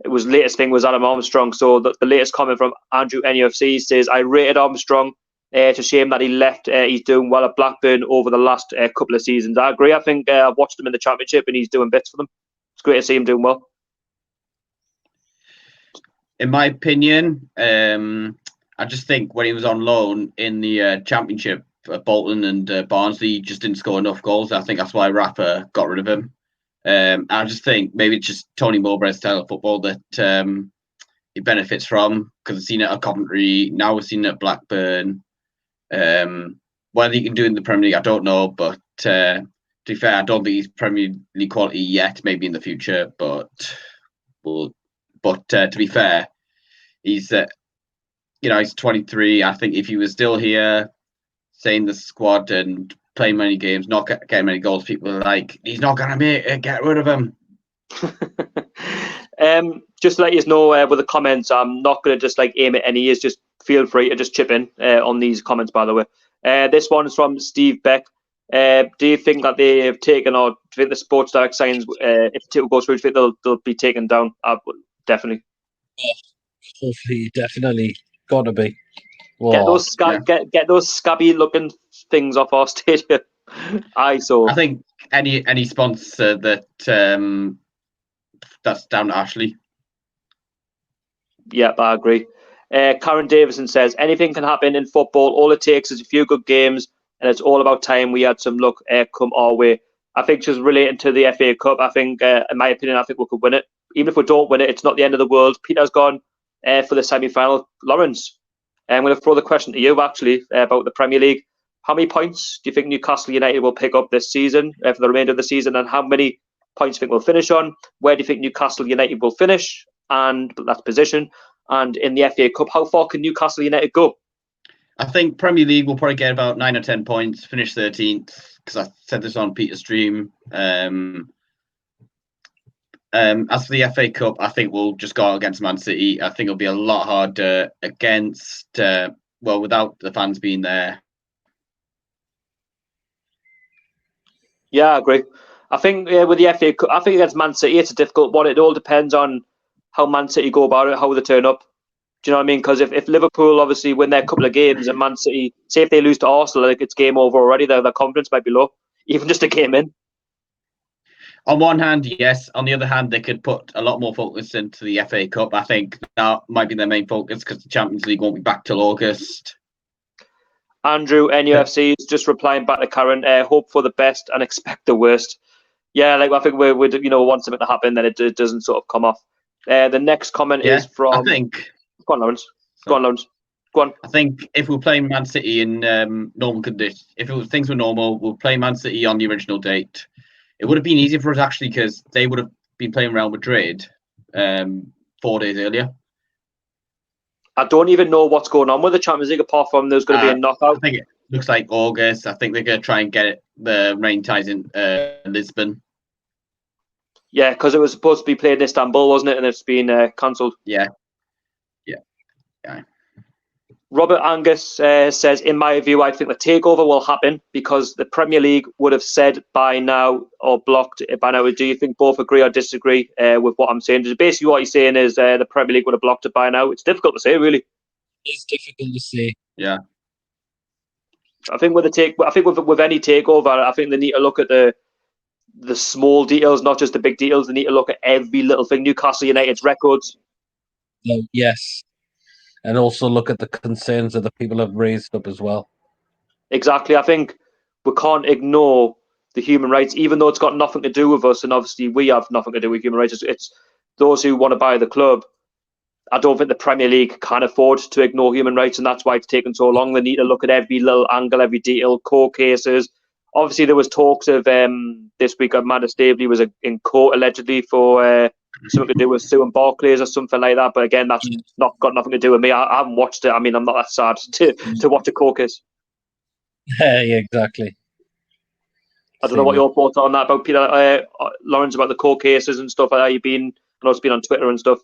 latest thing was Adam Armstrong. So the latest comment from Andrew NUFC says, I rated Armstrong. It's a shame that he left. He's doing well at Blackburn over the last couple of seasons. I agree. I think I've watched him in the Championship and he's doing bits for them. It's great to see him doing well. In my opinion, I just think when he was on loan in the Championship at Bolton and Barnsley, he just didn't score enough goals. I think that's why Rafa got rid of him. I just think maybe it's just Tony Mowbray's style of football that he benefits from, because I've seen it at Coventry. Now we've seen it at Blackburn. Whether he can do it in the Premier League, I don't know. But to be fair, I don't think he's Premier League quality yet. Maybe in the future, but to be fair, he's 23. I think if he was still here, staying the squad and playing many games, not getting many goals, people are like, he's not going to get rid of him. Just to let you know with the comments, I'm not going to just aim at any ears. Just feel free to just chip in on these comments, by the way. This one is from Steve Beck. Do you think that they have taken, or do you think the Sports Direct signs, if Tito goes through, do you think they'll be taken down? Definitely. Hopefully, definitely got to be. Get Whoa. get those scabby looking things off our stadium. I think any sponsor that that's down to Ashley. Yeah, I agree. Karen Davison says anything can happen in football. All it takes is a few good games, and it's all about time we had some luck come our way. I think just relating to the FA Cup, I think, in my opinion, I think we could win it. Even if we don't win it, it's not the end of the world. Peter's gone for the semi-final. Lawrence, I'm going to throw the question to you, actually, about the Premier League. How many points do you think Newcastle United will pick up this season, for the remainder of the season, and how many points do you think we'll finish on? Where do you think Newcastle United will finish? And that's position. And in the FA Cup, how far can Newcastle United go? I think Premier League will probably get about 9 or 10 points, finish 13th, because I said this on Peter's stream. As for the FA Cup, I think we'll just go out against Man City. I think it'll be a lot harder against, without the fans being there. Yeah, I agree. I think with the FA Cup, I think against Man City, it's a difficult one. It all depends on how Man City go about it, how they turn up. Do you know what I mean? Because if Liverpool obviously win their couple of games and Man City, say if they lose to Arsenal, like it's game over already, their confidence might be low, even just a game in. On one hand, yes. On the other hand, they could put a lot more focus into the FA Cup. I think that might be their main focus because the Champions League won't be back till August. Andrew, NUFC is just replying back to Karen, hope for the best and expect the worst. Yeah, like I think we want something to happen, then it doesn't sort of come off. The next comment is from... I think... Go on, Lawrence. Go on, Lawrence. Go on. I think if we're playing Man City in normal conditions, things were normal, we'll play Man City on the original date. It would have been easier for us, actually, because they would have been playing Real Madrid 4 days earlier. I don't even know what's going on with the Champions League apart from there's going to be a knockout. I think it looks like August. I think they're going to try and get the rain ties in Lisbon. Yeah, because it was supposed to be played in Istanbul, wasn't it? And it's been cancelled. Yeah. Robert Angus says, in my view, I think the takeover will happen because the Premier League would have said by now or blocked it by now. Do you think both agree or disagree with what I'm saying? Basically, what you're saying is the Premier League would have blocked it by now. It's difficult to say, really. It's difficult to say. Yeah. I think with any takeover, I think they need to look at the small details, not just the big details. They need to look at every little thing. Newcastle United's records. Yes. And also look at the concerns that the people have raised up as well. Exactly. I think we can't ignore the human rights, even though it's got nothing to do with us. And obviously we have nothing to do with human rights. It's those who want to buy the club. I don't think the Premier League can afford to ignore human rights. And that's why it's taken so long. They need to look at every little angle, every detail, court cases. Obviously, there was talks of this week of Amanda Staveley was in court allegedly for something to do with suing Barclays or something like that. But again, that's not got nothing to do with me. I haven't watched it. I mean, I'm not that sad to watch a court case. Yeah, exactly. I don't know what your thoughts are on that about Peter Lawrence, about the court cases and stuff. I know it's been on Twitter and stuff.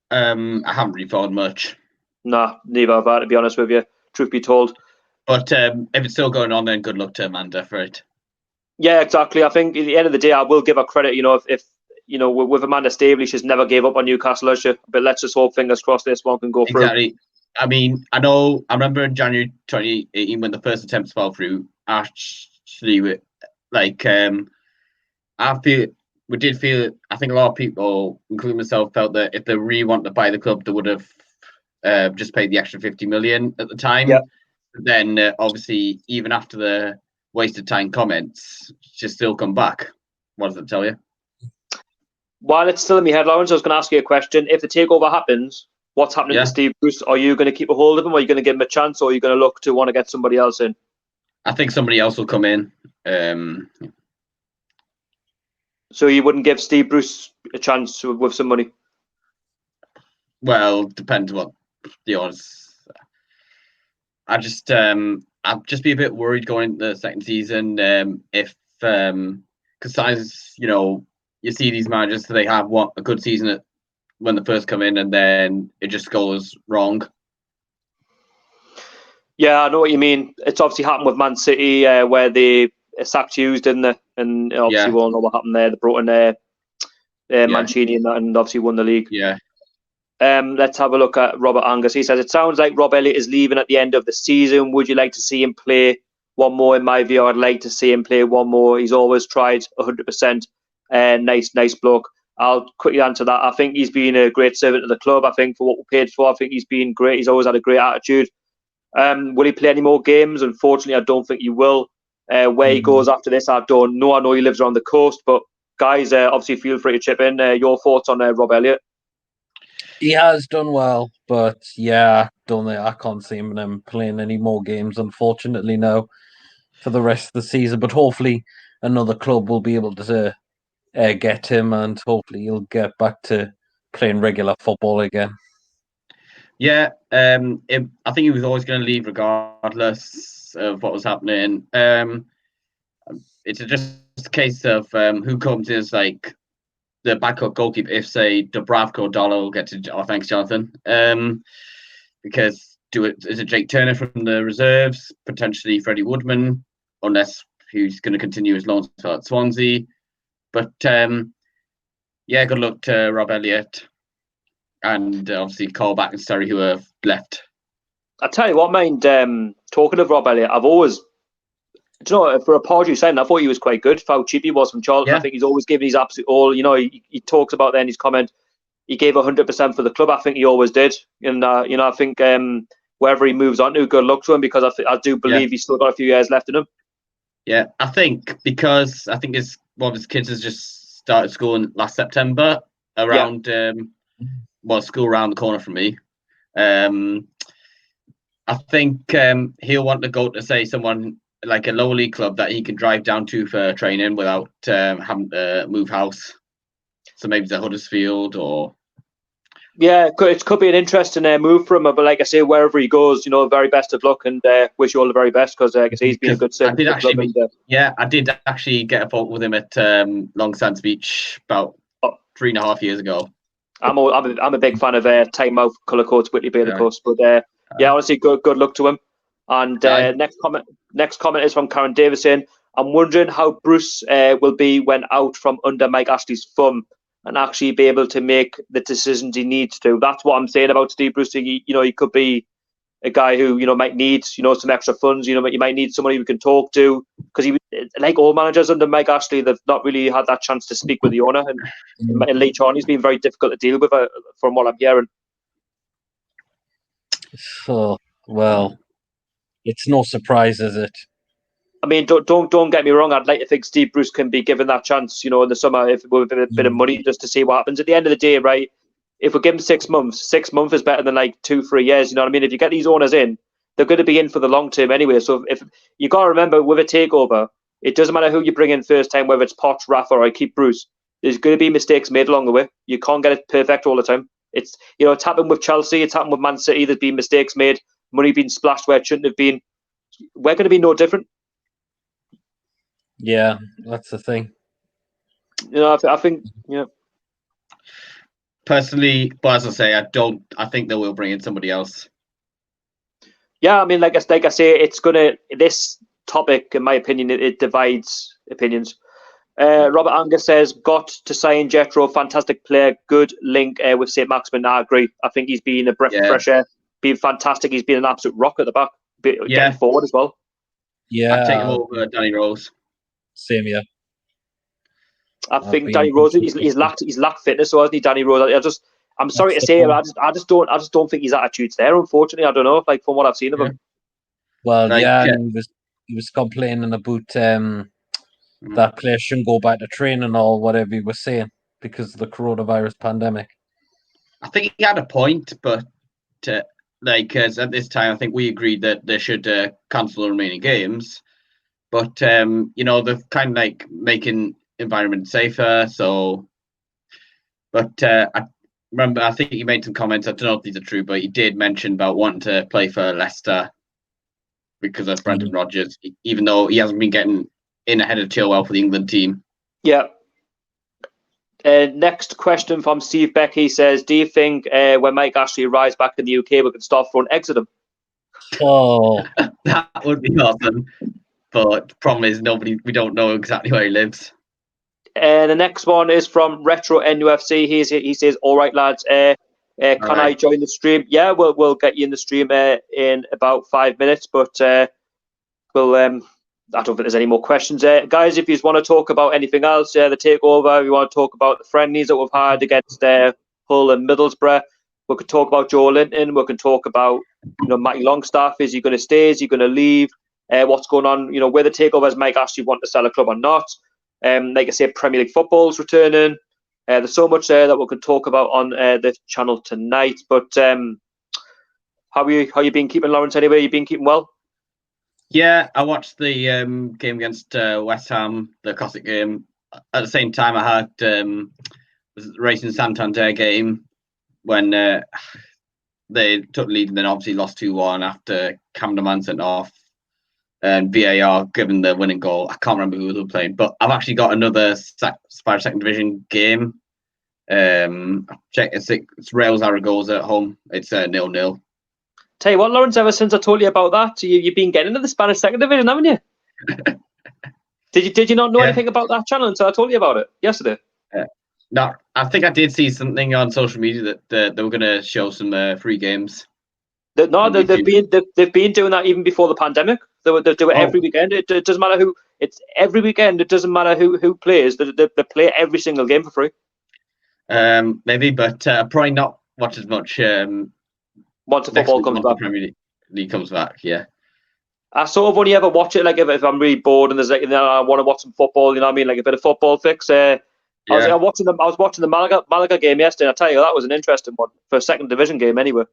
I haven't really followed much. Nah, neither have I, to be honest with you. Truth be told. But if it's still going on, then good luck to Amanda for it. Yeah, exactly. I think at the end of the day, I will give her credit. If with Amanda Staveley, she's never gave up on Newcastle, has she? But let's just hope, fingers crossed, this one can go through. Exactly. I mean, I remember in January 2018 when the first attempts fell through. Actually, I think a lot of people, including myself, felt that if they really wanted to buy the club, they would have just paid the extra 50 million at the time. Yep. Then obviously, even after the wasted time comments, she's still come back. What does it tell you? While it's still in my head, Lawrence, I was going to ask you a question. If the takeover happens, what's happening to Steve Bruce? Are you going to keep a hold of him? Or are you going to give him a chance? Or are you going to look to want to get somebody else in? I think somebody else will come in. So you wouldn't give Steve Bruce a chance with some money? Well, depends what the odds. I'd just be a bit worried going into the second season if because you see these managers, they have a good season when they first come in, and then it just goes wrong. Yeah, I know what you mean. It's obviously happened with Man City where they sacked Hughes, didn't they? And obviously we all know what happened there. They brought in Mancini and obviously won the league. Yeah. Let's have a look at Robert Angus. He says, it sounds like Rob Elliott is leaving at the end of the season. Would you like to see him play one more? In my view, I'd like to see him play one more. He's always tried 100%. Nice bloke. I'll quickly answer that. I think he's been a great servant to the club. I think for what we paid for, I think he's been great. He's always had a great attitude. Will he play any more games? Unfortunately, I don't think he will. Where he goes after this, I don't know. I know he lives around the coast, but guys, obviously feel free to chip in. Your thoughts on Rob Elliott? He has done well, but yeah, I can't see him playing any more games, unfortunately, now for the rest of the season. But hopefully another club will be able to get him, and hopefully he'll get back to playing regular football again. Yeah, I think he was always going to leave regardless of what was happening. It's just a case of who comes in as like the backup goalkeeper if, say, Dubravka or Dollar will get to. Oh, thanks, Jonathan. Because is it Jake Turner from the reserves, potentially Freddie Woodman, unless he's going to continue his loan spell at Swansea. But yeah, good luck to Rob Elliott. And obviously Colback and Surrey who have left. I tell you what, mind, talking of Rob Elliott, I've always, for a Pardew signing, I thought he was quite good for how cheap he was from Charlton. Yeah. I think he's always given his absolute all. He talks about that in his comment. He gave 100% for the club. I think he always did. And, I think wherever he moves on to, good luck to him, because I do believe he's still got a few years left in him. Yeah, I think because one of his kids has just started school last September around... school around the corner from me. I think he'll want to go to, say, someone like a lower league club that he can drive down to for training without having to move house. So maybe it's Huddersfield or... Yeah, it could be an interesting move for him. But like I say, wherever he goes, very best of luck, and wish you all the very best, because like I say, he's been a good servant. I did actually get a photo with him at Longstaff Beach about 3.5 years ago. I'm a big fan of Tynemouth, Colour Coats, Whitley Bay, the coast. But honestly, good luck to him. And next comment is from Karen Davison. I'm wondering how Bruce will be when out from under Mike Ashley's thumb and actually be able to make the decisions he needs to. That's what I'm saying about Steve Bruce. He could be a guy who might need some extra funds. You might need somebody who can talk to, because he, like all managers under Mike Ashley, they've not really had that chance to speak with the owner, and Lee Charney's been very difficult to deal with, from what I'm hearing. So, well, it's no surprise, is it? I mean, don't get me wrong. I'd like to think Steve Bruce can be given that chance, in the summer, with a bit of money, just to see what happens. At the end of the day, right? If we give him 6 months, 6 months is better than like 2-3 years. You know what I mean? If you get these owners in, they're going to be in for the long term anyway. So if you got to remember, with a takeover, it doesn't matter who you bring in first time, whether it's Potts, Rafa, or I keep Bruce. There's going to be mistakes made along the way. You can't get it perfect all the time. It's it's happened with Chelsea. It's happened with Man City. There's been mistakes made, money being splashed where it shouldn't have been. We're going to be no different. Yeah, that's the thing. I think. Personally, but as I say, I think they will bring in somebody else. Yeah, I mean, like I say, this topic, in my opinion, it divides opinions. Robert Angus says, got to sign Jetro, fantastic player, good link with Saint-Maximin. I agree. I think he's been a breath of fresh air, been fantastic. He's been an absolute rock at the back, getting forward as well. Yeah, I'd take him over Danny Rose. Same here. I think Danny Rose, he's lacked fitness, so hasn't he, Danny Rose? I'm sorry to say, I just don't think his attitude's there. Unfortunately, I don't know. Like, from what I've seen of him. Well, and he was complaining about that players shouldn't go back to training or whatever he was saying because of the coronavirus pandemic. I think he had a point, but because at this time, I think we agreed that they should cancel the remaining games. But they're kind of like making environment safer. So, but I remember, I think he made some comments. I don't know if these are true, but he did mention about wanting to play for Leicester because of Brendan Rodgers, even though he hasn't been getting in ahead of Chilwell for the England team. Yeah. Next question from Steve Beck. He says, do you think when Mike Ashley arrives back in the UK, we can start throwing eggs at him? Oh, That would be awesome. But the problem is we don't know exactly where he lives. The next one is from Retro NUFC. He says, "All right, lads. Can I join the stream? Yeah, we'll get you in the stream in about 5 minutes. But we'll I don't think there's any more questions. Guys, if you just want to talk about anything else, the takeover, if you want to talk about the friendlies that we've had against Hull and Middlesbrough, we could talk about Joelinton. We can talk about Matty Longstaff. Is he going to stay? Is he going to leave? What's going on? Where the takeovers might actually want to sell a club or not. Like I say, Premier League football's returning. There's so much there that we could talk about on the channel tonight. But how you been keeping, Lawrence? Anyway, you been keeping well? Yeah, I watched the game against West Ham, the classic game. At the same time, I had the Racing Santander game when they took the lead and then obviously lost 2-1 after Camden sent off and VAR given the winning goal. I can't remember who they were playing, but I've actually got another Spanish Second Division game. Check it's Real Zaragoza at home. It's 0-0. Tell you what, Lawrence, ever since I told you about that, you've been getting into the Spanish Second Division, haven't you? Did you not know anything about that channel until I told you about it yesterday? No, I think I did see something on social media that they were going to show some free games. They've been doing that even before the pandemic. They do it every weekend. It doesn't matter who. It's every weekend. It doesn't matter who plays. They play every single game for free. Maybe, but probably not watch as much. Once the football comes back, the Premier League comes back. Yeah, I sort of only ever watch it like if I'm really bored and there's like I want to watch some football. You know what I mean? Like a bit of football fix. I was watching the Malaga game yesterday. And I tell you, that was an interesting one for a second division game. Anyway,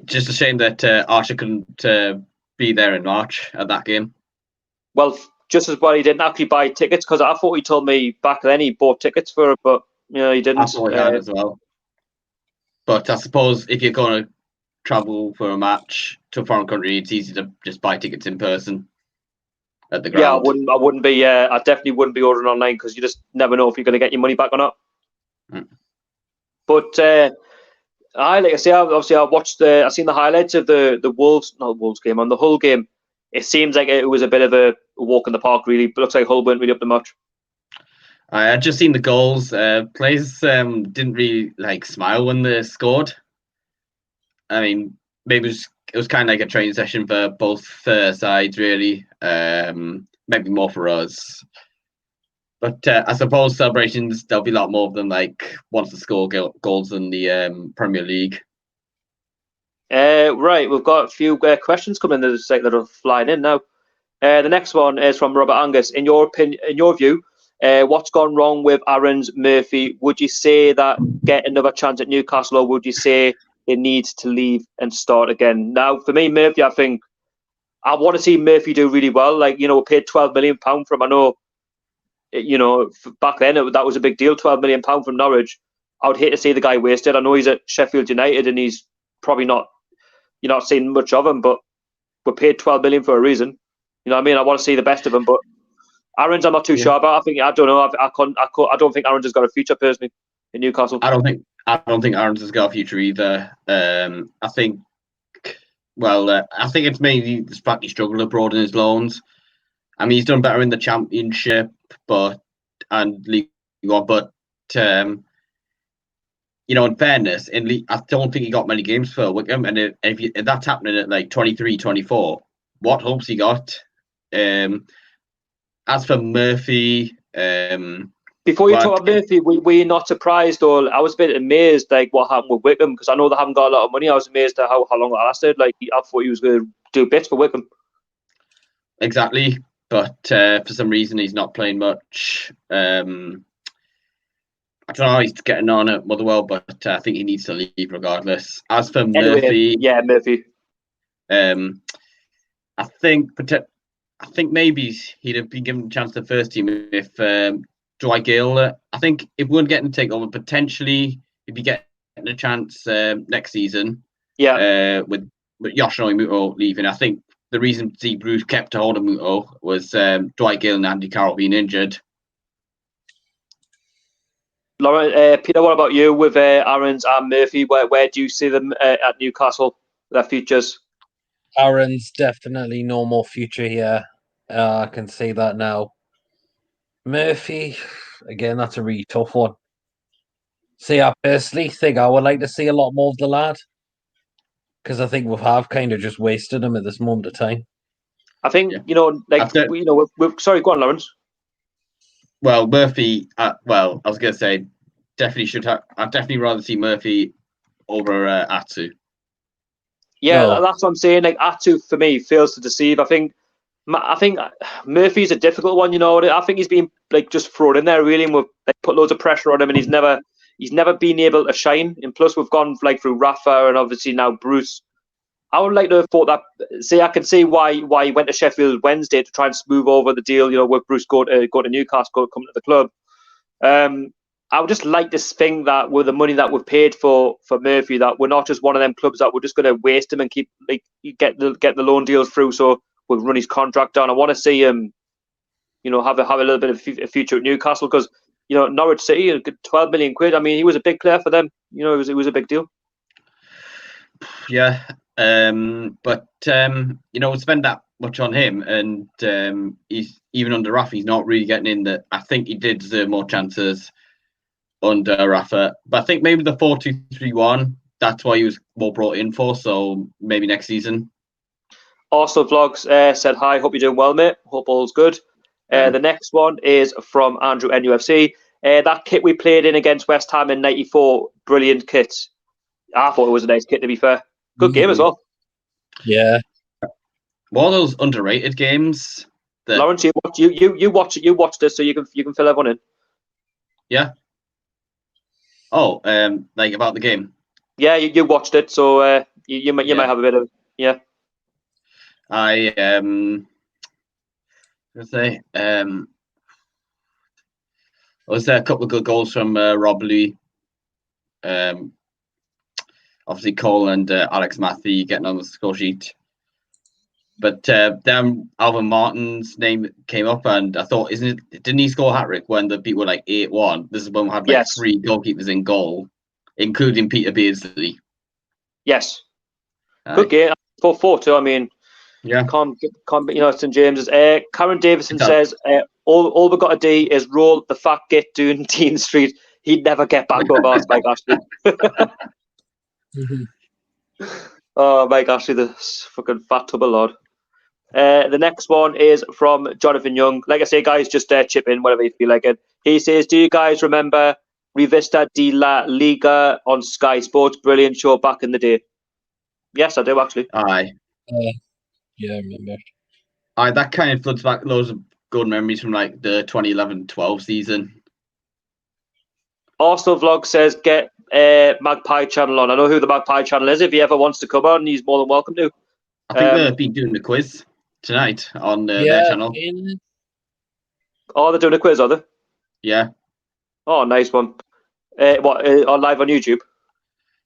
just a shame that Archer couldn't be there in March at that game. Well, just as well he didn't actually buy tickets because I thought he told me back then he bought tickets for it, but he didn't. I thought he had as well. But I suppose if you're going to travel for a match to a foreign country, it's easy to just buy tickets in person at the ground. Yeah, I wouldn't be. I definitely wouldn't be ordering online because you just never know if you're going to get your money back or not. But like I say, obviously I seen the highlights of the Wolves game on the Hull game. It seems like it was a bit of a walk in the park, really. But looks like Hull weren't really up to much. I had just seen the goals. Players didn't really smile when they scored. I mean, maybe it was kind of like a training session for both sides, really. Maybe more for us. But I suppose celebrations, there'll be a lot more of them once they score goals in the Premier League. Right, we've got a few questions coming in that are flying in now. The next one is from Robert Angus. In your opinion, in your view, what's gone wrong with Aaron's Murphy? Would you say that get another chance at Newcastle, or would you say it needs to leave and start again? Now, for me, Murphy, I think I want to see Murphy do really well. We paid £12 million for him. I know, back then that was a big deal. £12 million from Norwich. I would hate to see the guy wasted. I know he's at Sheffield United and he's probably not. You're not seeing much of him, but we paid £12 million for a reason. You know what I mean? I want to see the best of him, but Aaron's I'm not too sure about. I don't know. I don't think Aaron's has got a future personally in Newcastle. I don't think Aaron's has got a future either. I think it's mainly the fact he struggled abroad in his loans. I mean, he's done better in the Championship, and League One, but in fairness, I don't think he got many games for Wickham, and if that's happening at 23, 24, what hopes he got? As for Murphy, before you talk about Murphy, were you not surprised, or I was a bit amazed what happened with Wickham, because I know they haven't got a lot of money. I was amazed at how long it lasted. I thought he was going to do bits for Wickham. Exactly, but for some reason he's not playing much. I don't know how he's getting on at Motherwell, but I think he needs to leave regardless. As for Murphy, Murphy. I think maybe he'd have been given a chance to the first team if Dwight Gale. I think if we weren't getting to Takeover, potentially he'd be getting a chance next season. Yeah. With Yoshino Muto leaving, I think the reason Steve Bruce kept a hold of Muto was Dwight Gale and Andy Carroll being injured. Lauren, Peter, what about you with Aaron's and Murphy? Where do you see them at Newcastle, their futures? Aaron's definitely no more future here. I can see that now. Murphy, again, that's a really tough one. See, I personally think I would like to see a lot more of the lad, because I think we have kind of just wasted him at this moment of time. I think After- sorry, go on, Lawrence. Well, Murphy. I was going to say definitely should have. I'd definitely rather see Murphy over Atsu. Yeah, No. that's what I'm saying. Like Atsu for me fails to deceive. I think Murphy's a difficult one. I think he's been like just thrown in there really, and we've put loads of pressure on him, and he's never been able to shine. And plus, we've gone like through Rafa and obviously now Bruce. I would like to have thought that. See, I can see why he went to Sheffield Wednesday to try and smooth over the deal. With Bruce go to Newcastle, come to the club. I would just like to think that with the money that we've paid for Murphy, that we're not just one of them clubs that we're just going to waste him and keep get the loan deals through. So we'll run his contract down. I want to see him, have a little bit of a future at Newcastle because Norwich City, 12 million quid. I mean, he was a big player for them. It was a big deal. Yeah, but we spend that much on him, and he's even under Rafa, he's not really getting in. That I think he did deserve more chances under Rafa, but I think maybe the 4-2-3-1. That's why he was more brought in for. So maybe next season. Arsenal Vlogs said hi. Hope you're doing well, mate. Hope all's good. The next one is from Andrew NUFC. That kit we played in against West Ham in '94, brilliant kit. I thought it was a nice kit, to be fair. Good game as well. Yeah. One of those underrated games. Lawrence, you watched it, so you can fill everyone in. Yeah. Oh, like about the game. Yeah, you watched it, so you might have a bit of I was there a couple of good goals from Rob Lee. Obviously Cole and Alex Matty getting on the score sheet. But then Alvin Martin's name came up, and I thought, didn't he score a hat-trick when the people were like 8-1? This is when we had like 3 goalkeepers in goal, including Peter Beardsley. Yes. Good game. 4-4-2. I mean, yeah. Can't St James's. Karen Davison says, all we got to do is roll the fat git doing Dean Street. He'd never get back up, asked Mike Ashley. Oh, Mike Ashley, the fucking fat tub of lord. The next one is from Jonathan Young. Like I say, guys, just chip in whatever you feel like it. He says, do you guys remember Revista de la Liga on Sky Sports? Brilliant show back in the day. Yes, I do, actually. Aye. Yeah, I remember. That kind of floods back loads of good memories from like the 2011-12 season. Arsenal Vlog says, get Magpie Channel on. I know who the Magpie Channel is. If he ever wants to come on, he's more than welcome to. I think they've been doing the quiz tonight on their channel. Oh, they're doing a quiz, are they? Yeah. Oh, nice one. On live on YouTube?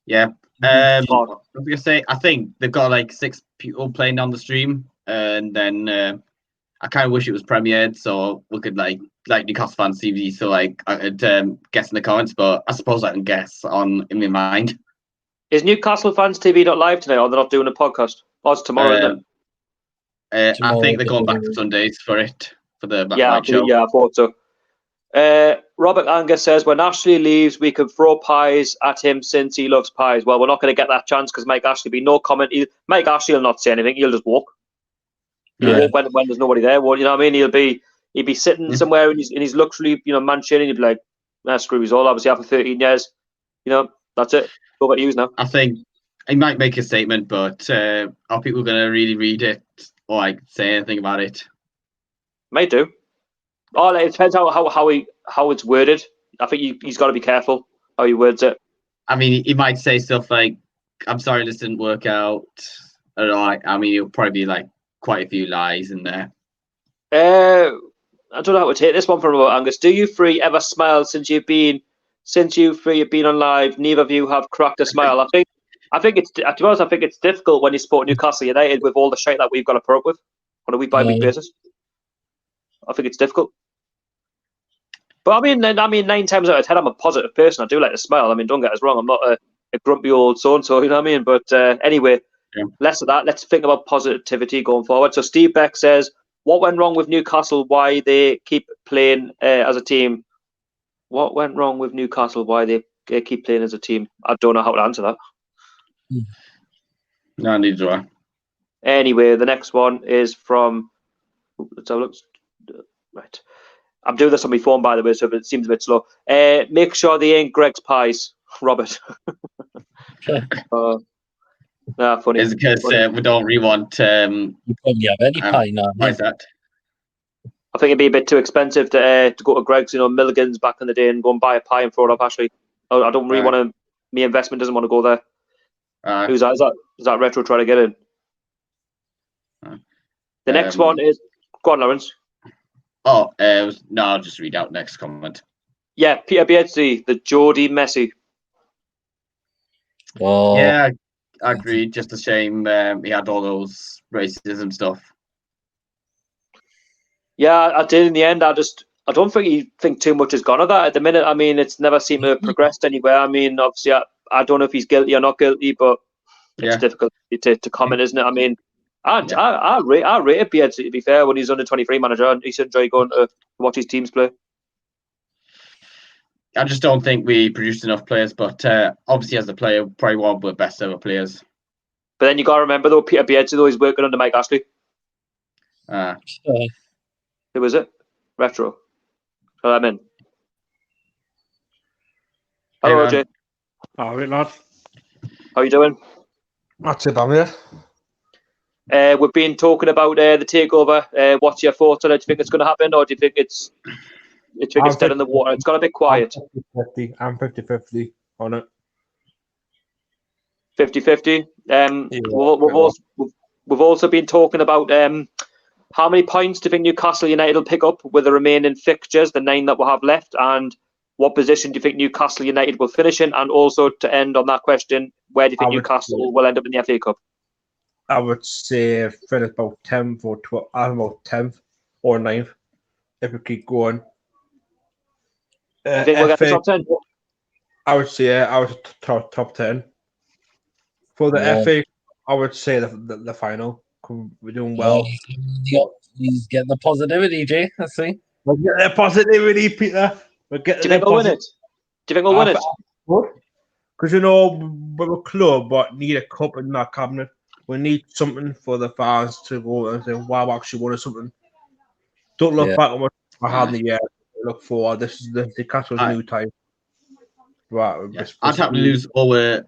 Yeah. I was going to say, I think they've got like 6 people playing on the stream, and then I kind of wish it was premiered so we could like Newcastle fans TV, so like I could guess in the comments, but I suppose I can guess in my mind. Is Newcastle fans TV not live tonight, or they're not doing a podcast? Oh, it's tomorrow, isn't it? I think they're going back to Sundays for the night show. Yeah, I thought so. Robert Angus says, when Ashley leaves, we can throw pies at him since he loves pies. Well, we're not going to get that chance because Mike Ashley will be no comment. Mike Ashley will not say anything. He'll just walk. He'll walk when there's nobody there. Well, you know what I mean? He'll be sitting somewhere in his luxury, mansion, and he'll be like, screw his all. Obviously, after 13 years, that's it. Go back to use now. I think he might make a statement, but are people going to really read it or like say anything about it? Might do. Oh, it depends how it's worded. I think he's got to be careful how he words it. I mean, he might say stuff like, "I'm sorry, this didn't work out." Or like, I mean, it'll probably be like quite a few lies in there. I don't know how to take this one from Angus. Do you three ever smile since you three have been on live? Neither of you have cracked a smile. I think it's, to be honest, I think it's difficult when you support Newcastle United with all the shit that we've got to put up with on a week by week basis. I think it's difficult. But I mean, 9 times out of 10, I'm a positive person. I do like to smile. I mean, don't get us wrong. I'm not a grumpy old so-and-so, you know what I mean? But anyway, less of that. Let's think about positivity going forward. So Steve Beck says, what went wrong with Newcastle? Why they keep playing as a team? What went wrong with Newcastle? Why they keep playing as a team? I don't know how to answer that. No, neither do I. Anyway, the next one is from... Let's have a look. Right. I'm doing this on my phone, by the way, so it seems a bit slow. Make sure they ain't Greg's pies, Robert. Funny. It's because we don't really want... You probably have any pie now. Like that. I think it'd be a bit too expensive to go to Greg's, Milligan's back in the day and go and buy a pie and throw it up, Ashley. I don't really want to... My investment doesn't want to go there. Who's that? Is that Retro trying to get in? The next one is... Go on, Lawrence. No, I'll just read out next comment. Yeah, Peter Beardsley, the Geordie Messi. Oh. Yeah, I agree. Just a shame he had all those racism stuff. Yeah, I did in the end. I don't think too much has gone of that at the minute. I mean, it's never seemed to have progressed anywhere. I mean, obviously, I don't know if he's guilty or not guilty, but it's difficult to comment, isn't it? I mean, I rated Beardsley, to be fair, when he's under 23 manager, and he's enjoyed going to watch his teams play. I just don't think we produced enough players, but obviously as a player, probably one of the best ever players. But then you got to remember, though, Peter Beardsley, though, he's working under Mike Ashley. Who was it? Retro. So I'm in. Hello, Hey, Jay. All right, lad. How you doing? Not too bad, yeah. We've been talking about the takeover. What's your thoughts on it? Do you think it's going to happen, or do you think it's dead in the water? It's got a bit quiet. I'm 50-50 on it. 50-50. Yeah, we've also been talking about how many points do you think Newcastle United will pick up with the remaining fixtures, the 9 that we have left, and what position do you think Newcastle United will finish in? And also, to end on that question, where do you think Newcastle will end up in the FA Cup? I would say finish about 10th or 12th. I'm about 10th or 9th if we keep going. I think we'll get the top 10. I would say I was top 10. For the FA, I would say the final. We're doing well. He's getting the positivity, Jay. Let's see. We'll get the positivity, Peter. We'll get Do you think we'll win it? Do you think we'll win it? Because we're a club, but need a cup in that cabinet. We need something for the fans to go and say, wow, I actually wanted something. Don't look back on what I had in the year. Look forward. This is the Newcastle's new time. Right. Yeah. I'd have to lose I'd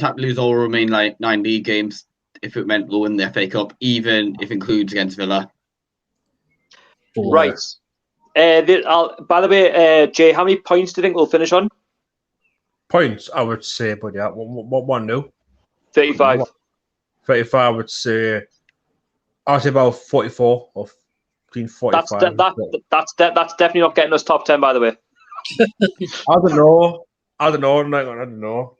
have to lose all remaining 9 league games if it meant we'll win the FA Cup, even if it includes against Villa. Right. By the way, Jay, how many points do you think we'll finish on? Points, I would say, but yeah, what one new? 35. 35, I would say. I'd say about 44 or between 45. That's definitely not getting us top 10, by the way. I don't know. I don't know.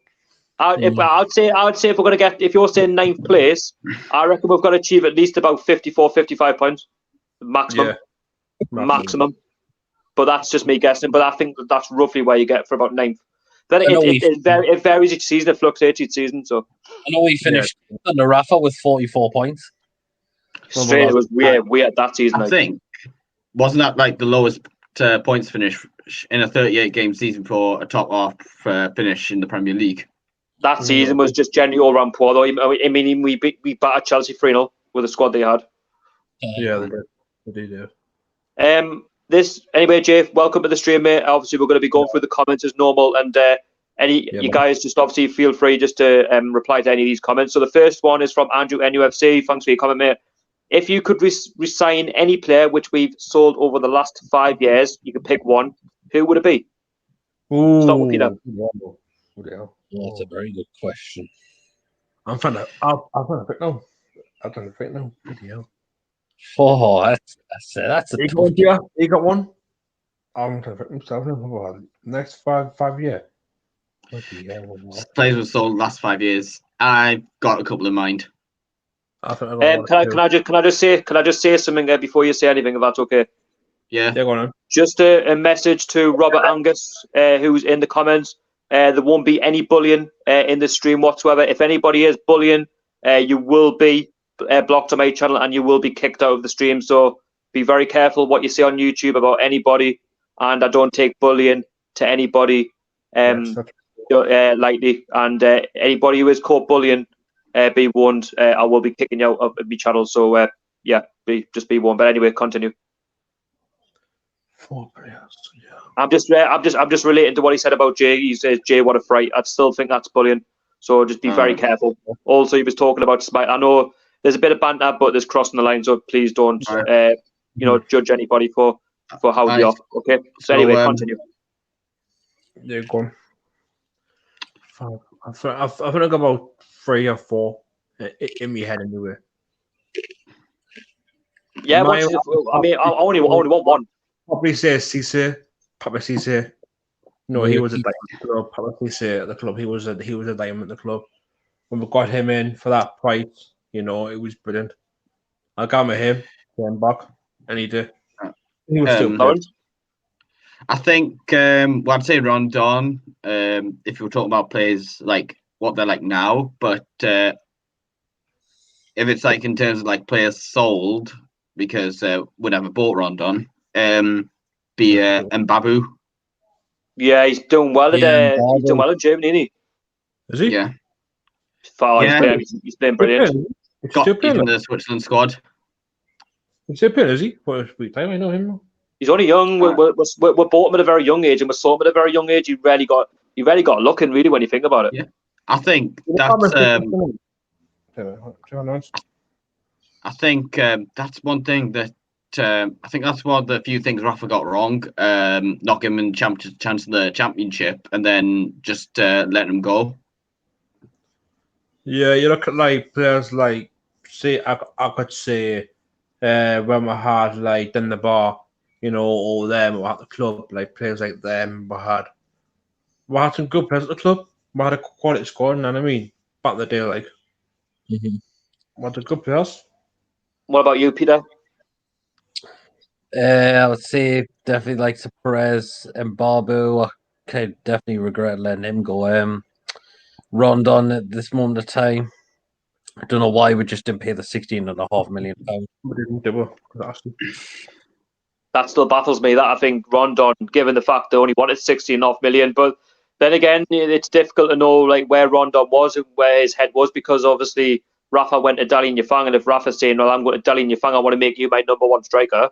I'd say if we're going to get, if you're saying 9th place, I reckon we've got to achieve at least about 54, 55 points. Maximum. Yeah. Maximum. But that's just me guessing. But I think that's roughly where you get for about 9th. Then it varies each season. It fluctuates each season. So I know we finished under Rafa with 44 points. Straight, it was weird that season. I think wasn't that like the lowest points finish in a 38-game season for a top half finish in the Premier League? That season was just generally all round poor, though. I mean, we battered Chelsea 3-0 with the squad they had. Yeah, they did. Yeah. Anyway, Jay, welcome to the stream, mate. Obviously, we're going to be going through the comments as normal, and you guys just obviously feel free just to reply to any of these comments. So the first one is from Andrew NUFC. Thanks for your comment, mate. If you could resign any player which we've sold over the last 5 years, you could pick one. Who would it be? Start with Peter. That's a very good question. I'm trying to think now. Oh, that's a you got one, yeah. You got one. I'm trying to think myself now. Next five years. Players were sold last 5 years. I've got a couple in mind. Can I just say something before you say anything, if that's okay? Yeah. Go on. Just a message to Robert Angus, who's in the comments. There won't be any bullying in the stream whatsoever. If anybody is bullying, you will be blocked on my channel and you will be kicked out of the stream. So be very careful what you say on YouTube about anybody. And I don't take bullying to anybody lightly. And anybody who is caught bullying, be warned, I will be kicking you out of my channel. So just be warned. But anyway, continue. 4 players. Yeah. I'm just relating to what he said about Jay. He says, Jay, what a fright. I still think that's bullying. So just be very careful. Also, he was talking about Smite. I know there's a bit of banter, but there's crossing the line. So please don't, judge anybody for how they are. Okay. So anyway, continue. Yeah, go on. I think about 3 or 4 in my head anyway. Yeah, I only want one. Probably say Cisse. Papa Cisse. No, he was a diamond at the club. Papa Cisse at the club. He was a diamond at the club. When we got him in for that price, it was brilliant. I got him back, and he did. He was still good. I think I'd say Rondon. If you were talking about players like what they're like now, but if it's like in terms of like players sold because we never bought Rondon, be Mbabu. Yeah, he's doing well he's doing well in Germany, isn't he? Is he? Yeah. He's playing brilliant. Got even the Switzerland squad. He's still playing, is he? What a sweet time, I know him. He's only young. We bought him at a very young age, and we saw him at a very young age. You really got looking, really, when you think about it. Yeah, I think that's. I think that's one thing that I think that's one of the few things Rafa got wrong. Not giving him a chance in the championship, and then just letting him go. Yeah, you look at like players like, say, I could say, when we had like in the bar, all them at the club, like players like them, we had some good players at the club. We had a quality squad, you know what I mean? Back in the day, like, we had the good players. What about you, Peter? I would say definitely like Perez and Barbu. I definitely regret letting him go. Rondon at this moment of time. I don't know why we just didn't pay the £16.5 million. We didn't do it. That still baffles me. That I think Rondon, given the fact they only wanted 16.5 million, but then again, it's difficult to know like where Rondon was and where his head was, because obviously Rafa went to Dalian Yafang, and if Rafa's saying, "Well, I'm going to Dalian Yafang, I want to make you my #1 striker,"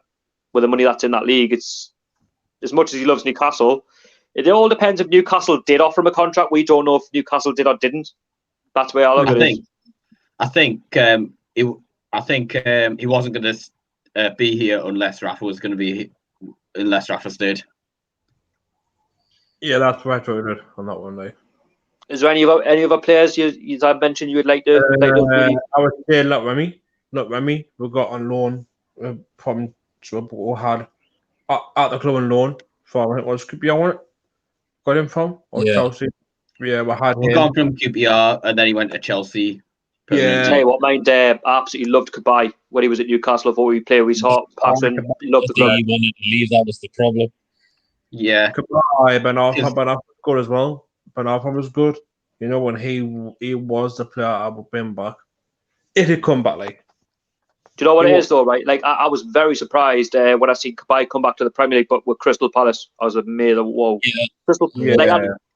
with the money that's in that league, it's as much as he loves Newcastle. It all depends if Newcastle did offer him a contract. We don't know if Newcastle did or didn't. That's where I look at it. I think he wasn't going to be here unless Rafa stayed. Yeah, that's right on that one, though. Is there any other players you mentioned you would like to? I would say not Remy. We got on loan from we had at the club on loan from, I think it was QPR, got him from, or Chelsea. Yeah, we had him. Gone from QPR and then he went to Chelsea. Yeah. Tell you what, mine absolutely loved Kabay when he was at Newcastle. Before we played with his heart, passion, loved the club. He wanted to leave. That was the problem. Yeah. Kabay, Ben Arfa was good as well. Ben Arfa was good. When he was the player I would bring back. If he'd come back, like. Do you know what it is though, right? Like I was very surprised when I seen Kabay come back to the Premier League, but with Crystal Palace, I was amazed. Whoa,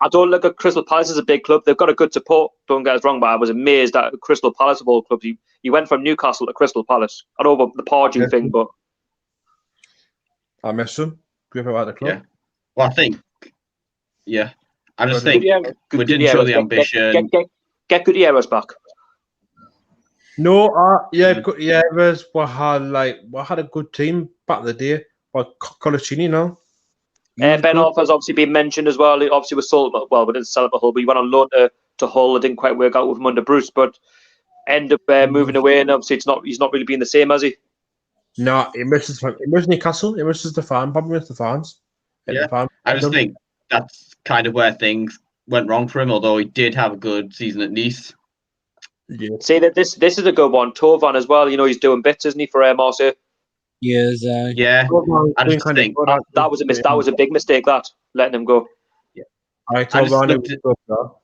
I don't look at Crystal Palace as a big club. They've got a good support. Don't get us wrong, but I was amazed at Crystal Palace of all clubs. He went from Newcastle to Crystal Palace. I know about the Pardew thing, but I miss him. Give him out of the club. Yeah. Well, I think. Yeah, I just think we didn't show the ambition. Get Gutierrez back. No, we had a good team back in the day, but Colaccini now. Ben Arfa has obviously been mentioned as well. He obviously was sold, we didn't sell him at Hull, but he went on loan to Hull. It didn't quite work out with him under Bruce, but ended up moving away, and obviously he's not really been the same, has he? No, he misses Newcastle. He misses the fan. Probably misses the fans. Yeah, I just think that's kind of where things went wrong for him. Although he did have a good season at Nice. Yeah. Say that this is a good one. Tovan as well. He's doing bits, isn't he, for Marseille? Yes. Yeah. I just think that was a big mistake. That letting him go. Yeah. I told just Ronnie looked was at- good, though.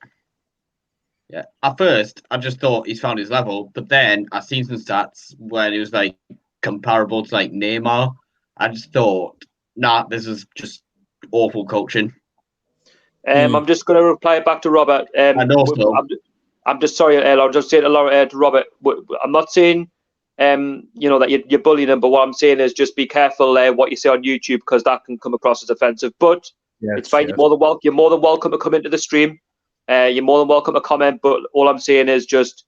Yeah, at first I just thought he's found his level, but then I seen some stats where it was like comparable to like Neymar. I just thought, nah, this is just awful coaching. I'm just going to reply back to Robert. And also, I'm just sorry, I'll just say to Robert. I'm not saying, that you're bullying him, but what I'm saying is just be careful what you say on YouTube because that can come across as offensive. But it's fine. Yes. You're more than welcome to come into the stream. You're more than welcome to comment. But all I'm saying is just,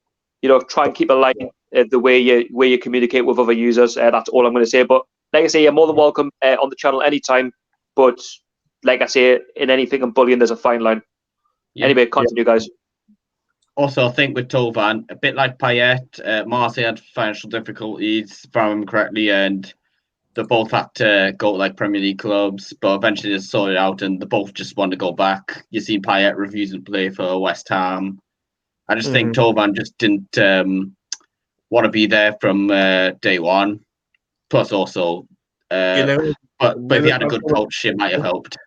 try and keep a line the way you communicate with other users. That's all I'm going to say. But like I say, you're more than welcome on the channel anytime. But like I say, in anything and bullying, there's a fine line. Yeah. Anyway, continue, guys. Also, I think with Tovan, a bit like Payet, Marseille had financial difficulties, if I remember correctly, and they both had to go to like Premier League clubs, but eventually they sorted it out and they both just want to go back. You've seen Payet refusing to play for West Ham. I just think Tovan just didn't want to be there from day one. Plus, also, but if he had a good coach, it might have helped.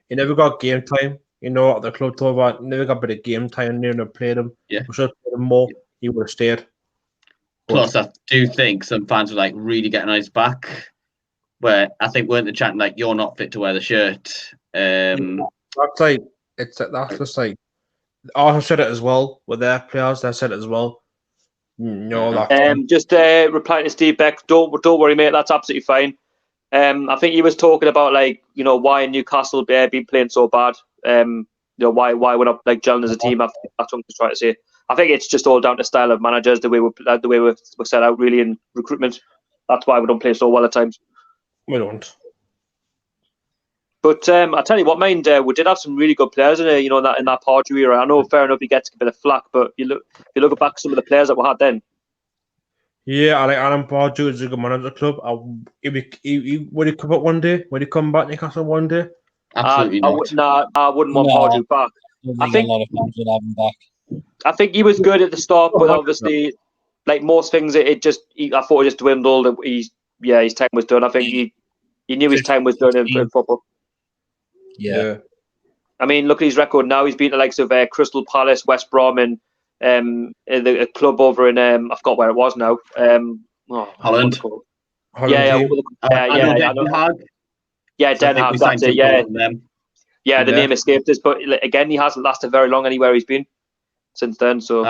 He never got game time. At the club told about never got a bit of game time. Never played him. Yeah. We should have played him more. He would have stayed. Plus, I do think some fans were like really getting on his back. Where I think weren't the chat like you're not fit to wear the shirt. That's like that's just like Arsenal said it as well with their players. They said it as well. Just replying to Steve Beck. Don't worry, mate. That's absolutely fine. I think he was talking about why Newcastle been playing so bad. Why we're not like gelling as a team. That's what I'm trying to say. I think it's just all down to style of managers, the way we're set out really in recruitment. That's why we don't play so well at times. We don't. But I tell you what, mind we did have some really good players in that Pardew era. I know, fair enough, he gets a bit of flack, but if you look back at some of the players that we had then. Yeah, I like Alan Pardew is a good manager club. He would he come up one day? Would he come back to Newcastle one day? Absolutely not. I wouldn't want Pardew back. I think a lot of fans would have him back. I think he was good at the start, but obviously, like most things, I thought it just dwindled. His time was done. I think he knew his time was done in football. Yeah. I mean, look at his record now. He's been the likes of Crystal Palace, West Brom, and a club over in I forgot where it was now. Holland. Yeah, Den Haag. That's it. Yeah, the name escaped us, but again, he hasn't lasted very long anywhere he's been since then. So,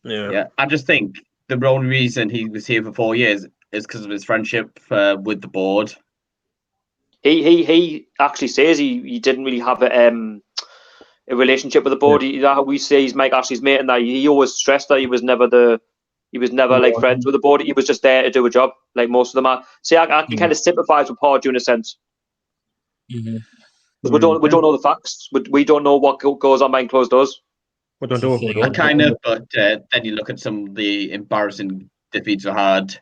yeah. I just think the only reason he was here for 4 years is because of his friendship with the board. He actually says he didn't really have a relationship with the board. We say he's Mike Ashley's mate, and that he always stressed that he was never like friends with the board. He was just there to do a job, like most of them are. See, I can kind of sympathise with Pardew in a sense. Because we don't know the facts. We don't know what goes on behind closed doors. We don't know. But then you look at some of the embarrassing defeats we had.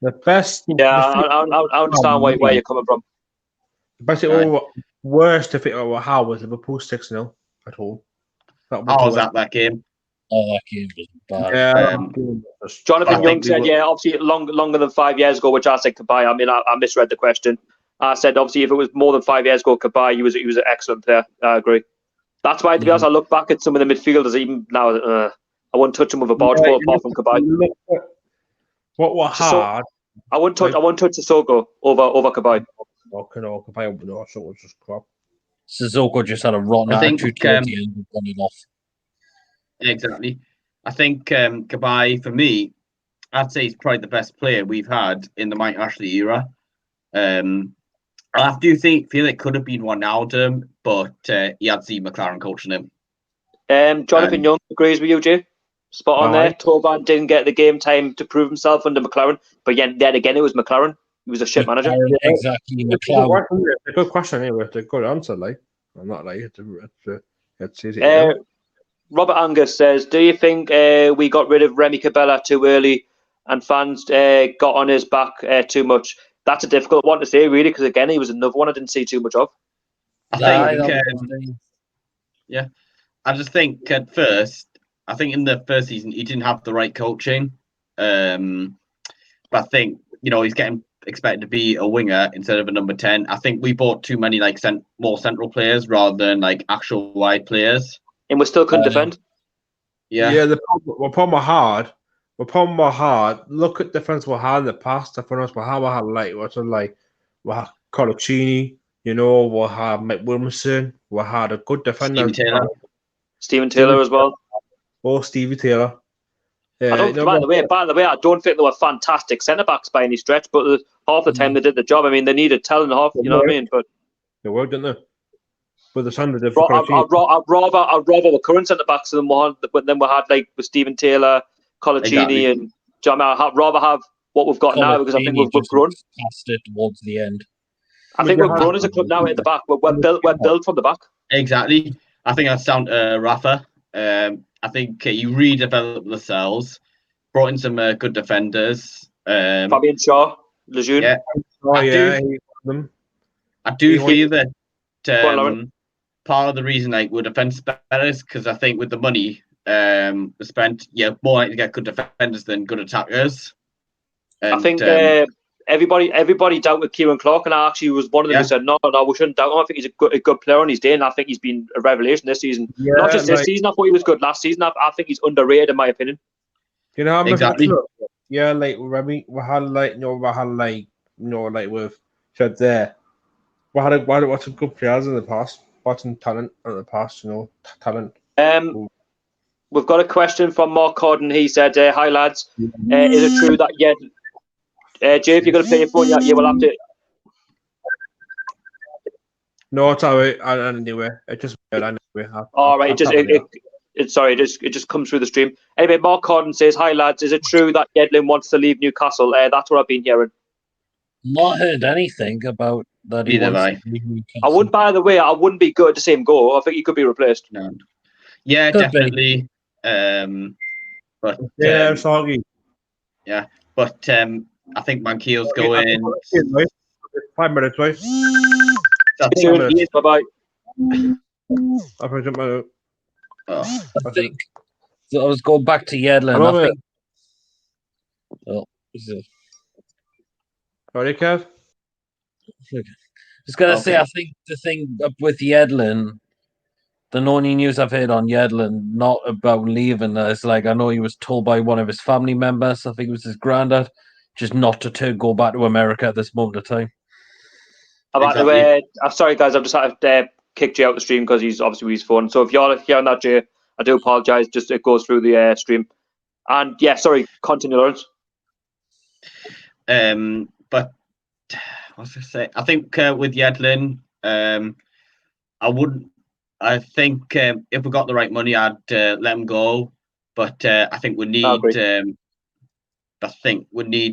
The best. Yeah, I understand where you're coming from. Basically, worst defeat we had was Liverpool 6-0 at home. I was at that game. Oh, that game was bad. Yeah. Jonathan Young said, obviously longer than 5 years ago, which I said goodbye. I mean, I misread the question. I said, obviously, if it was more than 5 years ago, goodbye. He was an excellent player. I agree. That's why, to be honest, I look back at some of the midfielders even now. I wouldn't touch them with a barge pole apart from Kabay. What were hard? I wouldn't touch Sissoko over Kabay. Kabay was just crap. Sissoko just had a rotten attitude towards the end of running off. Exactly. I think Kabay, for me, I'd say he's probably the best player we've had in the Mike Ashley era. I do feel it could have been Wijnaldum, but he had Steve McLaren coaching him. Jonathan Young agrees with you, Jay. Spot on there. Tovan didn't get the game time to prove himself under McLaren, but then again, it was McLaren. He was a shit manager. Exactly, McLaren. It's a good question anyway. It's a good answer. Like, I'm not like it's easy. Robert Angus says, "Do you think we got rid of Remy Cabella too early, and fans got on his back too much?" That's a difficult one to say, really, because again, he was another one I didn't see too much of. I just think at first, I think in the first season he didn't have the right coaching, but I think he's getting expected to be a winger instead of a number 10. I think we bought too many like more central players rather than like actual wide players. And we still couldn't defend. Yeah. The problem we had. Look at defense we had in the past. The defense we had we had Colaccini, we had Mike Wilmson, we had a good defender. Stephen Taylor as well. Oh, Stevie Taylor. By the way, I don't think they were fantastic centre backs by any stretch, but half the time they did the job. I mean, they needed talent half, you know what I mean? But they were, didn't they? But the Sunday did. I'd rather the current centre backs than we had like with Stephen Taylor, Colaccini, and I'd rather have what we've got now because I think we've grown. Passed it towards the end. I think we've grown as a club now at the back. We're built from the back. Exactly. I think that's down to Rafa. I think you redeveloped themselves, brought in some good defenders. Fabian Shaw, Lejeune. Yeah. I do feel that part of the reason like we're defence better is because I think with the money we spent, more likely to get good defenders than good attackers. And, I think everybody doubted Kieran Clark, and I actually was one of them who said, no, we shouldn't doubt him. I think he's a good player on his day, and I think he's been a revelation this season. Yeah, not just this season, I thought he was good last season. I think he's underrated in my opinion. You know, exactly. Yeah, like Remy, we had with said there. We had some good players in the past, some talent in the past, talent. We've got a question from Mark Corden. He said, "Hi lads, is it true that Jay, if you're going to play your phone, you will have to." No, it's all right. Anyway, it just all right. It just comes through the stream. Anyway, Mark Corden says, "Hi lads, is it true that Yedlin wants to leave Newcastle?" That's what I've been hearing. Not heard anything about that. He wants to leave Newcastle. I wouldn't. By the way, I wouldn't be good to see him go. I think he could be replaced. No. Yeah, could definitely. But Soggy. Yeah, but I think Manquillo's going. 5 minutes, right? Bye bye. I think so. I was going back to Yedlin. Sorry, Kev. I was going to say, I think the thing with Yedlin, the only news I've heard on Yedlin, not about leaving, is like I know he was told by one of his family members, I think it was his granddad, just not to go back to America at this moment of time. I'm sorry, guys. I've just had to kick Jay out the stream because he's obviously with his phone. So if you're hearing that, Jay, I do apologise. Just it goes through the stream. And yeah, sorry. Continue, Lawrence. But what's I say? I think with Yedlin, I think if we got the right money, I'd let him go. But I think we need.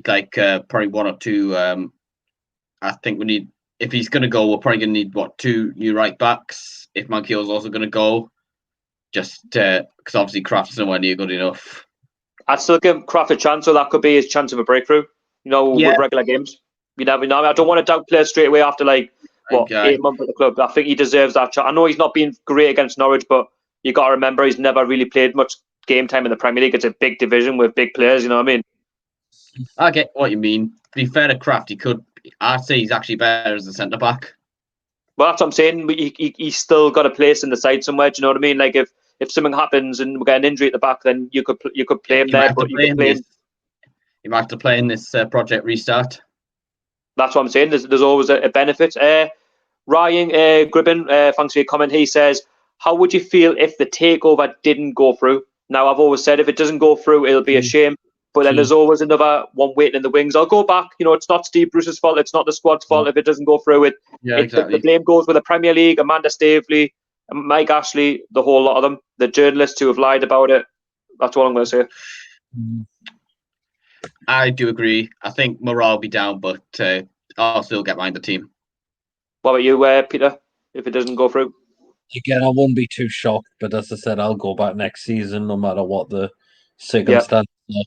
Like probably one or two. I think we need. If he's going to go, we're probably going to need 2 new right backs. If Manquillo's also going to go, just because obviously Kraft's nowhere near good enough. I'd still give Kraft a chance, so that could be his chance of a breakthrough. With regular games. You never know. I don't want to doubt players straight away after 8 months at the club. I think he deserves that chance. I know he's not been great against Norwich, but you got to remember he's never really played much game time in the Premier League. It's a big division with big players. You know what I mean? I get what you mean. To be fair to Kraft, I'd say he's actually better as a centre back. Well, that's what I'm saying. He's still got a place in the side somewhere. Do you know what I mean? Like if something happens and we get an injury at the back, then you could play him there. But you might have to play in this project restart. That's what I'm saying. There's always a benefit. Ryan Gribben, thanks for your comment. He says, "How would you feel if the takeover didn't go through?" Now, I've always said if it doesn't go through, it'll be a shame. But then there's always another one waiting in the wings. I'll go back. It's not Steve Bruce's fault. It's not the squad's fault if it doesn't go through. The blame goes with the Premier League, Amanda Staveley, Mike Ashley, the whole lot of them, the journalists who have lied about it. That's all I'm going to say. I do agree. I think morale will be down, but I'll still get behind the team. What about you, Peter, if it doesn't go through? Again, I won't be too shocked, but as I said, I'll go back next season no matter what the circumstances are.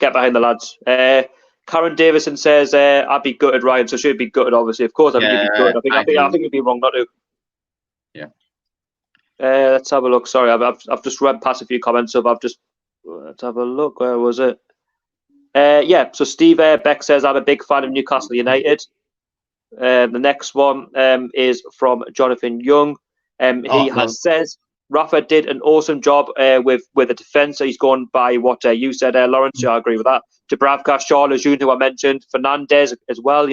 Get behind the lads. Karen Davison says, "I'd be gutted, Ryan." So she'd be gutted, obviously. Of course, I think you'd be gutted. I think you'd be wrong not to. Yeah. Let's have a look. Sorry, I've just read past a few comments. So let's have a look. Where was it? So Steve Beck says, I'm a big fan of Newcastle United. The next one is from Jonathan Young. Says, Rafa did an awesome job with the defence. So he's gone by what you said, Lawrence. I agree with that. Dubravka, Shaw, Lejeune, who I mentioned, Fernandez as well,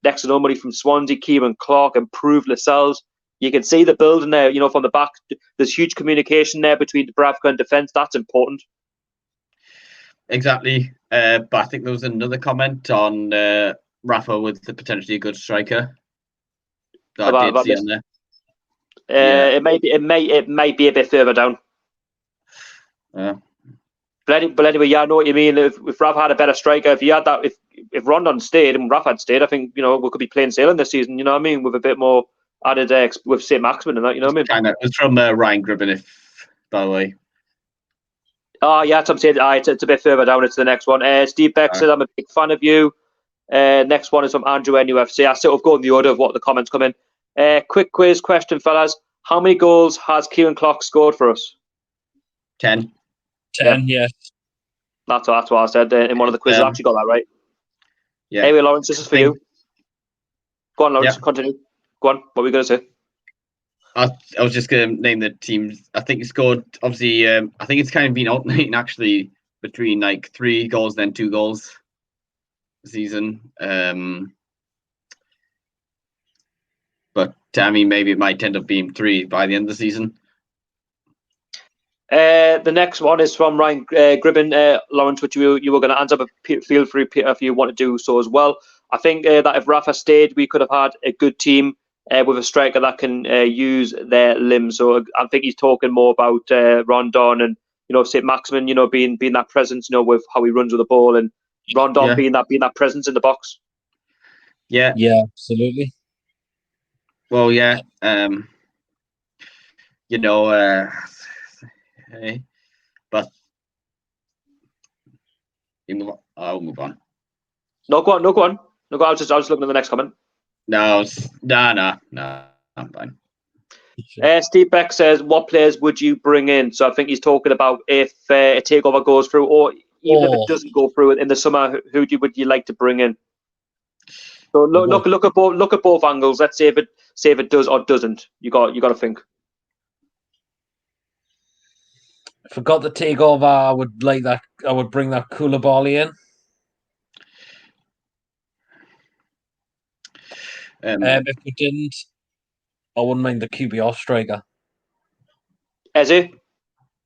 next to nobody from Swansea, Kieran Clark, improved Lascelles. You can see the building there, from the back. There's huge communication there between Dubravka and defence. That's important. Exactly. But I think there was another comment on Rafa with the potentially a good striker. That I did see on there. It may be a bit further down. But anyway, I know what you mean. If Rafa had a better striker, if he had that, if Rondon stayed and Rafa had stayed, I think we could be plain sailing this season. You know what I mean? With a bit more added with Saint-Maximin and that. You know what I mean? Kind of. It's from Ryan Gribben, by the way. Oh yeah, that's what I'm saying. It's a bit further down. It's the next one. Steve Beck says, I'm a big fan of you. Next one is from Andrew NUFC. I sort of go in the order of what the comments come in. Quick quiz question, fellas. How many goals has Kieran Clark scored for us? 10. 10, yes. That's what I said in one of the quizzes. I actually got that right. Yeah. Anyway, Lawrence, this is for you. Go on, Lawrence. Continue. Go on. What were we going to say? I was just going to name the teams. I think he scored, obviously, I think it's kind of been alternating actually between like 3 goals, then 2 goals this season. But I mean, maybe it might end up being 3 by the end of the season. The next one is from Ryan Gribben. Lawrence, which you were going to answer, but feel free, Peter, if you want to do so as well. I think that if Rafa stayed, we could have had a good team with a striker that can use their limbs. So I think he's talking more about Rondon and Saint-Maximin, being that presence, with how he runs with the ball, and Rondon being that presence in the box. Yeah, absolutely. Well, yeah, but I'll move on. No, go on. I was just looking at the next comment. No, I'm fine. Steve Beck says, what players would you bring in? So I think he's talking about if a takeover goes through, or even if it doesn't go through in the summer, who would you like to bring in? So look at both angles. Let's say if it does or doesn't. You got to think. If I got the takeover, I would like that. I would bring that Koulibaly in. If we didn't, I wouldn't mind the QPR striker. Eze,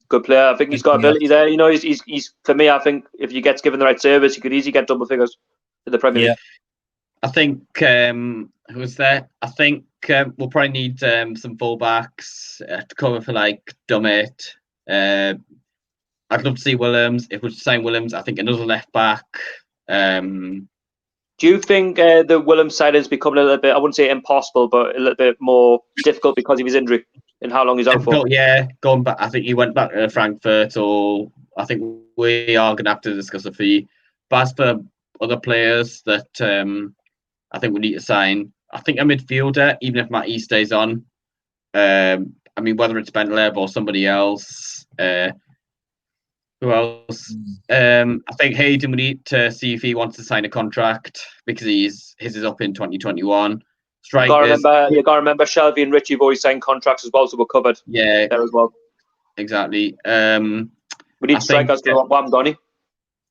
good player. I think he's got ability there. He's for me. I think if he gets given the right service, he could easily get double figures in the Premier League. I think who's there? I think we'll probably need some fullbacks to cover for like Dummett. I'd love to see Williams. If we sign Williams, I think another left back. Do you think the Williams side has become a little bit, I wouldn't say impossible, but a little bit more difficult because of his injury and how long he's out for? Yeah, going back. I think he went back to Frankfurt, or I think we are going to have to discuss a fee. But as for other players that I think we need to sign, I think a midfielder, even if Matty stays on. I mean, whether it's Bentleb or somebody else. Who else? I think Hayden, we need to see if he wants to sign a contract because his is up in 2021. Strikers. You got to remember Shelby and Richie have already signed contracts as well, so we're covered. Yeah, there as well. Exactly. We need strikers to what Donny.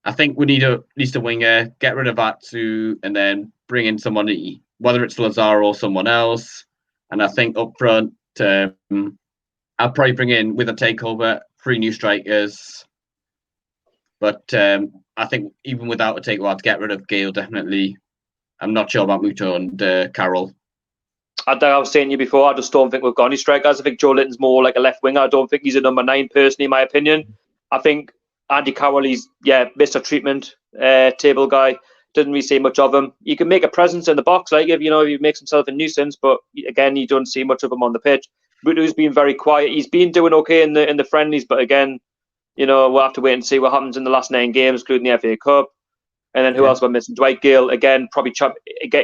I think we need at least a winger. Get rid of Atsu and then bring in someone, whether it's Lazar or someone else. And I think up front, I'll probably bring in with a takeover 3 new strikers. But I think even without a takeover, I'd get rid of Gale, definitely. I'm not sure about Muto and Carroll. I was saying to you before, I just don't think we've got any strikers. I think Joelinton's more like a left winger. I don't think he's a number 9, personally, in my opinion. I think Andy Carroll, he's, Mr. Treatment, table guy. Doesn't really see much of him. You can make a presence in the box, like if he makes himself a nuisance, but again, you don't see much of him on the pitch. Muto's been very quiet. He's been doing okay in the friendlies, but again, we'll have to wait and see what happens in the last 9 games, including the FA Cup. And then who else we're missing? Dwight Gale, again, probably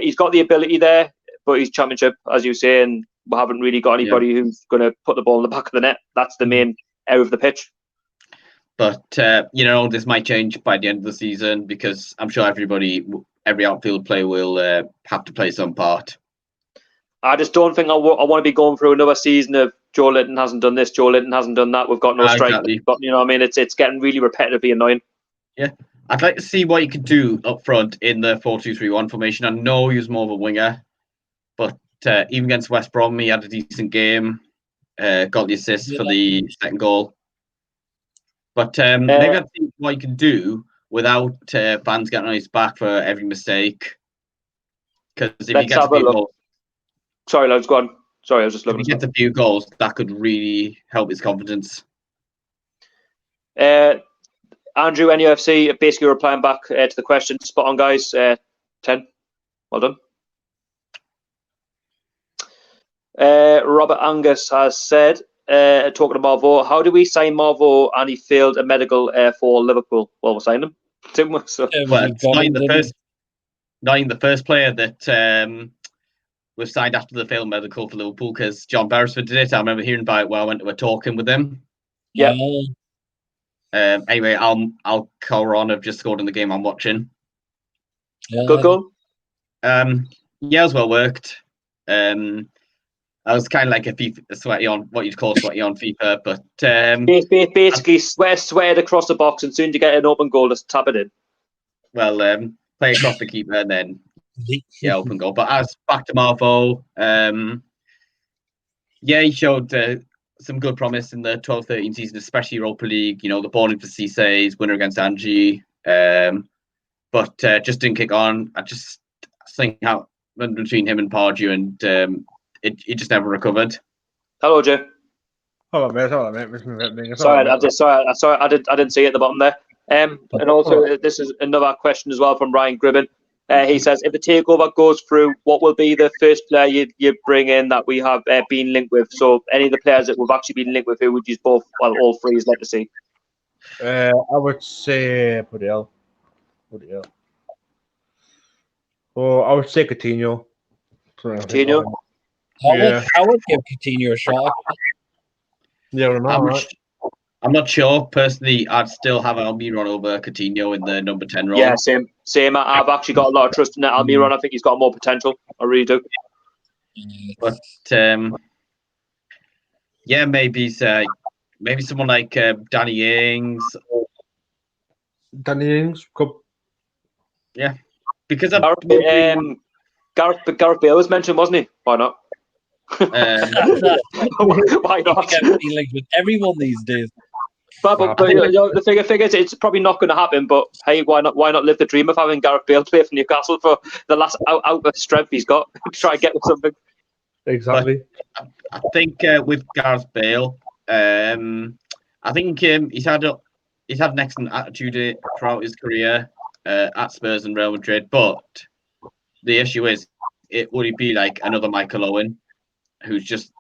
he's got the ability there, but he's Championship, as you say, and we haven't really got anybody who's going to put the ball in the back of the net. That's the main area of the pitch. But this might change by the end of the season because I'm sure every outfield player will have to play some part. I just don't think I want to be going through another season of Joelinton hasn't done this, Joelinton hasn't done that. We've got no strike. Exactly. You know what I mean? It's getting really repetitively annoying. Yeah, I'd like to see what you could do up front in the 4-2-3-1 formation. I know he was more of a winger, but even against West Brom, he had a decent game. Got the assist for the second goal. But maybe I'd see what you can do without fans getting on his back for every mistake. Because if he gets a few goals, sorry, lads, go on. Sorry, I was just looking. If he gets a few goals, that could really help his confidence. Andrew, NUFC, basically replying back to the question. Spot on, guys. 10. Well done. Robert Angus has said, talking to Marvo, how do we sign Marvo and he failed a medical for Liverpool? Well, we'll sign him. So, it's not even the first player that was signed after the failed medical for Liverpool because John Beresford did it. I remember hearing about it while I went to a talking with him. Yeah. Anyway, I'll cover on. I've just scored in the game I'm watching. Good goal. Yeah, it was well worked. I was kind of like a sweaty on what you'd call sweaty on FIFA, but basically sweated across the box, and soon to get an open goal, just tap it in. Well, play across the keeper and then open goal. But as back to Marvo, he showed some good promise in the 12-13 season, especially Europa League. The ball into Cisse's winner against Angie, but just didn't kick on. I just think how between him and Pardew, and it just never recovered. Hello, Joe. Hello, mate. Sorry, I didn't see it at the bottom there. And also, this is another question as well from Ryan Gribben. He says, if the takeover goes through, what will be the first player you bring in that we have been linked with? So any of the players that we've actually been linked with, who would you all three is like to see? I would say Budell. Oh, I would say Coutinho. Coutinho? I would give Coutinho a shot. Yeah, I'm not sure. Personally, I'd still have Almiron over Coutinho in the number 10 role. Yeah, same. I've actually got a lot of trust in that Almiron. I think he's got more potential. I really do. But maybe someone like Danny Ings. Yeah, because Gareth Bale was mentioned, wasn't he? Why not? Why not? He linked with everyone these days. But the figure is, it's probably not going to happen. But hey, why not live the dream of having Gareth Bale play for Newcastle for the last out of strength he's got? Try and get something. Exactly. But I think with Gareth Bale, I think he's had an excellent attitude throughout his career at Spurs and Real Madrid. But the issue is, would he be like another Michael Owen, who's?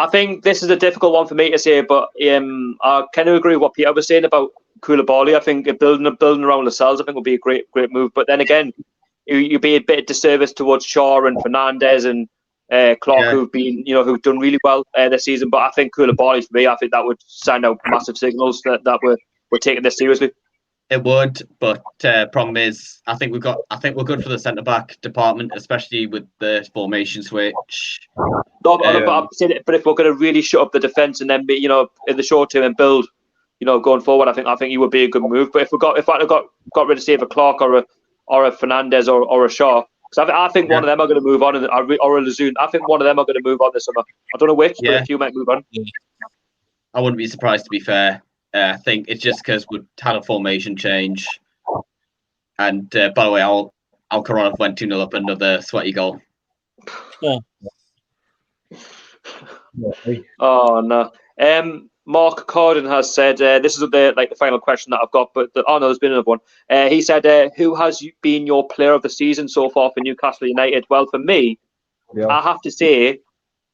I think this is a difficult one for me to say, but I kind of agree with what Peter was saying about Koulibaly. I think building around Lascelles, I think would be a great move. But then again, you'd be a bit of disservice towards Shaw and Fernandez and Clark, who've done really well this season. But I think Koulibaly, for me, I think that would send out massive signals that we're taking this seriously. It would, but problem is, I think we're good for the centre back department, especially with the formation switch. No, but if we're going to really shut up the defence and then be, in the short term and build, going forward, I think he would be a good move. But if I got rid of say a Clark or a Fernandez or a Shaw, because I think one of them are going to move on, or a Lazoon. I think one of them are going to move on this summer. I don't know which, but a few might move on. I wouldn't be surprised, to be fair. I think it's just because we've had a formation change. And by the way, Alcaraz went 2-0 up another sweaty goal. Oh no. Mark Corden has said, this is the final question that I've got, but there's been another one. He said, who has been your player of the season so far for Newcastle United? Well, for me, I have to say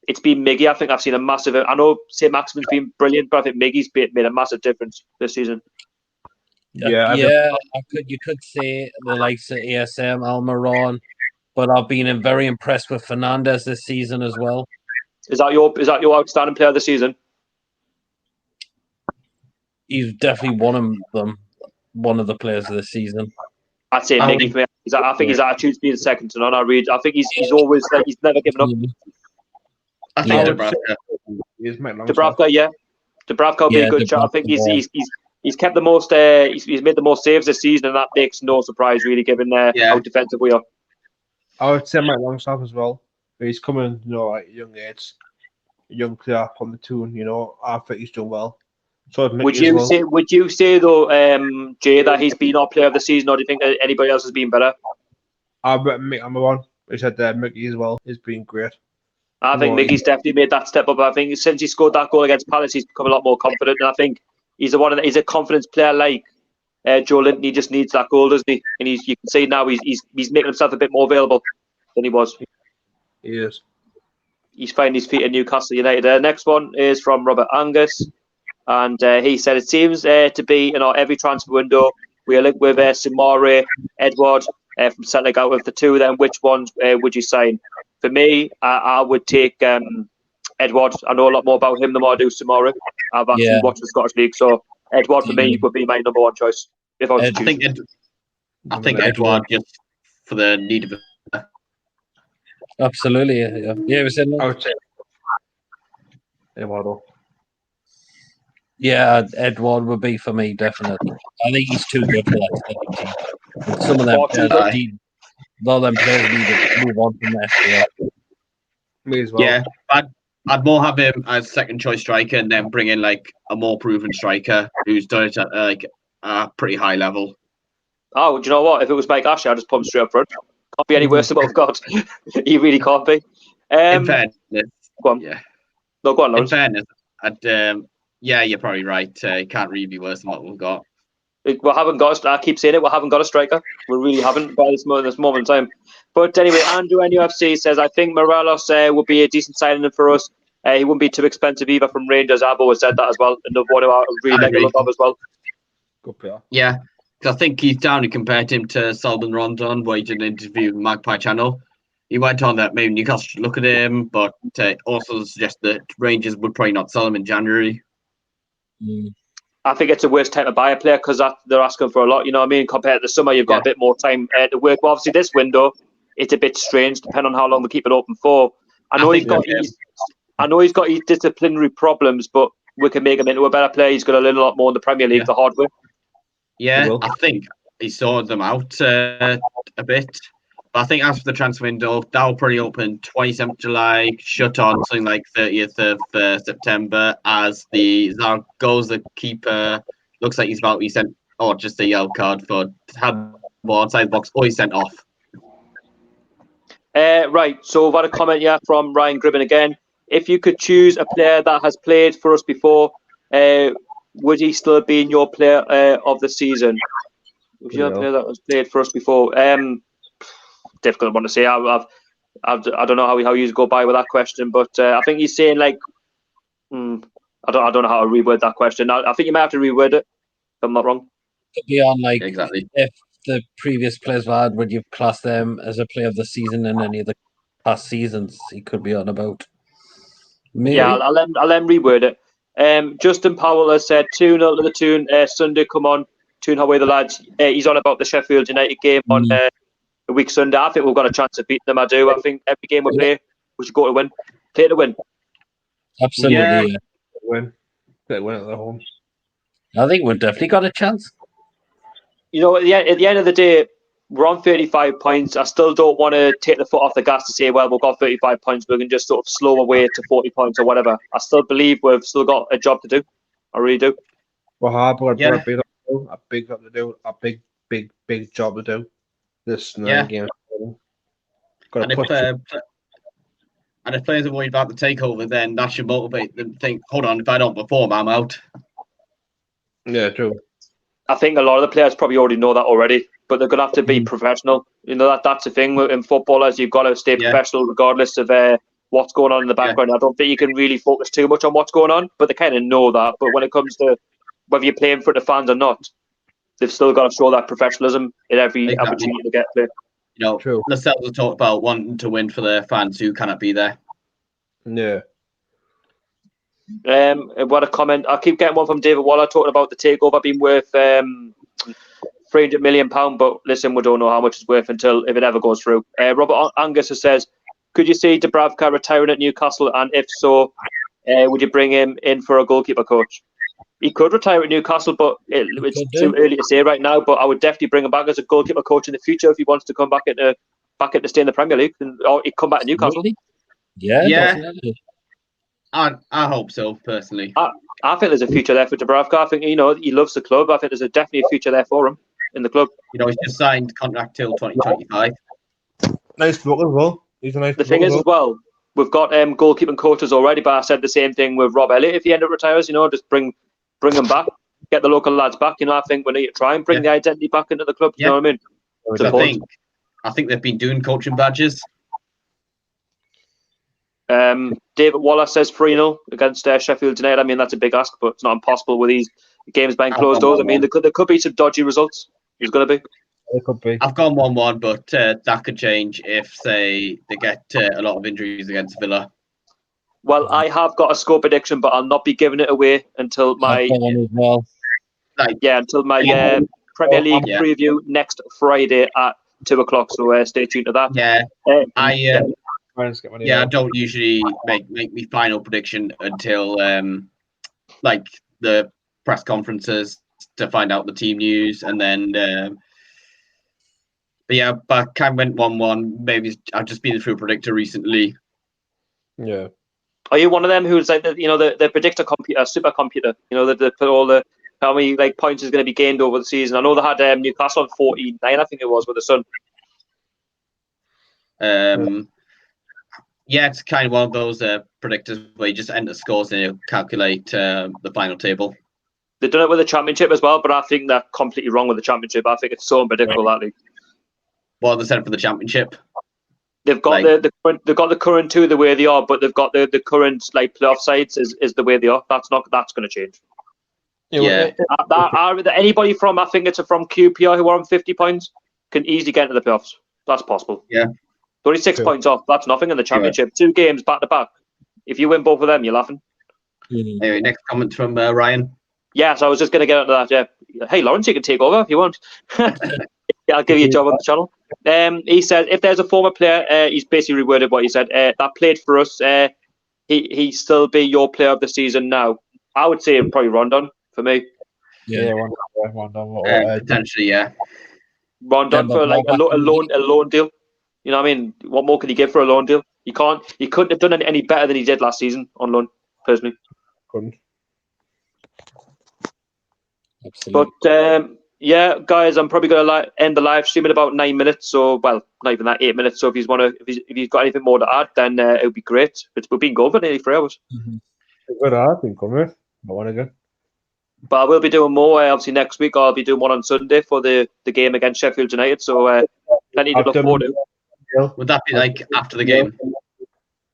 it's been Miggy. I think I've seen a massive. I know Saint-Maximin's been brilliant, but I think Miggy's made a massive difference this season. You could say the likes of ASM, Almiron, but I've been very impressed with Fernandez this season as well. Is that your outstanding player of the season? he's definitely one of the players of the season. I'd say Mickey for me. I think his attitude's been second to none. I think he's always he's never given up. I think Dubravka. Dubravka, yeah. Dubravka will be a good shot. I think he's kept the most. He's made the most saves this season, and that makes no surprise, really, given how defensive we are. I would say Mike Longstaff as well. He's coming, at young age, young player from the TOON. I think he's doing well. So would you say though, Jay, that he's been our player of the season, or do you think that anybody else has been better? I'm the one. He said Mickey as well. He's been great. I think Mickey's definitely made that step up. I think since he scored that goal against Palace, he's become a lot more confident. And I think he's a confidence player like Joelinton. He just needs that goal, doesn't he? And you can see now he's making himself a bit more available than he was. He is. He's finding his feet at Newcastle United. Next one is from Robert Angus. And he said, it seems to be in our every transfer window, we are linked with Samari, Edward from Celtic. Out of the two of them, which ones would you sign? For me, I would take Edward. I know a lot more about him than I do Samari. I've actually watched the Scottish League, so Edward for me would be my number one choice. If I was to choose. I think Edward just for the need of it. Absolutely, yeah. Was in I would say Edward. Yeah, Edward would be for me, definitely. I think he's too good for that team. Some of them players need to move on from that. Me as well. Yeah, I'd more have him as second choice striker and then bring in like a more proven striker who's done it at like a pretty high level. Oh, do you know what? If it was Mike Ashley, I'd just put him straight up front. Can't be any worse than what we've got. He really can't be. In fairness, go on. Yeah. No, go on, Lawrence. In fairness, yeah, you're probably right. It can't really be worse than what we've got. We haven't got. I keep saying it. We haven't got a striker. We really haven't by this moment in time. But anyway, Andrew NUFC says, I think Morelos would be a decent signing for us. He wouldn't be too expensive either from Rangers. I've always said that as well. Another one I really like a lot of as well. Good player. Yeah, because I think he's down and compared him to Solomon Rondon, where he did an interview with Magpie Channel. He went on that maybe Newcastle should look at him, but also suggest that Rangers would probably not sell him in January. I think it's a worse time to buy a player because they're asking for a lot. You know what I mean? Compared to the summer, you've got a bit more time to work. Well, obviously, this window, it's a bit strange depending on how long we keep it open for. I know he's got his disciplinary problems, but we can make him into a better player. He's going to learn a lot more in the Premier League the hard way. Yeah, I think he sorted them out a bit. But I think as for the transfer window, that will probably open 27th July, shut on something like 30th of September, as the Zaragoza keeper looks like he's about to be sent, or just a yellow card for handball outside the box, or he's sent off. Right, so we've had a comment here from Ryan Gribben again. If you could choose a player that has played for us before, would he still be in your player of the season? Would you have a player that has played for us before? Difficult one to say. I don't know how you go by with that question, but I think he's saying like, I don't know how to reword that question. I think you might have to reword it. If I'm not wrong. Could be on like exactly. If the previous players had, would you class them as a player of the season in any of the past seasons? He could be on about. Maybe. Yeah, I'll let him reword it. Justin Powell has said 2-0 to the TOON. Sunday, come on, TOON, how are the lads? He's on about the Sheffield United game on a week Sunday. I think we've got a chance of beating them. I do. I think every game we play, we should go to win. Play to win. Absolutely. Yeah. Win. Play to win at the home. I think we've definitely got a chance. You know, at the end of the day, we're on 35 points. I still don't want to take the foot off the gas to say, well, we've got 35 points. We can just sort of slow our way to 40 points or whatever. I still believe we've still got a job to do. I really do. We're hard, but a big job to do. A big job to do. This game. And if players are worried about the takeover, then that should motivate them to think, hold on, if I don't perform, I'm out. Yeah, true. I think a lot of the players probably already know that already, but they're going to have to be professional. You know, that's the thing in footballers. You've got to stay professional regardless of what's going on in the background. I don't think you can really focus too much on what's going on, but they kind of know that. But when it comes to whether you're playing for the fans or not, they've still got to show that professionalism in every opportunity to get played. You know, Lascelles will talk about wanting to win for their fans who cannot be there. Yeah. What a comment. I keep getting one from David Waller talking about the takeover being worth £300 million, but listen, we don't know how much it's worth until if it ever goes through. Robert Angus says, could you see Dubravka retiring at Newcastle, and if so, would you bring him in for a goalkeeper coach? He could retire at Newcastle, but it's too early to say right now. But I would definitely bring him back as a goalkeeper coach in the future if he wants to come back into stay in the Premier League, or he'd come back to Newcastle. Yeah, definitely. I hope so, personally. I think there's a future there for Dubravka. I think he loves the club. I think there's definitely a future there for him in the club. He's just signed contract till 2025. Nice bloke as well. He's a nice. The thing is, as well, we've got goalkeeping coaches already, but I said the same thing with Rob Elliott. If he end up retires, just bring him back, get the local lads back. I think we need to try and bring the identity back into the club. You know what I mean? I think they've been doing coaching badges. David Waller says 3-0 against Sheffield United. I mean, that's a big ask, but it's not impossible with these games behind closed doors. I mean, there could be some dodgy results. There's going to be. It could be. I've gone 1-1, but that could change if, say, they get a lot of injuries against Villa. Well, I have got a score prediction, but I'll not be giving it away until my until my Premier League preview next Friday at 2:00. So stay tuned to that. Yeah, I don't usually make my final prediction until the press conferences to find out the team news, and then but kind of went 1-1. Maybe I've just been the true predictor recently. Yeah. Are you one of them who's like the predictor computer, supercomputer? That put all the how many points is going to be gained over the season. I know they had Newcastle on 49, I think it was, with the Sun. Yeah, it's kind of one of those predictors where you just enter scores and you calculate the final table. They've done it with the Championship as well, but I think they're completely wrong with the Championship. I think it's so unpredictable, that league. What they said for the Championship? They've got they've got the current two the way they are, but they've got the current playoff sides is the way they are. That's going to change. Yeah. Anybody from from QPR who are on 50 points can easily get into the playoffs. That's possible. Yeah. 36 points off. That's nothing in the Championship. 2 games back to back. If you win both of them, you're laughing. Anyway, next comment from Ryan. Yes, I was just going to get into that. Yeah. Hey, Lawrence, you can take over if you want. I'll give you a job on the channel. He said, if there's a former player, he's basically reworded what he said, that played for us, he still be your player of the season now. I would say probably Rondon for me. Yeah, Rondon. Potentially, yeah. Rondon for a loan deal. You know what I mean? What more could he give for a loan deal? He couldn't have done any better than he did last season on loan, personally. Couldn't. Absolutely. But yeah, guys, I'm probably going to end the live stream in about 9 minutes. So, well, not even that, 8 minutes. So if he's got anything more to add, then it would be great. We've been going for nearly 3 hours. Good, I've been coming. I want to go. But I will be doing more. Obviously, next week I'll be doing one on Sunday for the game against Sheffield United. So plenty to look forward to. Would that be after the game?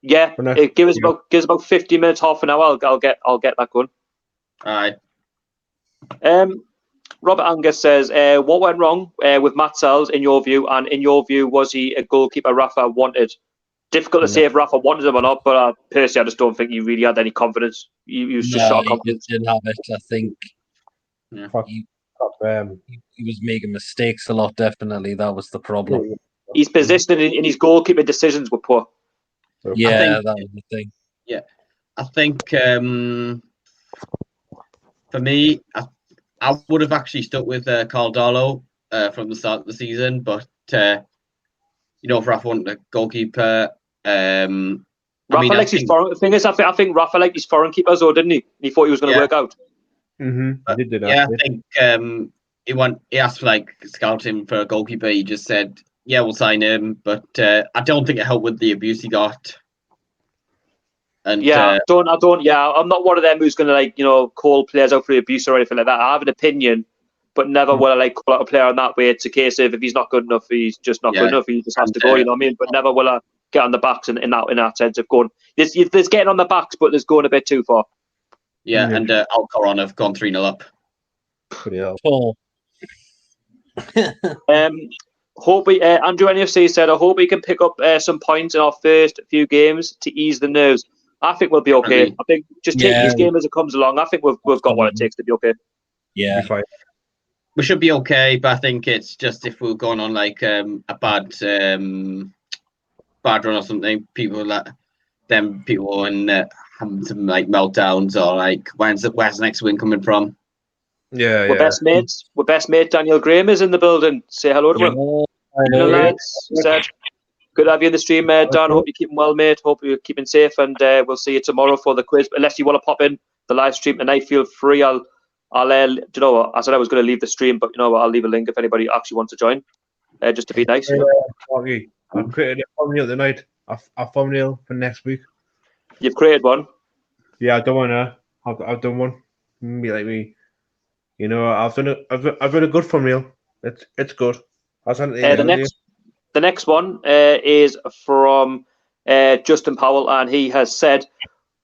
Yeah, it gives us about 50 minutes, half an hour. I'll get that going. Aye. Robert Angus says, what went wrong with Matt Sells in your view? And in your view, was he a goalkeeper Rafa wanted? Difficult to say if Rafa wanted him or not, but personally, I just don't think he really had any confidence. He was just shot of confidence. He didn't have it. I think he was making mistakes a lot, definitely. That was the problem. His position in his goalkeeping decisions were poor. Yeah, that was the thing. Yeah. I think for me, I would have actually stuck with Carl Darlow from the start of the season, but if Rafa wanted a goalkeeper, Rafa likes his foreign. The thing is, I think Rafa liked his foreign keepers, though, didn't he? He thought he was going to work out. I did do that. Yeah, I think he asked for scouting for a goalkeeper. He just said, "Yeah, we'll sign him," but I don't think it helped with the abuse he got. And I don't. Yeah, I'm not one of them who's going to call players out for abuse or anything like that. I have an opinion, but never will I call out a player in that way. It's a case of if he's not good enough, he's just not good enough. He just has to go. You know what I mean? But never will I get on the backs in that sense of going. There's getting on the backs, but there's going a bit too far. Yeah, and Alcoron have gone 3-0 up. Pretty cool. Hope we, Andrew NFC said, I hope we can pick up some points in our first few games to ease the nerves. I think we'll be okay. Definitely. I think just taking each game as it comes along. I think we've got what it takes to be okay. Yeah. Be fine. We should be okay, but I think it's just if we're going on like a bad run or something, people and having some like meltdowns or like where's the next win coming from? Yeah, We're best mates. We're best mate. Daniel Graham is in the building. Say hello to him. Hello, lads. Said, good to have you in the stream, Dan. Hope you're keeping well, mate. Hope you're keeping safe, and we'll see you tomorrow for the quiz. Unless you want to pop in the live stream tonight, feel free. I'll you know what? I said I was going to leave the stream, but you know what? I'll leave a link if anybody actually wants to join, just to be nice. You know? I created a thumbnail tonight. A thumbnail for next week. You've created one. Yeah, I done one now. I've done one. Be like me. You know, I've done a good thumbnail. It's good. I'll send it to you. The next one is from Justin Powell, and he has said,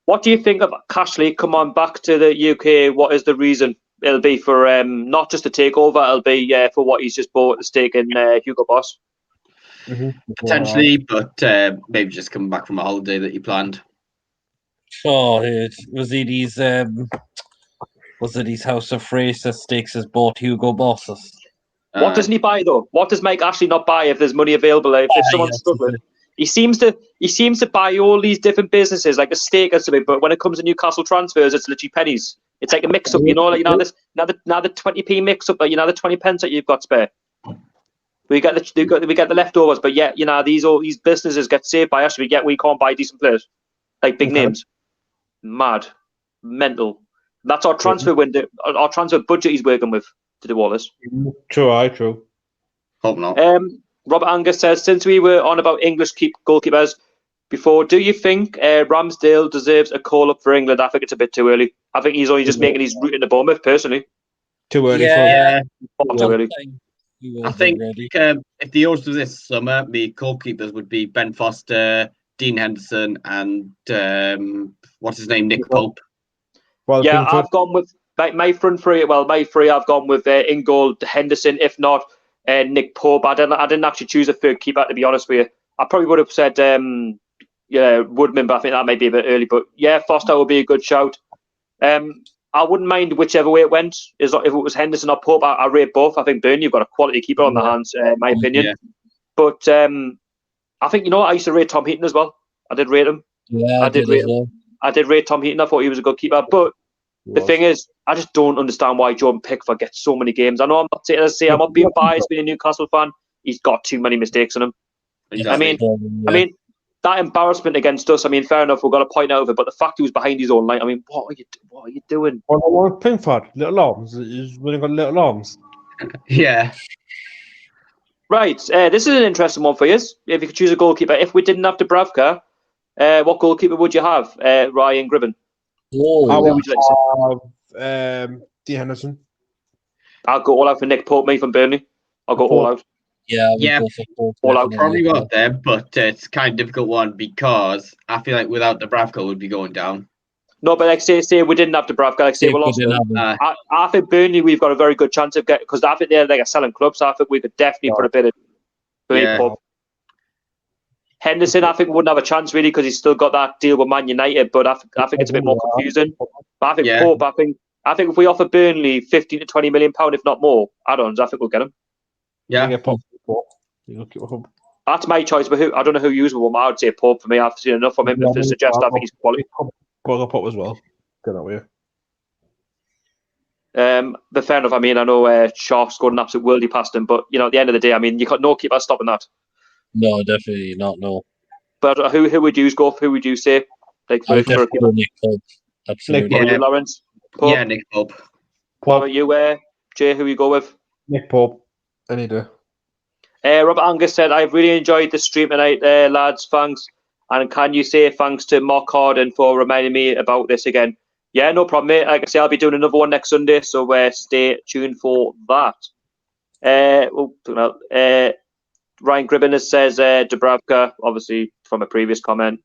"What do you think of Cashley come on back to the UK? What is the reason? It'll be for not just a takeover. It'll be for what he's just bought the stake in Hugo Boss." Potentially, but maybe just coming back from a holiday that he planned. Oh, was it his House of Fraser stakes has bought Hugo Bosses? What doesn't he buy though? What does Mike Ashley not buy if there's money available? If someone's struggling, he seems to buy all these different businesses like a stake or something. But when it comes to Newcastle transfers, it's literally pennies. It's like a mix up, you know, like the 20p mix up, like the 20 pence that you've got spare. We get the leftovers, but yeah, all these businesses get saved by Ashley. Yet we can't buy decent players like big names. Mad, mental. That's our transfer window, our transfer budget he's working with to do all this. True. Hope not. Robert Angus says, since we were on about English goalkeepers before, do you think Ramsdale deserves a call up for England? I think it's a bit too early. I think he's only just making his route into Bournemouth, personally. Too early Too early. I think if the Euros do this summer, the goalkeepers would be Ben Foster, Dean Henderson, and what's his name, Nick Pope. Yeah, I've gone with my front three. Well, my three, I've gone with Ingold, Henderson, if not Nick Pope. I didn't actually choose a third keeper, to be honest with you. I probably would have said Woodman, but I think that might be a bit early. But yeah, Foster would be a good shout. I wouldn't mind whichever way it went. If it was Henderson or Pope, I rate both. I think Burnley, you've got a quality keeper on the hands, in my opinion. Yeah. But I think, I used to rate Tom Heaton as well. I did rate him. Yeah, I did rate him. I did rate Tom Heaton. I thought he was a good keeper. But the thing is, I just don't understand why Jordan Pickford gets so many games. I know I'm not being biased, being a Newcastle fan. He's got too many mistakes in him. Exactly. I mean, that embarrassment against us, fair enough, we've got to point out of it, but the fact he was behind his own line, what are you doing? Pickford, little arms. He's really got little arms. Yeah. Right, this is an interesting one for you. If you could choose a goalkeeper, if we didn't have Dubravka, what goalkeeper would you have? Ryan Gribben. I would have Dean Henderson. I'll go all out for Nick Pope, me from Burnley. I'll go all out. Yeah, all out. Probably go up there, but it's kind of difficult one because I feel like without Dubravka, we'd be going down. No, but like say we didn't have Dubravka, like say we lost him. I think Burnley, we've got a very good chance of getting, because I think they're like a selling club, so I think we could definitely put a bid in. Pope. Henderson, I think we wouldn't have a chance really because he's still got that deal with Man United, but I think it's a bit more confusing. But I think Pope, I think if we offer Burnley 15 to 20 million pound, if not more, add-ons, I think we'll get him. Yeah. That's my choice, but I don't know who you use with him. I would say Pope for me. I've seen enough from him to suggest I think he's quality. Pope as well. Get that way. But fair enough. I know Shaw scored an absolute worldie past him, but at the end of the day, you got no keeper stopping that. No, definitely not. No. But who would you go for? Who would you say? Like for a keeper? Nick Pope. Absolutely. Nick Pope. Lawrence. Pope. Yeah, Nick Pope. What about you, Jay? Who you go with? Nick Pope. Any day. Robert Angus said, I've really enjoyed the stream tonight, lads. Thanks. And can you say thanks to Mark Harden for reminding me about this again? Yeah, no problem, mate. Like I say, I'll be doing another one next Sunday, so stay tuned for that. Ryan Gribben says Dubravka, obviously from a previous comment.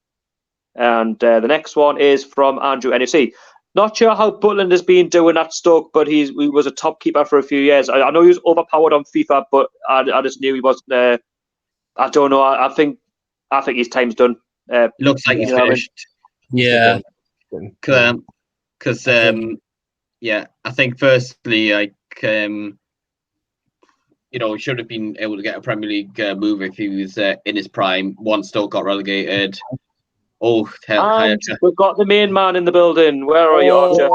And the next one is from Andrew NFC. Not sure how Butland has been doing at Stoke, but he was a top keeper for a few years. I know he was overpowered on FIFA, but I just knew he wasn't. I don't know. I think his time's done. Looks like he's finished. Yeah. Because yeah, I think firstly, like he should have been able to get a Premier League move if he was in his prime. Once Stoke got relegated. Oh, and we've got the main man in the building. Where are you, Archer?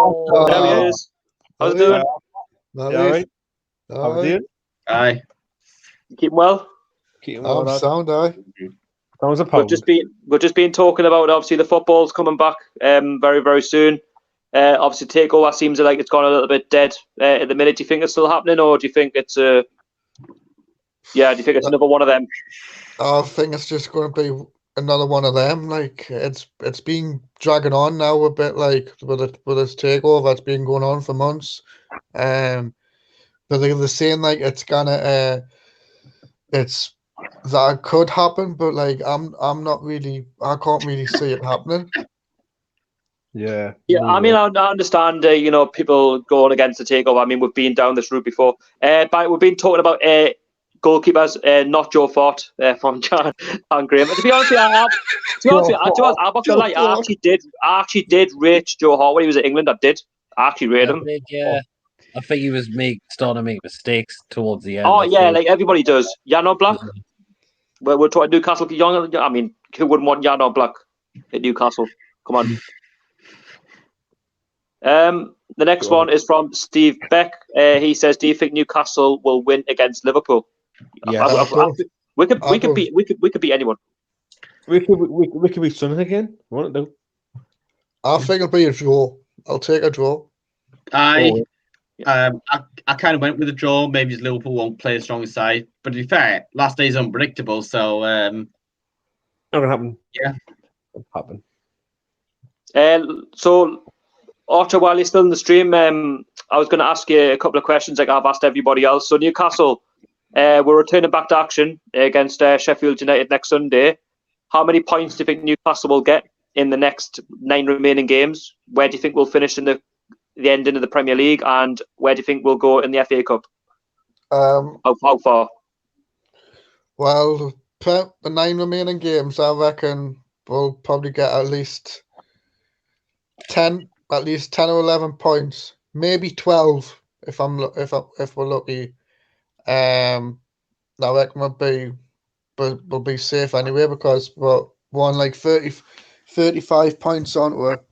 There he is. How's it doing? All right. How are you? Aye. You keeping well? Keeping well. Sound, aye. That was a We've pound. just been talking about obviously the football's coming back very, very soon. Obviously, Takeover seems like it's gone a little bit dead at the minute. Do you think it's still happening, or do you think it's do you think it's another one of them? I think it's just going to be another one of them. Like it's been dragging on now a bit. Like with this Takeover, it's been going on for months. But they're saying like it's gonna it's that could happen, but like I'm not really. I can't really see it happening. Yeah. Yeah, I mean, I understand, people going against the Takeover. I mean, we've been down this route before. But we've been talking about goalkeepers, not Joe Fort from John and Graham. To be honest with you, I'm not gonna lie. I actually did rate Joe Hart when he was at England. I actually rate him. Yeah. I think he was starting to make mistakes towards the end. Oh yeah, like everybody does. Jan Black. We're talking Newcastle. I mean, who wouldn't want Jan Black at Newcastle? Come on. The next one is from Steve Beck. He says, "Do you think Newcastle will win against Liverpool?" Yeah. We could beat anyone. We could be Sunday again. What do? I think it'll be a draw. I'll take a draw. I kind of went with a draw. Maybe Liverpool won't play a stronger side, but to be fair, last day's unpredictable. So not gonna happen. Yeah, it'll happen. So, Archer, while you're still in the stream, I was going to ask you a couple of questions like I've asked everybody else. So Newcastle, we're returning back to action against Sheffield United next Sunday. How many points do you think Newcastle will get in the next 9 remaining games? Where do you think we'll finish in the ending of the Premier League, and where do you think we'll go in the FA Cup? How far? Well, the 9 remaining games, I reckon we'll probably get at least 10 or 11 points, maybe 12 if we're lucky. I reckon we'll be safe anyway because we're on like 35 points onto it.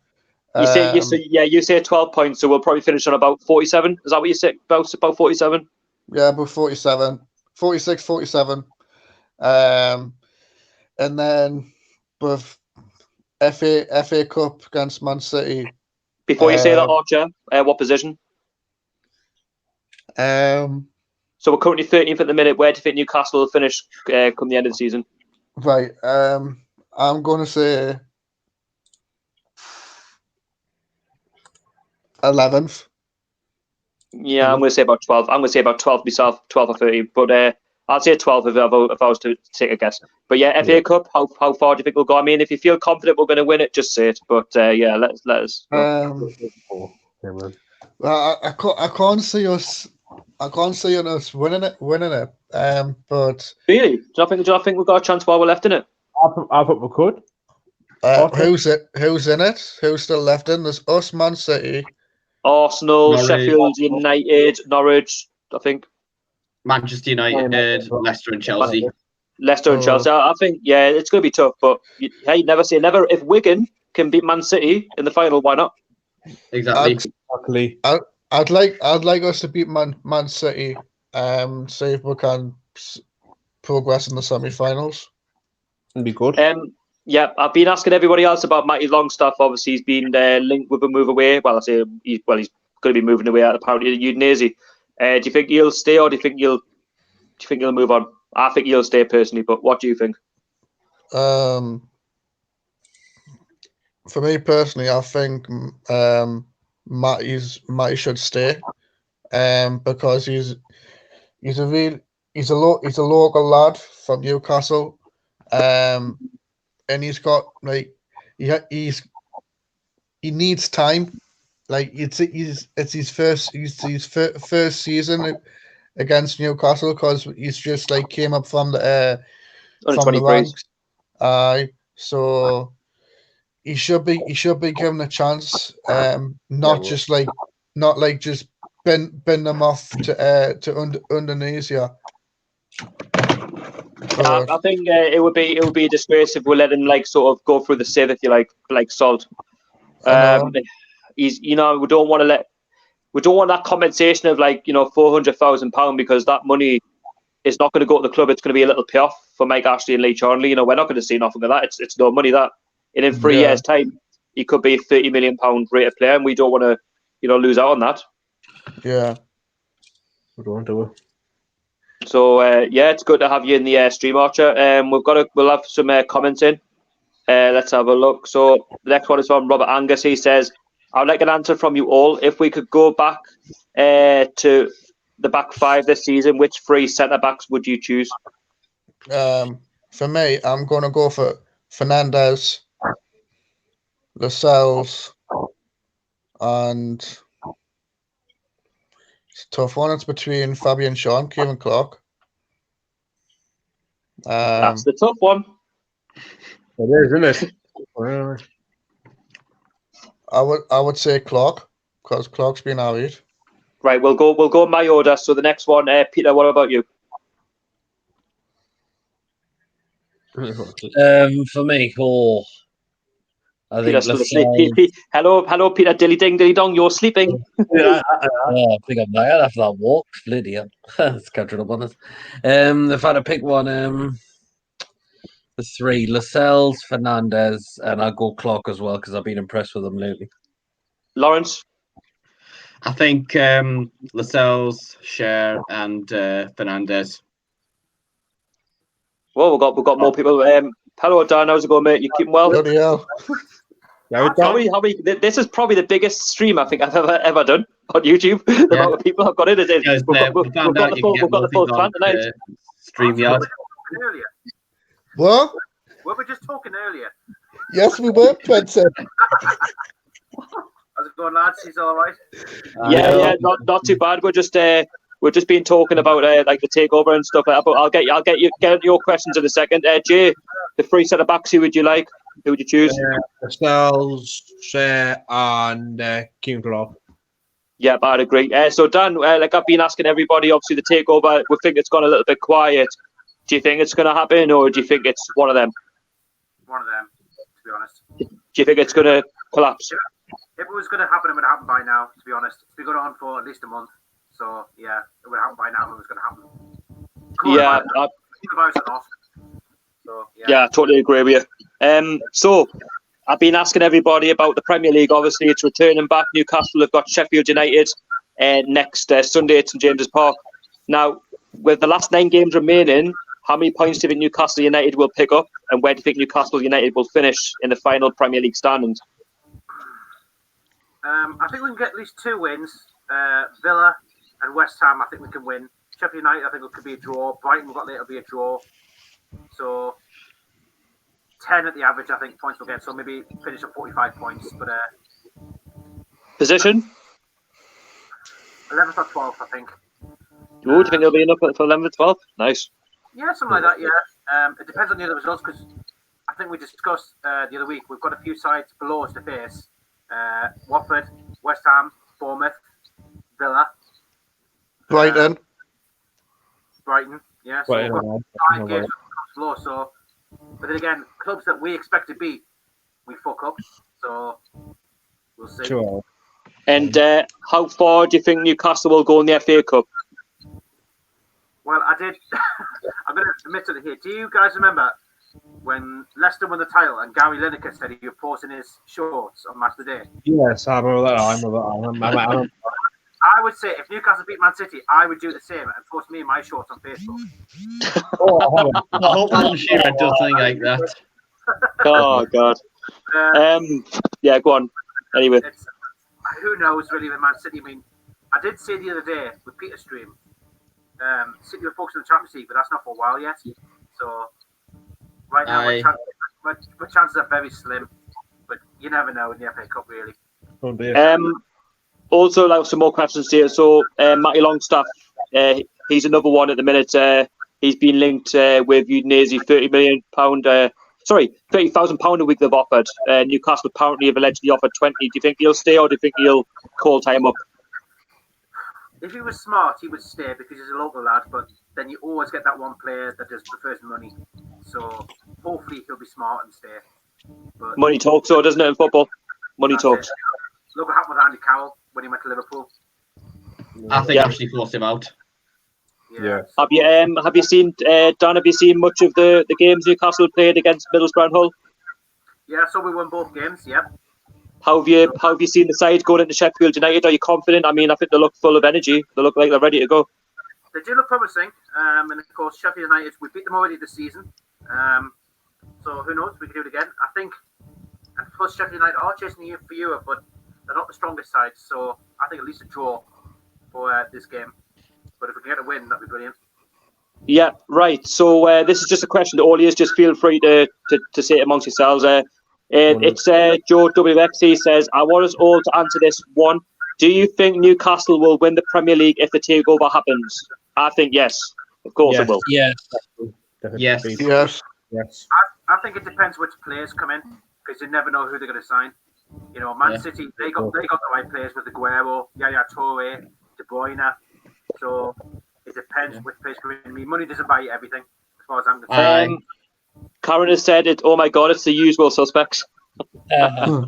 You say 12 points, so we'll probably finish on about 47. Is that what you say? About 47? Yeah, about 47, 46, 47. And then with FA Cup against Man City. Before you say that, Archer, what position? So we're currently 13th at the minute. Where do you think Newcastle will finish come the end of the season? Right. I'm going to say 11th. Yeah, I'm going to say about 12. I'm going to say about 12 myself, 12 or 13. But I'd say 12 if I was to take a guess. But yeah, FA Cup, how far do you think we'll go? I mean, if you feel confident we're going to win it, just say it. But yeah, let us. Well, I can't see us. I can't see us winning it. But really, do you think we've got a chance while we're left in it? I thought we could. Who's in it? Who's still left in? There's us, Man City, Arsenal, Norwich. Sheffield United, Norwich. I think Manchester United, Leicester, and Chelsea. Leicester and Chelsea. I think it's going to be tough. But hey, never say never. If Wigan can beat Man City in the final, why not? Exactly. I'd like us to beat Man City. See if we can progress in the semi-finals. It'd be good. Yeah, I've been asking everybody else about Matty Longstaff. Obviously, he's been linked with a move away. Well, I say he's going to be moving away out apparently to Udinese. Do you think he'll stay, or do you think he'll move on? I think he'll stay personally, but what do you think? For me personally, I think Matty should stay, because he's a local lad from Newcastle, and he's got he needs time. Like it's his first season against Newcastle because he's just came up from the ranks. So he should be given a chance. Not just just bin them off to Indonesia. I think it would be a disgrace if we let him sort of go through the sieve, if you like salt. He's we don't want that compensation of £400,000 because that money is not going to go to the club. It's going to be a little payoff for Mike Ashley and Lee Charnley. We're not going to see nothing of that. It's no money that. And in 3 years' time, he could be a £30 million rated player, and we don't want to lose out on that. Yeah, we don't want to. So it's good to have you in the stream, Archer. We'll have some comments in. Let's have a look. So the next one is from Robert Angus. He says, "I would like an answer from you all. If we could go back to the back five this season, which 3 centre backs would you choose?" For me, I'm going to go for Fernandez, Lascelles, and it's a tough one. It's between Fabian Shaw and Kevin Clark. That's the tough one. It is, isn't it? I would say Clark, because Clark's been out. Right, we'll go in my order. So the next one, Peter, what about you? For me, I think Peter's still asleep. Hello, Peter. Dilly ding, dilly dong. You're sleeping. I think I'm tired after that walk. Bloody hell. It's catching up on us. If I had to pick one, the 3, Lascelles, Fernandez, and I'll go Clark as well because I've been impressed with them lately. Lawrence? I think Lascelles, Cher, and Fernandez. Well, we've got more people. Hello, Dan. How's it going, mate? You keeping well? Bloody hell. This is probably the biggest stream I think I've ever done on YouTube. The amount of people I've got in. We've got the full clan tonight. StreamYard. Earlier. What? Were we just talking earlier? Yes, we were, Spencer. How's it going, lads? He's all right. Yeah, not too bad. We're just been talking about the takeover and stuff. But I'll get your questions in a second. Jay, the 3 centre backs, who would you like? Who would you choose? Lascelles, Cher, and King Clark. Yeah, I'd agree. So Dan, I've been asking everybody. Obviously, the takeover. We think it's gone a little bit quiet. Do you think it's going to happen, or do you think it's one of them? One of them, to be honest. Do you think it's going to collapse? If it was going to happen, it would happen by now, to be honest. It's been going on for at least a month. So, yeah, it would happen by now if it was going to happen. Yeah, I totally agree with you. So, I've been asking everybody about the Premier League. Obviously, it's returning back. Newcastle have got Sheffield United next Sunday at St James's Park. Now, with the last 9 games remaining, how many points do you think Newcastle United will pick up? And where do you think Newcastle United will finish in the final Premier League standings? I think we can get at least 2 wins. Villa and West Ham, I think we can win. Sheffield United, I think it could be a draw. Brighton, we've got there, it'll be a draw. So 10 at the average, I think, points we'll get. So maybe finish at 45 points. But position? 11th or 12th, I think. Do you think it'll be enough for 11th or 12th? Nice. Yeah, something like that, yeah. It depends on the other results because I think we discussed the other week, we've got a few sides below us to face. Watford, West Ham, Bournemouth, Villa. Brighton, yeah. So we've got 5 games below. So, but then again, clubs that we expect to beat, we fuck up. So we'll see. Sure. And how far do you think Newcastle will go in the FA Cup? Well, I did. I'm going to admit to it here. Do you guys remember when Leicester won the title and Gary Lineker said he was posting his shorts on Match of the Day? Yes, I remember that. I would say if Newcastle beat Man City, I would do the same and post me and my shorts on Facebook. I hope Alan Shearer does something like that. Oh, God. Yeah, go on. Anyway. Who knows, really, with Man City? I mean, I did say the other day with Peter's stream, City were focused on the Champions League, but that's not for a while yet. So, right now, my chances are very slim. But you never know in the FA Cup, really. Oh, dear. Also, like some more questions here. So, Matty Longstaff, he's another one at the minute. He's been linked with Udinese, £30 million £30,000 a week they've offered. Newcastle apparently have allegedly offered 20. Do you think he'll stay, or do you think he'll call time up? If he was smart, he would stay because he's a local lad. But then you always get that one player that just prefers money. So hopefully he'll be smart and stay. But Money talks, though, doesn't it, in football? Money talks. Look what happened with Andy Carroll when he went to Liverpool. I think Ashley forced him out. Yeah. Have you seen Dan? Have you seen much of the games Newcastle played against Middlesbrough and Hull? Yeah, so we won both games. Yeah. How have you seen the side going into Sheffield United? Are you confident? I mean, I think they look full of energy. They look like they're ready to go. They do look promising. And of course, Sheffield United, we beat them already this season. So who knows? We can do it again. I think. And plus, Sheffield United are chasing you for Europe, but they're not the strongest side. So I think at least a draw for this game. But if we can get a win, that'd be brilliant. Yeah, right. So this is just a question to all you. Just feel free to say it amongst yourselves. It's Joe WX. He says, I want us all to answer this one. Do you think Newcastle will win the Premier League if the takeover happens? I think yes. Of course it will. Yes. Yes. I think it depends which players come in because you never know who they're going to sign. You know, Man City, they got the right players with Aguero, Yaya Toure, De Bruyne. So it depends which players come in. I mean, money doesn't buy you everything, as far as I'm concerned. Karen has said it. Oh my God, it's the usual suspects. Uh-huh.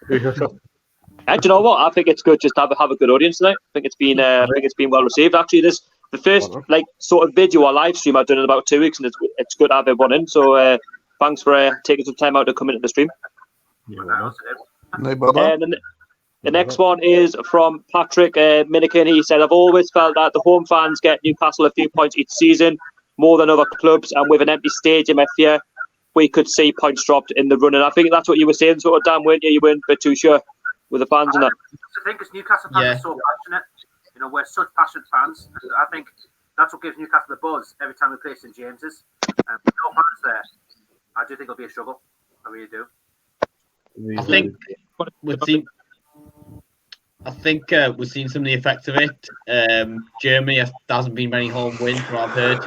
And do you know what? I think it's good just to have a good audience tonight. I think it's been well received. Actually, this the first sort of video or live stream I've done in about 2 weeks, and it's good to have everyone in. So thanks for taking some time out to come into the stream. And the next one is from Patrick Minikin. He said, I've always felt that the home fans get Newcastle a few points each season, more than other clubs, and with an empty stadium, I fear we could see points dropped in the run. And I think that's what you were saying, sort of, Dan, weren't you? You weren't a bit too sure with the fans and that. I think it's Newcastle fans are so passionate. You know, we're such passionate fans. I think that's what gives Newcastle the buzz every time we play St James's. No fans there. I do think it'll be a struggle. I really do. I think we've seen some of the effects of it. Germany hasn't been many home wins from what I've heard.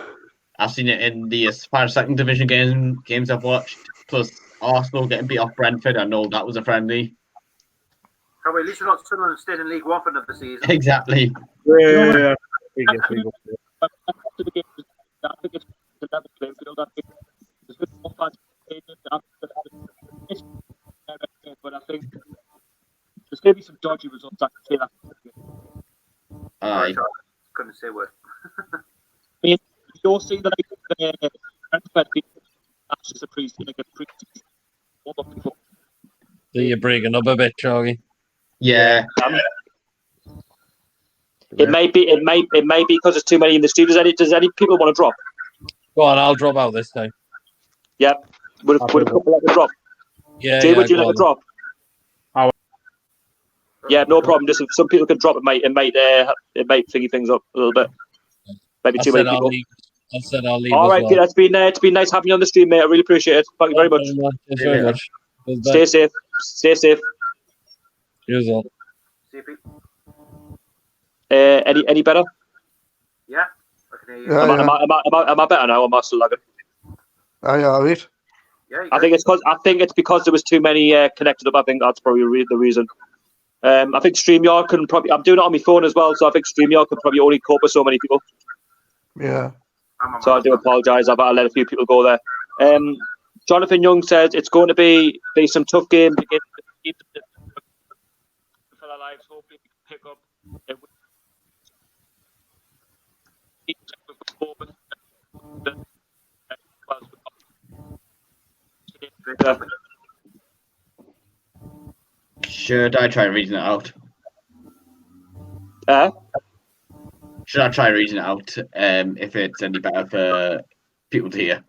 I've seen it in the Spanish second division games I've watched. Plus Arsenal getting beat off Brentford. I know that was a friendly. At least we're not Sunderland staying in League One for another season. Exactly. Yeah. But I think there's going to be some dodgy results. I can say that. Aye. Couldn't say a word. I mean, you'll see that Brentford actually surprised in a pre-season. So you're breaking up a bit, Choggy. Yeah. It may be because there's too many in the studio. Does any people want to drop? Go on, I'll drop out this time. Yeah. Would a couple like to drop? Yeah, Jay, would you like on. to drop? Yeah, no problem. Just if some people can drop, it might thingy things up a little bit. Maybe too many people. I said I'll leave. All right, well. Peter, it's been nice having you on the stream, mate. I really appreciate it. Thank you very much. Thanks very much. Stay safe. Stay safe. Cheers all. See you, Pete. Any better? Yeah, I can hear you. Am I better now? Am I still lagging? Aye, all right. Yeah, I think it's because there was too many connected up. I think that's probably the reason. I think StreamYard can probably. I'm doing it on my phone as well, so I think StreamYard can probably only cope with so many people. Yeah. So I do apologise. I've let a few people go there. Jonathan Young says it's going to be some tough games against the for their lives. Hopefully, we can pick up. Should I try reading it out? Should I try reading it out if it's any better for people to hear?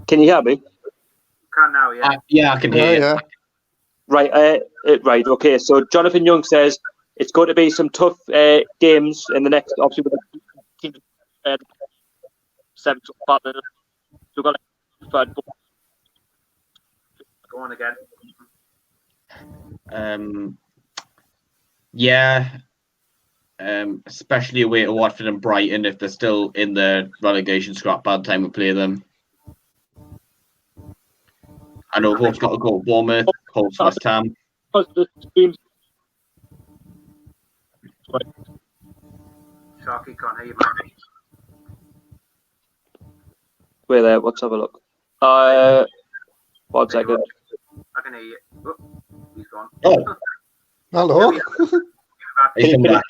Can you hear me? Can now, yeah. Yeah, I can hear you. Yeah. Right, right. Okay, so Jonathan Young says it's going to be some tough games in the next. Obviously, with the team 7 partner, we've got Go on again. Yeah. Especially away to Watford and Brighton if they're still in the relegation scrap by the time we play them. I know we've got to go Bournemouth, Colts, West Ham. Sharky can't hear you, man. Wait there. Let's have a look. 1 second. I can hear you. Oh, he's gone. Oh, Hello. he's come back.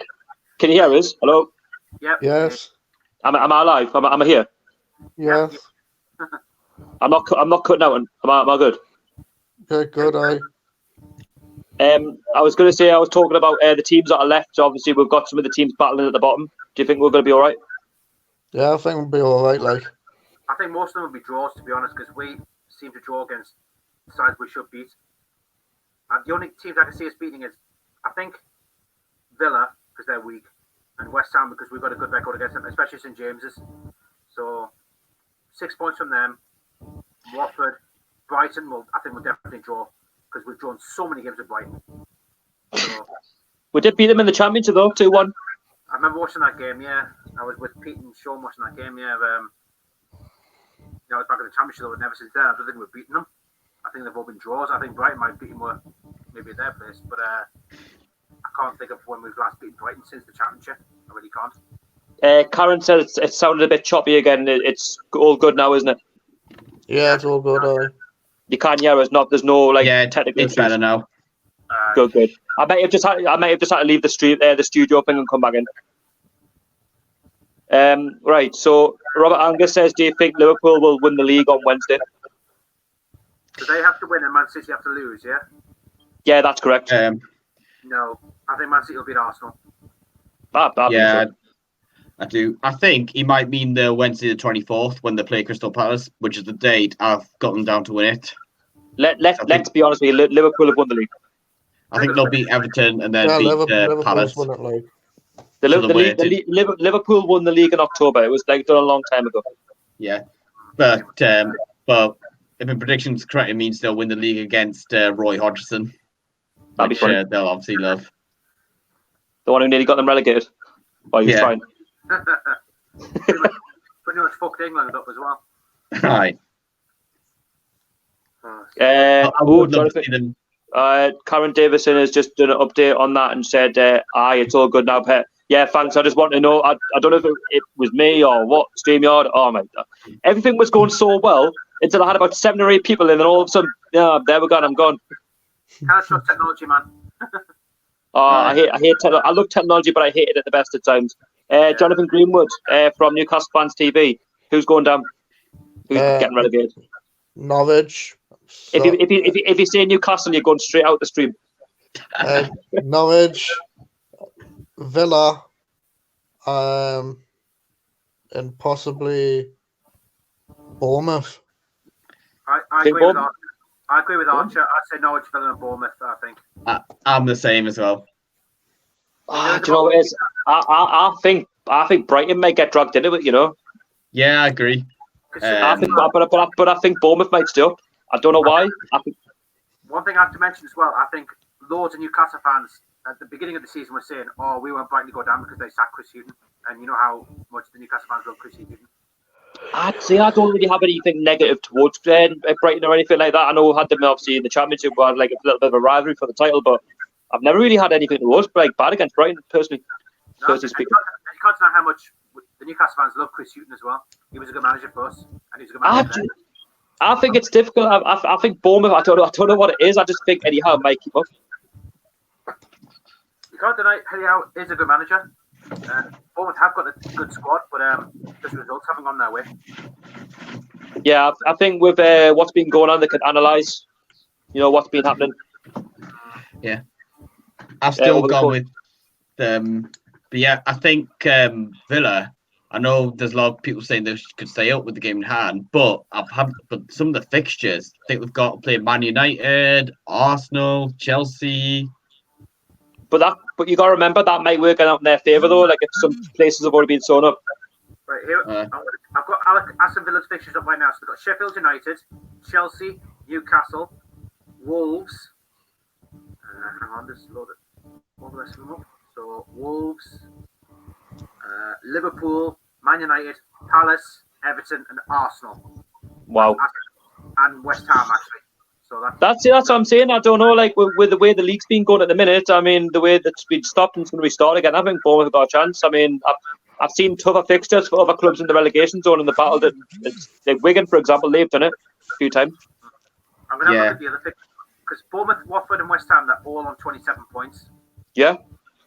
Can you hear us? Hello. Yep. Yes. Am I live? Am I here? Yes. I'm not cutting out. Am I good? Okay, good. I was going to say I was talking about the teams that are left. So obviously we've got some of the teams battling at the bottom. Do you think we're going to be all right? Yeah, I think we'll be all right. Like, I think most of them will be draws, to be honest, because we seem to draw against sides we should beat. And the only teams I can see us beating is, I think, Villa, because they're weak, and West Ham, because we've got a good record against them, especially St James's. So, 6 points from them. Watford, Brighton, I think we'll definitely draw, because we've drawn so many games with Brighton. So, We did beat them in the Championship though, 2-1. I remember watching that game, yeah. I was with Pete and Sean watching that game, yeah. I was back in the Championship, though, and ever since then, I don't think we've beaten them. I think they've all been draws. I think Brighton might beat them maybe at their place, but I can't think of when we've last beaten Brighton since the Championship. I really can't. Karen said it sounded a bit choppy again. It's all good now, isn't it? yeah, it's all good. You can't hear us. There's no technical It's issues. better now. Good. I might have just had to leave the studio thing and come back in. Right. So Robert Angus says, do you think Liverpool will win the league on Wednesday? Do they have to win and Man City have to lose, yeah? Yeah, that's correct. No. I think Man City will beat Arsenal. Yeah, I do. I think he might mean the Wednesday the 24th when they play Crystal Palace, which is the date I've got them down to win it. Let's be honest with you. Liverpool have won the league. I think they'll beat Everton and then Yeah, beat Liverpool's Palace. won it, like. Liverpool won the league in October. It was done a long time ago. Yeah, but if my prediction's correct, it means they'll win the league against Roy Hodgson, That'd be which funny. they'll obviously love. The one who nearly got them relegated. Well, he was trying. Pretty much fucked England up as well. Right. Oh, I would love to see them. Karen Davison has just done an update on that and said, it's all good now, Pet. Yeah, thanks. I just want to know, I don't know if it was me or what, StreamYard. Oh, my God. Everything was going so well until I had about 7 or 8 people in, and all of a sudden, there we go, I'm gone. Can't trust technology, man. I hate I love technology, but I hate it at the best of times. Jonathan Greenwood from Newcastle Fans TV. Who's going down? Who's getting relegated? Norwich. So, If you say Newcastle, you're going straight out the stream. Norwich, Villa, and possibly Bournemouth. I agree with Archer. I'd say Norwich, Villa, and Bournemouth. I think. I'm the same as well. Do you know what it is? I think Brighton may get dragged into it. You know. Yeah, I agree. I think Bournemouth might stay up. I don't know why. One thing I have to mention as well, I think loads of Newcastle fans at the beginning of the season were saying, "Oh, we want Brighton to go down because they sacked Chris Hughton," and you know how much the Newcastle fans love Chris Hughton. I'd say I don't really have anything negative towards Brighton or anything like that. I know we had them obviously in the Championship, we had like a little bit of a rivalry for the title, but I've never really had anything towards bad against Brighton personally. No, you can't deny how much the Newcastle fans love Chris Hughton as well. He was a good manager for us, and he's a good manager. I think it's difficult. I think Bournemouth. I don't know what it is. I just think Eddie Howe might keep up. You can't deny Eddie Howe is a good manager. Bournemouth have got a good squad, but just results haven't gone their way. Yeah, I think with what's been going on, they can analyse. You know what's been happening. Yeah, I've still gone with but yeah, I think Villa. I know there's a lot of people saying they could stay up with the game in hand, but but some of the fixtures, I think we've got to play Man United, Arsenal, Chelsea. But you got to remember that might work out in their favour though. Like if some places have already been sewn up. Right here, I've got Aston Villa's fixtures up right now. So we've got Sheffield United, Chelsea, Newcastle, Wolves. Hang on, just load it. All the rest of them up. So Wolves. Liverpool, Man United, Palace, Everton, and Arsenal. Wow. And West Ham, actually. So That's what I'm saying. I don't know, like with the way the league's been going at the minute. I mean, the way that's been stopped and it's going to restart again. I think Bournemouth have got a chance. I mean, I've seen tougher fixtures for other clubs in the relegation zone in the battle. It's like Wigan, for example, they've done it a few times. I'm going to have a look at the other fixtures because Bournemouth, Watford, and West Ham, they're all on 27 points. Yeah,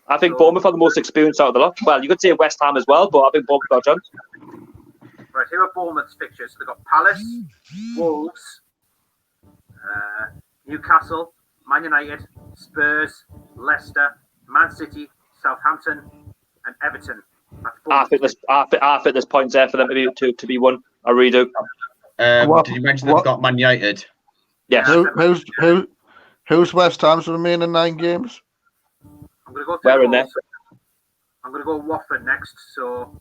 I think Bournemouth are the most experienced out of the lot. Well, you could say West Ham as well, but I think Bournemouth got a chance. Right, here are Bournemouth's fixtures. So they've got Palace, Wolves, Newcastle, Man United, Spurs, Leicester, Man City, Southampton, and Everton. I think there's points there for them to be won. I really do. Did you mention they've got Man United? Yes. Who's West Ham's remaining 9 games? I'm going to go. Where in there? I'm going to go Watford next. So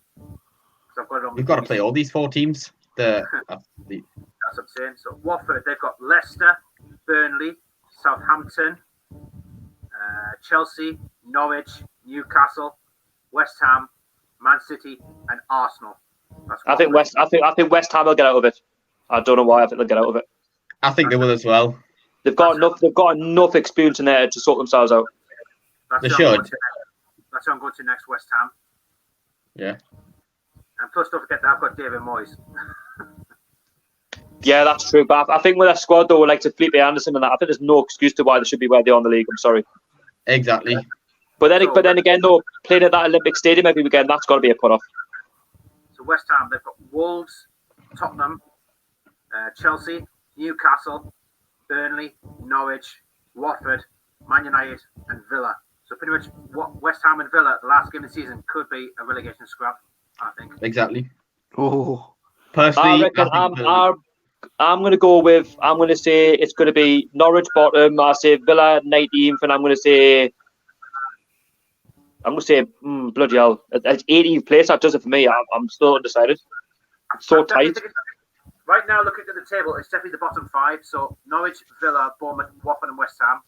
I've got it on. You've got to play all these 4 teams. That's what I'm saying. So Watford, they've got Leicester, Burnley, Southampton, Chelsea, Norwich, Newcastle, West Ham, Man City, and Arsenal. I think West Ham will get out of it. I don't know why. I think they'll get out of it. I think they will as well. They've got enough experience in there to sort themselves out. They should. That's who I'm going to next. West Ham. Yeah. And plus, don't forget that I've got David Moyes. Yeah, that's true. But I think with that squad, though, like to Felipe Anderson and that, I think there's no excuse to why they should be where they are in the league. I'm sorry. Exactly. But then again, though, playing at that Olympic Stadium every weekend, that's got to be a put-off. So West Ham, they've got Wolves, Tottenham, Chelsea, Newcastle, Burnley, Norwich, Watford, Man United, and Villa. So pretty much what West Ham and Villa, the last game of the season, could be a relegation scrap, I think. Exactly. Oh. Personally, I reckon I'm going to go with, I'm going to say it's going to be Norwich bottom, I say Villa 19th, and I'm going to say bloody hell, it's 18th place. That does it for me. I'm still undecided. It's so tight. Right now, looking at the table, it's definitely the bottom 5. So Norwich, Villa, Bournemouth, Watford, and West Ham.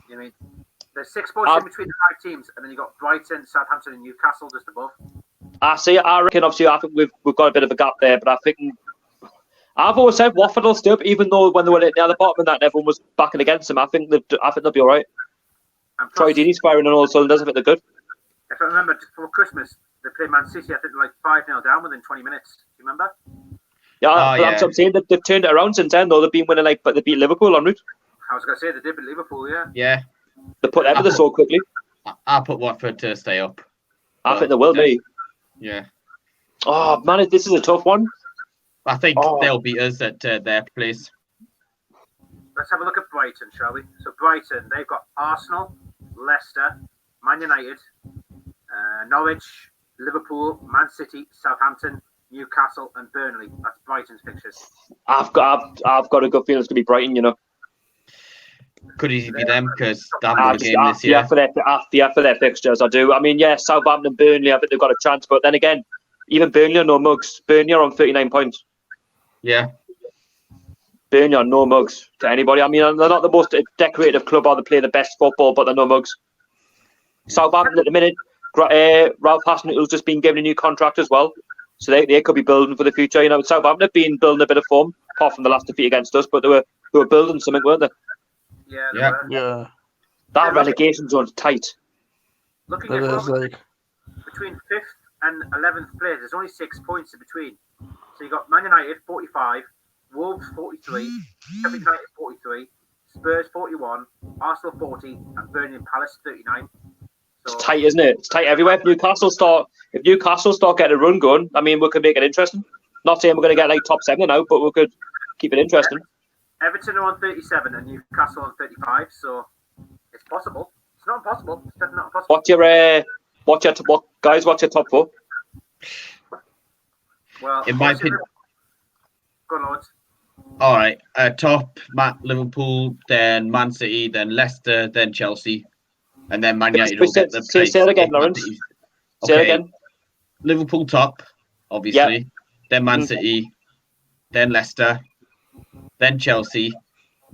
You mean there's 6 points in between the 5 teams, and then you got Brighton, Southampton, and Newcastle just above. I reckon obviously I think we've got a bit of a gap there, but I think I've always said Watford will stay up, even though when they were at the bottom and that everyone was backing against them. I think they'll be all right. Troy Deeney's firing on all cylinders. I think they're good. If I remember, before Christmas, they played Man City. I think like 5-0 down within 20 minutes. Do you remember? Yeah, that's what I'm saying. They've turned it around since then, though. They've been winning, but they beat Liverpool en route. I was going to say they did beat Liverpool, yeah. Yeah. They put everything so quickly. I'll put Watford to stay up. I think they will be. Yeah. Oh, man, this is a tough one. I think they'll beat us at their place. Let's have a look at Brighton, shall we? So Brighton, they've got Arsenal, Leicester, Man United, Norwich, Liverpool, Man City, Southampton, Newcastle, and Burnley. That's Brighton's fixtures. I've got a good feeling it's going to be Brighton, you know. Could easily be them because they haven't got a game this year. For their fixtures, I do. I mean, yeah, Southampton, Burnley, I think they've got a chance. But then again, even Burnley are no mugs. Burnley are on 39 points. Yeah. Burnley are no mugs to anybody. I mean, they're not the most decorative club or they play the best football, but they're no mugs. Southampton at the minute, Ralph Hasenhuttl just been given a new contract as well. So they could be building for the future. You know, Southampton have been building a bit of form, apart from the last defeat against us, but they were building something, weren't they? Yeah. That relegation zone's tight. Looking at between 5th and 11th place, there's only 6 points in between. So you got Man United 45, Wolves 43, Sheffield United 43, Spurs 41, Arsenal 40, and Burnley and Palace 39. So, it's tight, isn't it? It's tight everywhere. If Newcastle start getting a run going, I mean, we could make it interesting. Not saying we're going to get like top 7 now, but we could keep it interesting. Everton are on 37 and Newcastle on 35, so it's possible. It's not impossible. It's definitely not impossible. What's your top 4? Well, in my opinion, go on, Lords. All right, top Liverpool, then Man City, then Leicester, then Chelsea, and then Man United will get the place. Say it again, Lawrence. Say it again. Liverpool top, obviously. Then Man City, then Leicester, then Chelsea,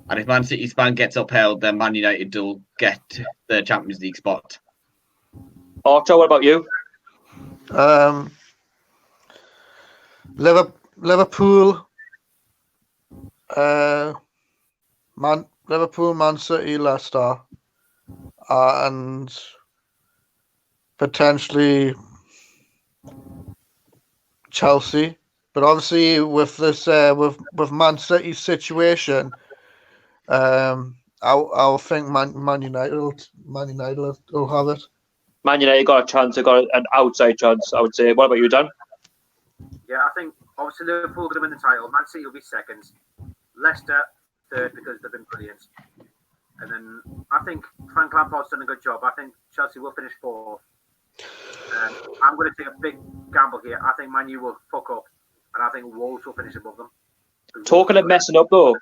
and if Man City's ban gets upheld, then Man United will get the Champions League spot. Archer, what about you? Liverpool, Liverpool, Man City, Leicester, and potentially Chelsea. But obviously, with this, with Man City's situation, I'll think Man United will have it. Man United got a chance. They got an outside chance, I would say. What about you, Dan? Yeah, I think obviously Liverpool are going to win the title. Man City will be second. Leicester third because they've been brilliant. And then I think Frank Lampard's done a good job. I think Chelsea will finish fourth. I'm going to take a big gamble here. I think Man U will fuck up, and I think Wolves will finish above them. Talking of messing up, though,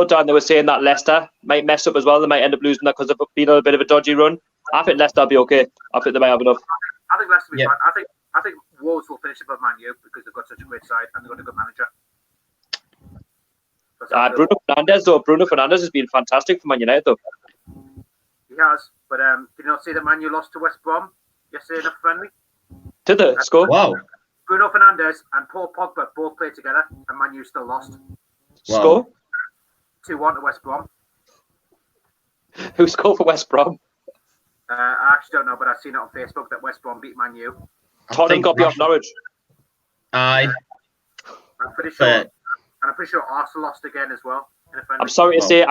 Dan, they were saying that Leicester might mess up as well. They might end up losing that because they've been on a bit of a dodgy run. I think Leicester will be okay. I think they might have enough. I think Leicester will be fine. I think Wolves will finish above Man U because they've got such a great side and they've got a good manager. Bruno Fernandes has been fantastic for Man United, though. He has, but did you not see that Man U lost to West Brom yesterday in a friendly? Did they score? Wow. Bruno Fernandes and Paul Pogba both played together, and Man U still lost. Wow. Score? 2-1 to West Brom. Who scored for West Brom? I actually don't know, but I've seen it on Facebook that West Brom beat Man U. Tottenham got beat off Norwich. Aye. I'm pretty sure. And I'm pretty sure Arsenal lost again as well. In a friendly. I'm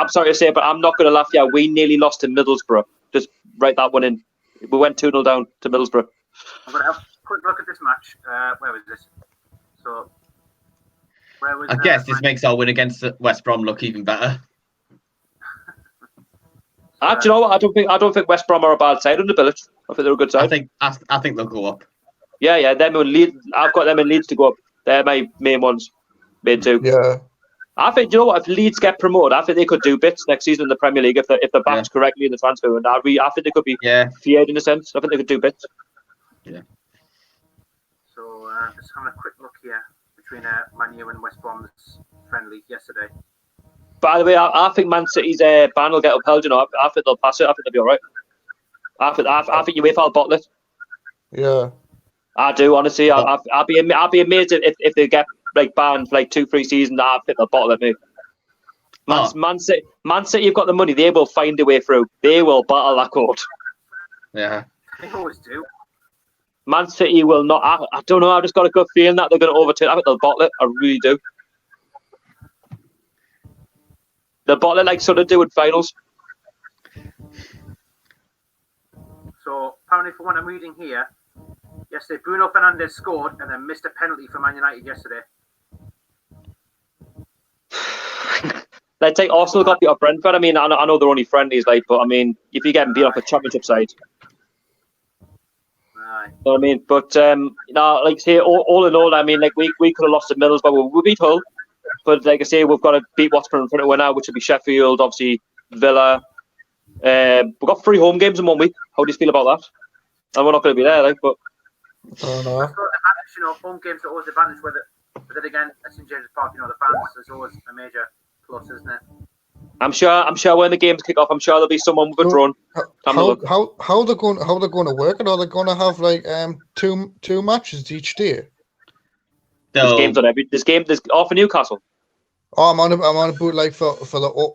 sorry to say, but I'm not going to laugh. Yeah, we nearly lost to Middlesbrough. Just write that one in. We went 2-0 down to Middlesbrough. I'm going to have a quick look at this match. Where was this? So, where was? I guess this makes our win against West Brom look even better. Do you know what? I don't think West Brom are a bad side on the village. I think they're a good side. I think they'll go up. Yeah. Them in Leeds. I've got them in Leeds to go up. They're my main ones. Main two. Yeah. I think, you know what, if Leeds get promoted, I think they could do bits next season in the Premier League if they're backed correctly in the transfer window. I think they could be feared in a sense. I think they could do bits. Yeah. So just having a quick look here between Man U and West Brom's friendly yesterday. By the way, I think Man City's ban will get upheld. You know, I think they'll pass it. I think they'll be all right. I think UEFA will bottle it. Yeah. I do, honestly. I'll be amazed if they get banned for 2-3 seasons. I think they'll bottle it, mate. Man City, you've got the money. They will find a way through. They will battle that court. Yeah. They always do. Man City will not. I don't know. I've just got a good feeling that they're going to overturn. I think they'll bottle it. I really do. They'll bottle it like Southern do in finals. So apparently, for what I'm reading here, yesterday Bruno Fernandes scored and then missed a penalty for Man United yesterday. Let's take Arsenal got beat off Brentford. I mean, I know they're only friendlies, but I mean, if you're getting beat off a championship side, Aye. you know what I mean. But say all in all, I mean, we could have lost to Middlesbrough. We beat Hull, but like I say, we've got to beat Watford in front of winner, which will be Sheffield, obviously Villa. We've got 3 home games in 1 week. How do you feel about that? And we're not going to be there, but. Oh no. Advantage, home games are always advantage with it. But then again, at St James's Park, the fans is always a major plus, isn't it? I'm sure when the games kick off, I'm sure there'll be someone with a drone. How they're going to work it? Are they going to have two matches each day? There's games on there's for Newcastle. Oh, I'm on about for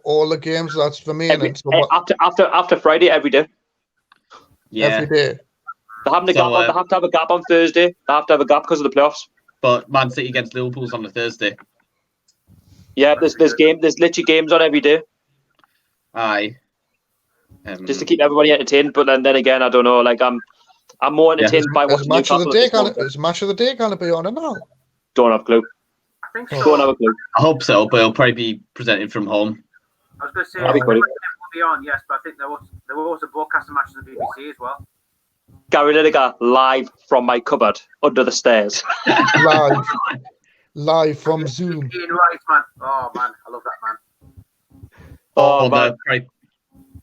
all the games. That's for me. After Friday, every day. Yeah. Every day. They have to have a gap on Thursday. They have to have a gap because of the playoffs. But Man City against Liverpool's on the Thursday. Yeah, there's literally games on every day. Aye. Just to keep everybody entertained, but then again, I don't know. I'm more entertained by watching Newcastle. Is match of the day going to be on it now? Don't have a clue. I think so. Don't have a clue. I hope so, but it'll probably be presented from home. I was going to say That'd be it will be on, yes, but I think there were also broadcasting matches on the BBC as well. Gary Lineker live from my cupboard under the stairs. Live from Zoom. Ian Wright, man. Oh man, I love that man.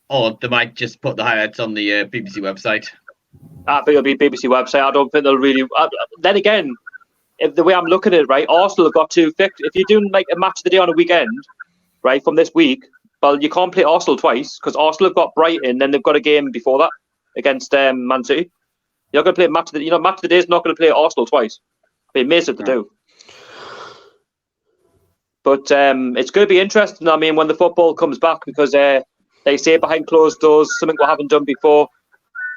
Or they might just put the highlights on the BBC website. I think it'll be BBC website. I don't think they'll really. Then again, if the way I'm looking at it, right, Arsenal have got to fix. If you're doing a match of the day on a weekend, right, from this week, well, you can't play Arsenal twice because Arsenal have got Brighton, then they've got a game before that against Man City. You're going to play match of the. Match of the day is not going to play Arsenal twice. But it makes it to do. But it's going to be interesting, I mean, when the football comes back, because they say behind closed doors, something we haven't done before.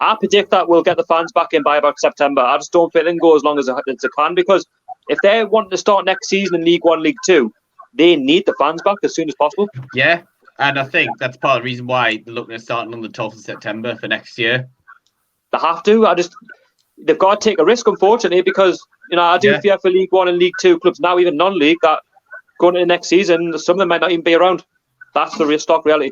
I predict that we'll get the fans back in by about September. I just don't think it can go as long as it can, because if they're wanting to start next season in League One, League Two, they need the fans back as soon as possible. Yeah, and I think that's part of the reason why they're looking at starting on the 12th of September for next year. They have to. They've got to take a risk, unfortunately, because I do fear for League One and League Two clubs now, even non-league, that going into next season, some of them might not even be around. That's the real stock reality.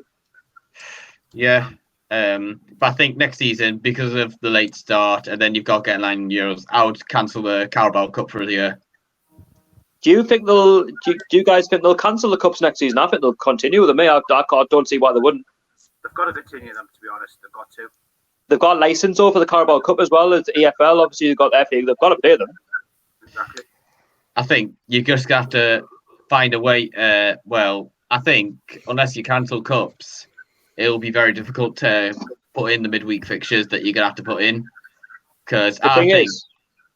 Yeah. But I think next season, because of the late start, and then you've got getting line Euros, I would cancel the Carabao Cup for the year. Do you think do you guys think they'll cancel the cups next season? I think they'll continue with them. I don't see why they wouldn't. They've got to continue them, to be honest. They've got to. They've got a license over the Carabao Cup as well as EFL. Obviously, they've got the FA. They've got to play them. Exactly. I think you just have to find a way. I think unless you cancel cups, it'll be very difficult to put in the midweek fixtures that you're gonna have to put in. Because the thing is,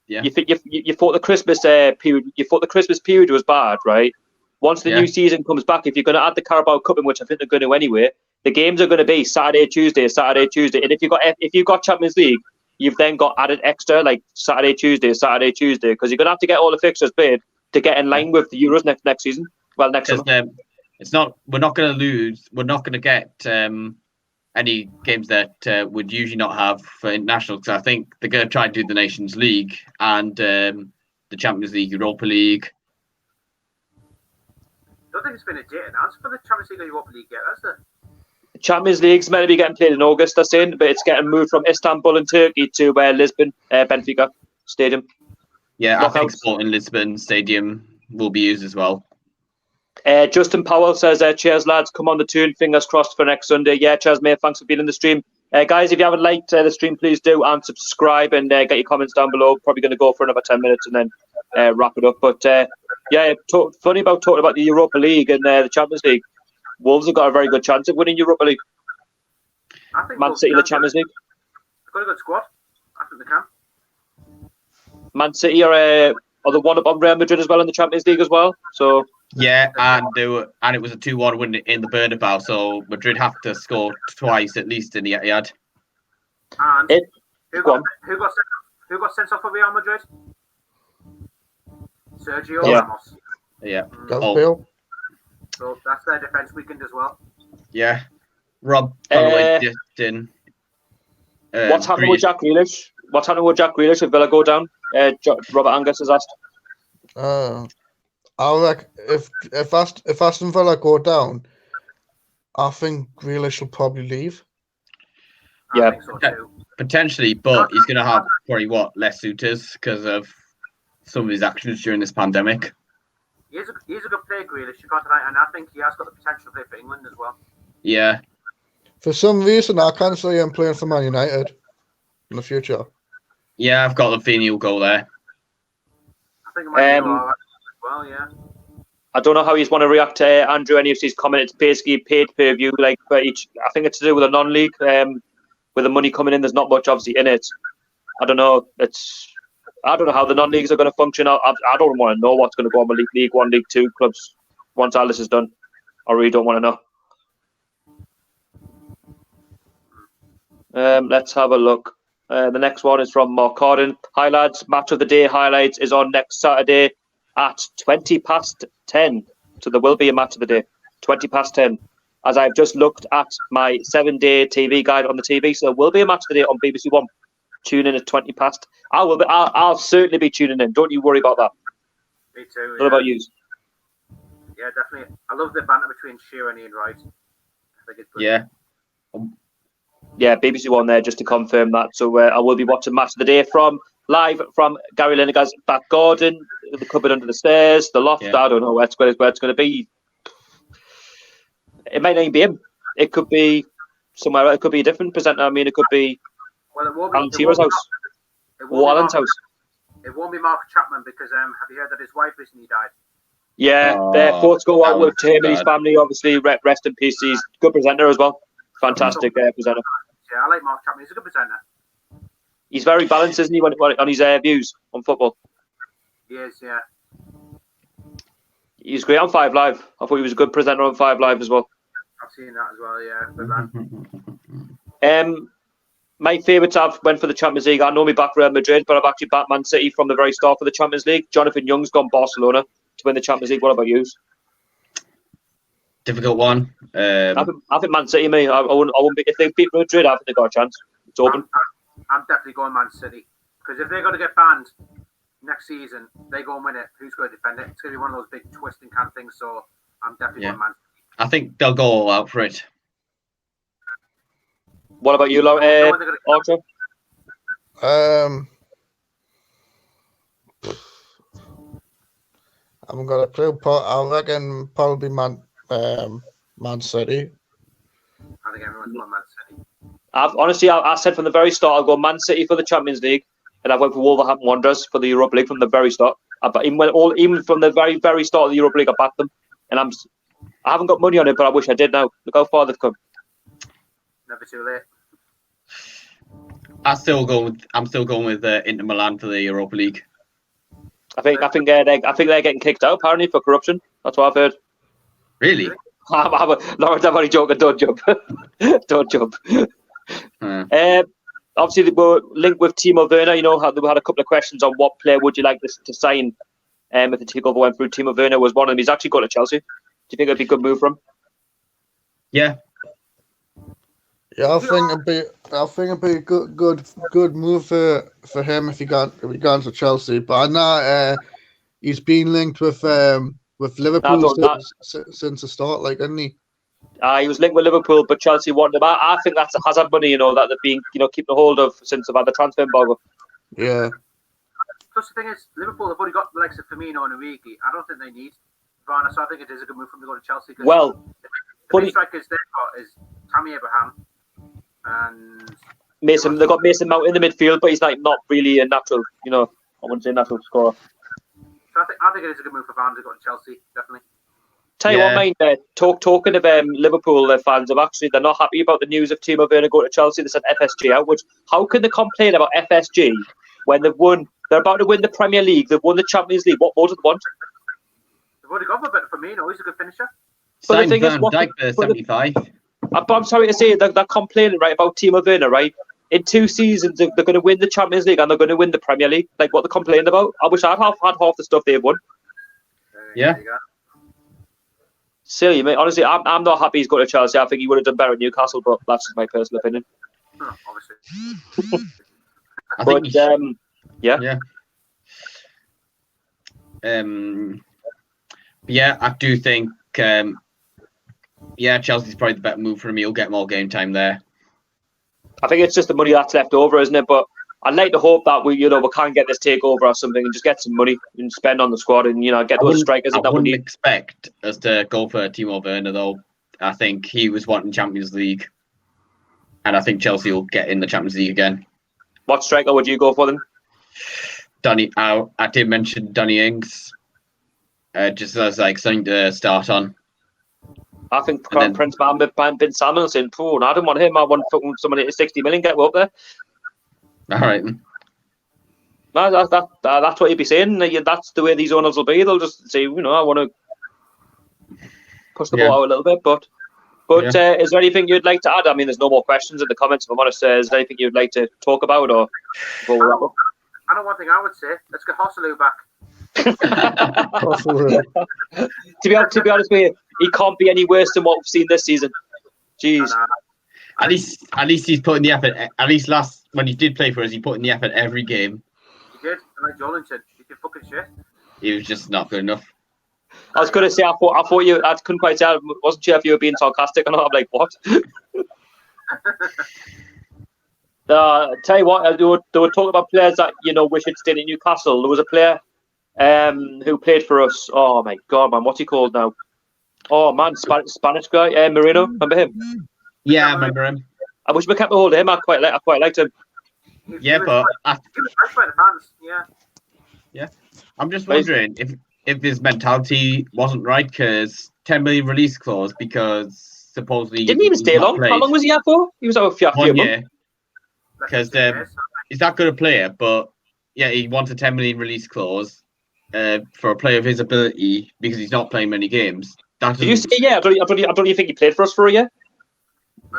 you thought the Christmas period. You thought the Christmas period was bad, right? Once the new season comes back, if you're going to add the Carabao Cup in, which I think they're going to anyway, the games are going to be Saturday, Tuesday, and if you've got Champions League, you've then got added extra like Saturday, Tuesday, because you're going to have to get all the fixtures played to get in line with the Euros next season. Well, next summer. It's not. We're not going to lose. We're not going to get any games that would usually not have for international. Because I think they're going to try and do the Nations League and the Champions League, Europa League. I don't think it's been a date announced for the Champions League or Europa League yet, has there? The Champions League's meant to be getting played in August, they're saying, but it's getting moved from Istanbul in Turkey to Lisbon, Benfica Stadium. Yeah, I think Sporting Lisbon Stadium will be used as well. Justin Powell says, cheers lads, come on the TOON, fingers crossed for next Sunday. Yeah, cheers mate, thanks for being in the stream. Guys, if you haven't liked the stream, please do, and subscribe and get your comments down below. Probably going to go for another 10 minutes and then wrap it up. But funny about talking about the Europa League and the Champions League. Wolves have got a very good chance of winning Europa League. I think Man City in the Champions League. They've got a good squad. I think they can. Man City are the one up on Real Madrid as well in the Champions League as well. So yeah, and it was a 2-1 win in the Bernabeu, so Madrid have to score twice at least in the Etihad. And who got sent off for Real Madrid? Sergio Ramos. Yeah. Bill. So that's their defence weakened as well. Yeah. Rob, by the way, just in. What's happening with Jack Grealish? What's happening with Jack Grealish if Villa go down? Robert Angus has asked. I reckon if Aston Villa go down, I think Grealish will probably leave. I think so too. Potentially, but he's going to have probably less suitors because of some of his actions during this pandemic. He's a good player, Grealish, you can't deny it, and I think he has got the potential to play for England as well. Yeah. For some reason, I can't see him playing for Man United in the future. Yeah, I've got the feeling he'll go there. I think it might be all right as well, yeah. I don't know how you want to react to Andrew. Any of his comments? It's basically paid per view, like for each. I think it's to do with a non-league. With the money coming in, there's not much obviously in it. I don't know. I don't know how the non-leagues are going to function. I don't want to know what's going to go on with League One, League Two clubs once all this is done. I really don't want to know. Let's have a look. The next one is from Mark Corden. Hi lads, match of the day highlights is on next Saturday at 10:20. So there will be a match of the day, 10:20. As I've just looked at my 7-day TV guide on the TV, so there will be a match of the day on BBC One. Tune in at 20:00. I'll certainly be tuning in. Don't you worry about that. Me too. What about you? Yeah, definitely. I love the banter between Shearer and Ian Wright. I think it's good. Yeah. Yeah, BBC One there just to confirm that. So I will be watching match of the day live from Gary Lineker's back garden, the cupboard under the stairs, the loft. Yeah. I don't know where it's going to be. It might not even be him. It could be somewhere. It could be a different presenter. I mean, it could be Alan Shearer's house. Or Alan's house. It won't be Mark Chapman because have you heard that his wife recently died? Yeah, their thoughts go out with him and his family. Obviously, rest in peace. He's a good presenter as well. Fantastic presenter. Yeah, I like Mark Chapman. He's a good presenter. He's very balanced, isn't he, on his views on football? He is, yeah. He's great on 5 Live. I thought he was a good presenter on 5 Live as well. I've seen that as well. Yeah, good lad. My favourites I've went for the Champions League. I normally back Real Madrid, but I've actually backed Man City from the very start for the Champions League. Jonathan Young's gone Barcelona to win the Champions League. What about you? Difficult one. I think Man City, mate. I wouldn't be, if they beat Madrid, I think they've got a chance. It's open. I'm definitely going Man City. Because if they're going to get banned next season, they go and win it. Who's going to defend it? It's going to be one of those big twisting kind of things. So I'm definitely going Man City. I think they'll go all out for it. What about you, Archer? I haven't got a clue. I reckon probably Man City. I think everyone's going Man City. I said from the very start, I'll go Man City for the Champions League, and I went for Wolverhampton Wanderers for the Europa League from the very start. Even from the very, very start of the Europa League, I backed them, and I haven't got money on it, but I wish I did now. Look how far they've come. Never too late. I'm still going with Inter Milan for the Europa League. I think they're getting kicked out apparently for corruption. That's what I've heard. Really? Lawrence, I'm only joking. Don't jump. Don't jump. Obviously, we're linked with Timo Werner. You know, we had a couple of questions on what player would you like to sign if the takeover went through. Timo Werner was one of them. He's actually going to Chelsea. Do you think it'd be a good move for him? Yeah. Yeah, I think it'd be a good move for him if he got to Chelsea. But I know he's been linked with Liverpool since the start, like, isn't he? He was linked with Liverpool, but Chelsea wanted him. I think that's hazard money, you know, that they've been, keeping a hold of since they've had the transfer embargo. Yeah. Plus, the thing is, Liverpool have already got the likes of Firmino and Origi. I don't think they need Varane, so I think it is a good move for them to go to Chelsea. Well, the big strikers they've got is Tammy Abraham and Mason. They've got Mason Mount in the midfield, but he's not really a natural, I wouldn't say natural scorer. So I think it is a good move for Varane to go to Chelsea, definitely. Tell you what, mate, talking of Liverpool fans, they're not happy about the news of Timo Werner going to Chelsea. They sent FSG out, which, how can they complain about FSG when they're about to win the Premier League, they've won the Champions League, what more do they want? They've already got a bit for Firmino, he's a good finisher. But the thing is, 75. I'm sorry to say, they're complaining, right, about Timo Werner, right? In 2 seasons, they're going to win the Champions League and they're going to win the Premier League. Like what they complained about. I wish I'd had half the stuff they've won. Yeah. Silly, mate. Honestly, I'm not happy he's going to Chelsea. I think he would have done better at Newcastle, but that's just my personal opinion. Obviously. Yeah, I do think Chelsea's probably the better move for him. He'll get more game time there. I think it's just the money that's left over, isn't it? But I'd like to hope that we can get this takeover or something and just get some money and spend on the squad and get those strikers that we need. I wouldn't expect us to go for Timo Werner though. I think he was wanting Champions League, and I think Chelsea will get in the Champions League again. What striker would you go for then? I did mention Danny Ings, just as something to start on. I think Prince Ben Salmon saying, I don't want him. I want somebody at 60 million. Get up there. All right. No, that's what you'd be saying. That's the way these owners will be. They'll just say, I want to push the ball out a little bit. But is there anything you'd like to add? I mean, there's no more questions in the comments. If I'm honest, is there anything you'd like to talk about or before we wrap up? I know one thing I would say. Let's get Hosselu back. To be honest with you, he can't be any worse than what we've seen this season. Jeez. At least he's putting the effort. At least when he did play for us, he put in the effort every game. He did. Like Joelinton, he did fucking shit. He was just not good enough. I was going to say, I couldn't quite tell. Wasn't sure if you were being sarcastic or not. I'm like, what? Tell you what, they were talking about players that we should stay in Newcastle. There was a player who played for us. Oh my god, man, what's he called now? Oh man, Spanish guy, Marino. Remember him? Yeah, I remember him. I wish we kept a hold of him. I quite liked him. Yeah, but he was nice by the fans. Yeah. I'm just wondering if his mentality wasn't right, because 10 million release clause, because supposedly didn't even stay long. How long was he out for? He was out for 1 year. Because he's that good a player, but yeah, he wants a 10 million release clause, for a player of his ability, because he's not playing many games. That Did you say yeah? I don't even think he played for us for a year.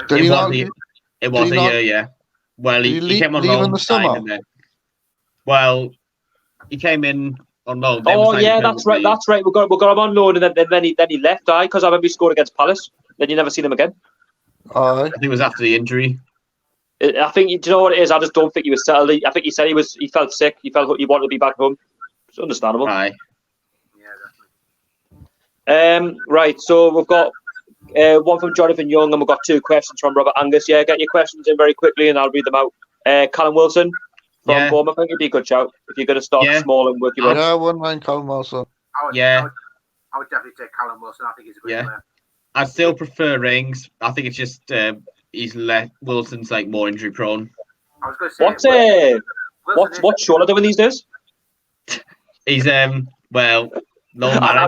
Did he not? It was a year, yeah. Well, Did he came on leave in loan, the signed, summer? and then he came in on loan. Then Oh was signed yeah, that's right. permanently. That's right. We got him on loan, and then he left. Because I remember he scored against Palace. Then you never seen him again. Aye. I think it was after the injury. I think do you know what it is? I just don't think he was settled. I think he said he felt sick. He felt he wanted to be back home. It's understandable. Aye. Yeah, Right. So we've got one from Jonathan Young, and we've got 2 questions from Robert Angus. Yeah, get your questions in very quickly, and I'll read them out. Callum Wilson from Bournemouth. I think it'd be a good shout if you're going to start small and work your way. Yeah, I wouldn't mind Callum Wilson. I would definitely take Callum Wilson. I think he's a great player. I still prefer Rings. I think it's just Wilson's like more injury prone. I was going to say what's Shola doing these days? He's well, no I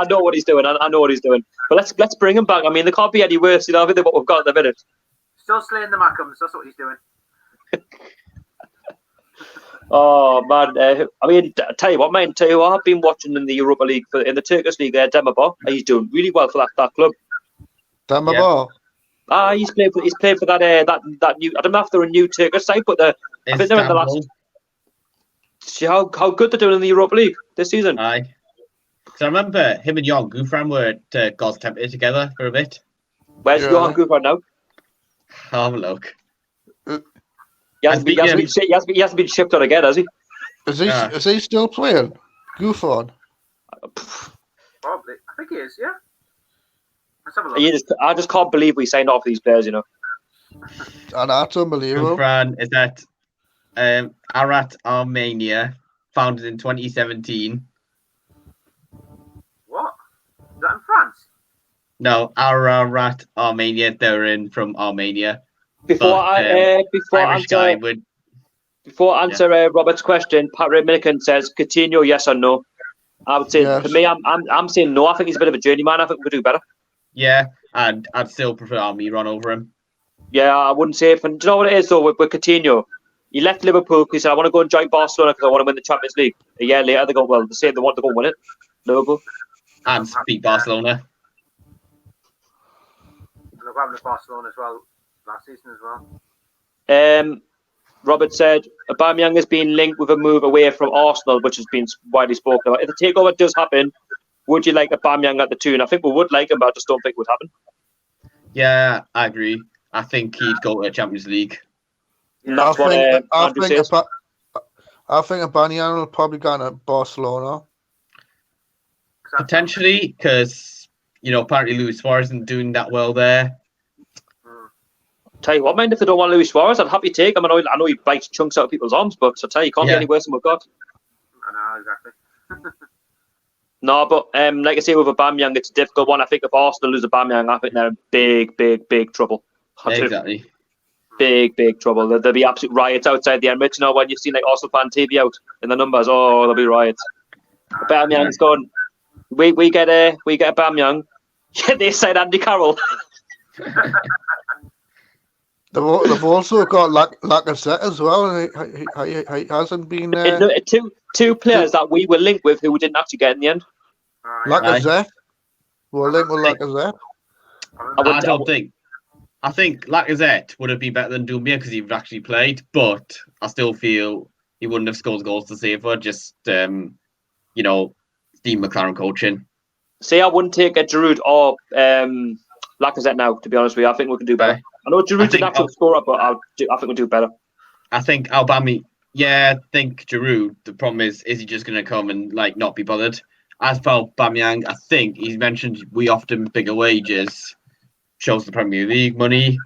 know what he's doing. I know what he's doing. But let's bring him back. I mean, there can't be any worse, than what we've got at the minute. Still slaying the Mackhams. That's what he's doing. Oh man! I mean, tell you what, mate. Tell you what, I've been watching in the Europa League in the Turkish League. Demir, he's doing really well for that club. Demir. He's played for that new. I don't know if they're a new Turkish side, but I think they're in the last. See how good they're doing in the Europa League this season. Aye. So I remember him and Johan Gouffran were at Gaziantep together for a bit. Where's Johan Gouffran now? Have a look. He hasn't been shipped on again, has he? Is he still playing? Gouffran? Probably. I think he is, yeah. Let's have a look. I just can't believe we signed off these players, And that's unbelievable. Gouffran is at Arat Armenia, founded in 2017. What? Is that in France? No, Ararat Armenia. They're from Armenia. Before answer Robert's question, Patrick Milliken says Coutinho, yes or no? I would say for me, I'm saying no. I think he's a bit of a journeyman. I think we could do better. Yeah, and I'd still prefer Almiron over him. Yeah, I wouldn't say it. And do you know what it is though with Coutinho? He left Liverpool because he said I want to go and join Barcelona because I want to win the Champions League. A year later, they go they want to go win it. Liverpool and beat Barcelona. And they're having Barcelona as well. Last season as well. Robert said Aubameyang has been linked with a move away from Arsenal, which has been widely spoken about. If the takeover does happen, would you like Aubameyang at the TOON? I think we would like him, but I just don't think it would happen. Yeah, I agree. I think he'd go to Champions League. I think Aubameyang will probably go to Barcelona. Potentially, because apparently Luis Suarez isn't doing that well there. Tell you what, man, if they don't want Luis Suarez, I'd happy take him. I know he bites chunks out of people's arms, but I tell you, can't get any worse than we've got. I know, exactly. No, but like I say, with Aubameyang, it's a difficult one. I think if Arsenal lose Aubameyang, I think they're in big trouble. Exactly. Big trouble. There'll be absolute riots outside the Emirates. When you've seen Arsenal fan TV out in the numbers, there'll be riots. Aubameyang's gone. We get Aubameyang. They said Andy Carroll. They've also got Lacazette as well. He hasn't been two players that we were linked with who we didn't actually get in the end. Lacazette. We're linked with Lacazette. I think Lacazette would have been better than Doumbia because he actually played, but I still feel he wouldn't have scored goals to save her. Just Steve McLaren coaching. See, I wouldn't take a Giroud or Lacazette now. To be honest with you, I think we can do better. I know Giroud's an actual scorer, but I think we'll do better. I think Aubameyang. Yeah, I think Giroud. The problem is he just going to come and not be bothered? As for Aubameyang, I think he's mentioned we offer him bigger wages, shows the Premier League money,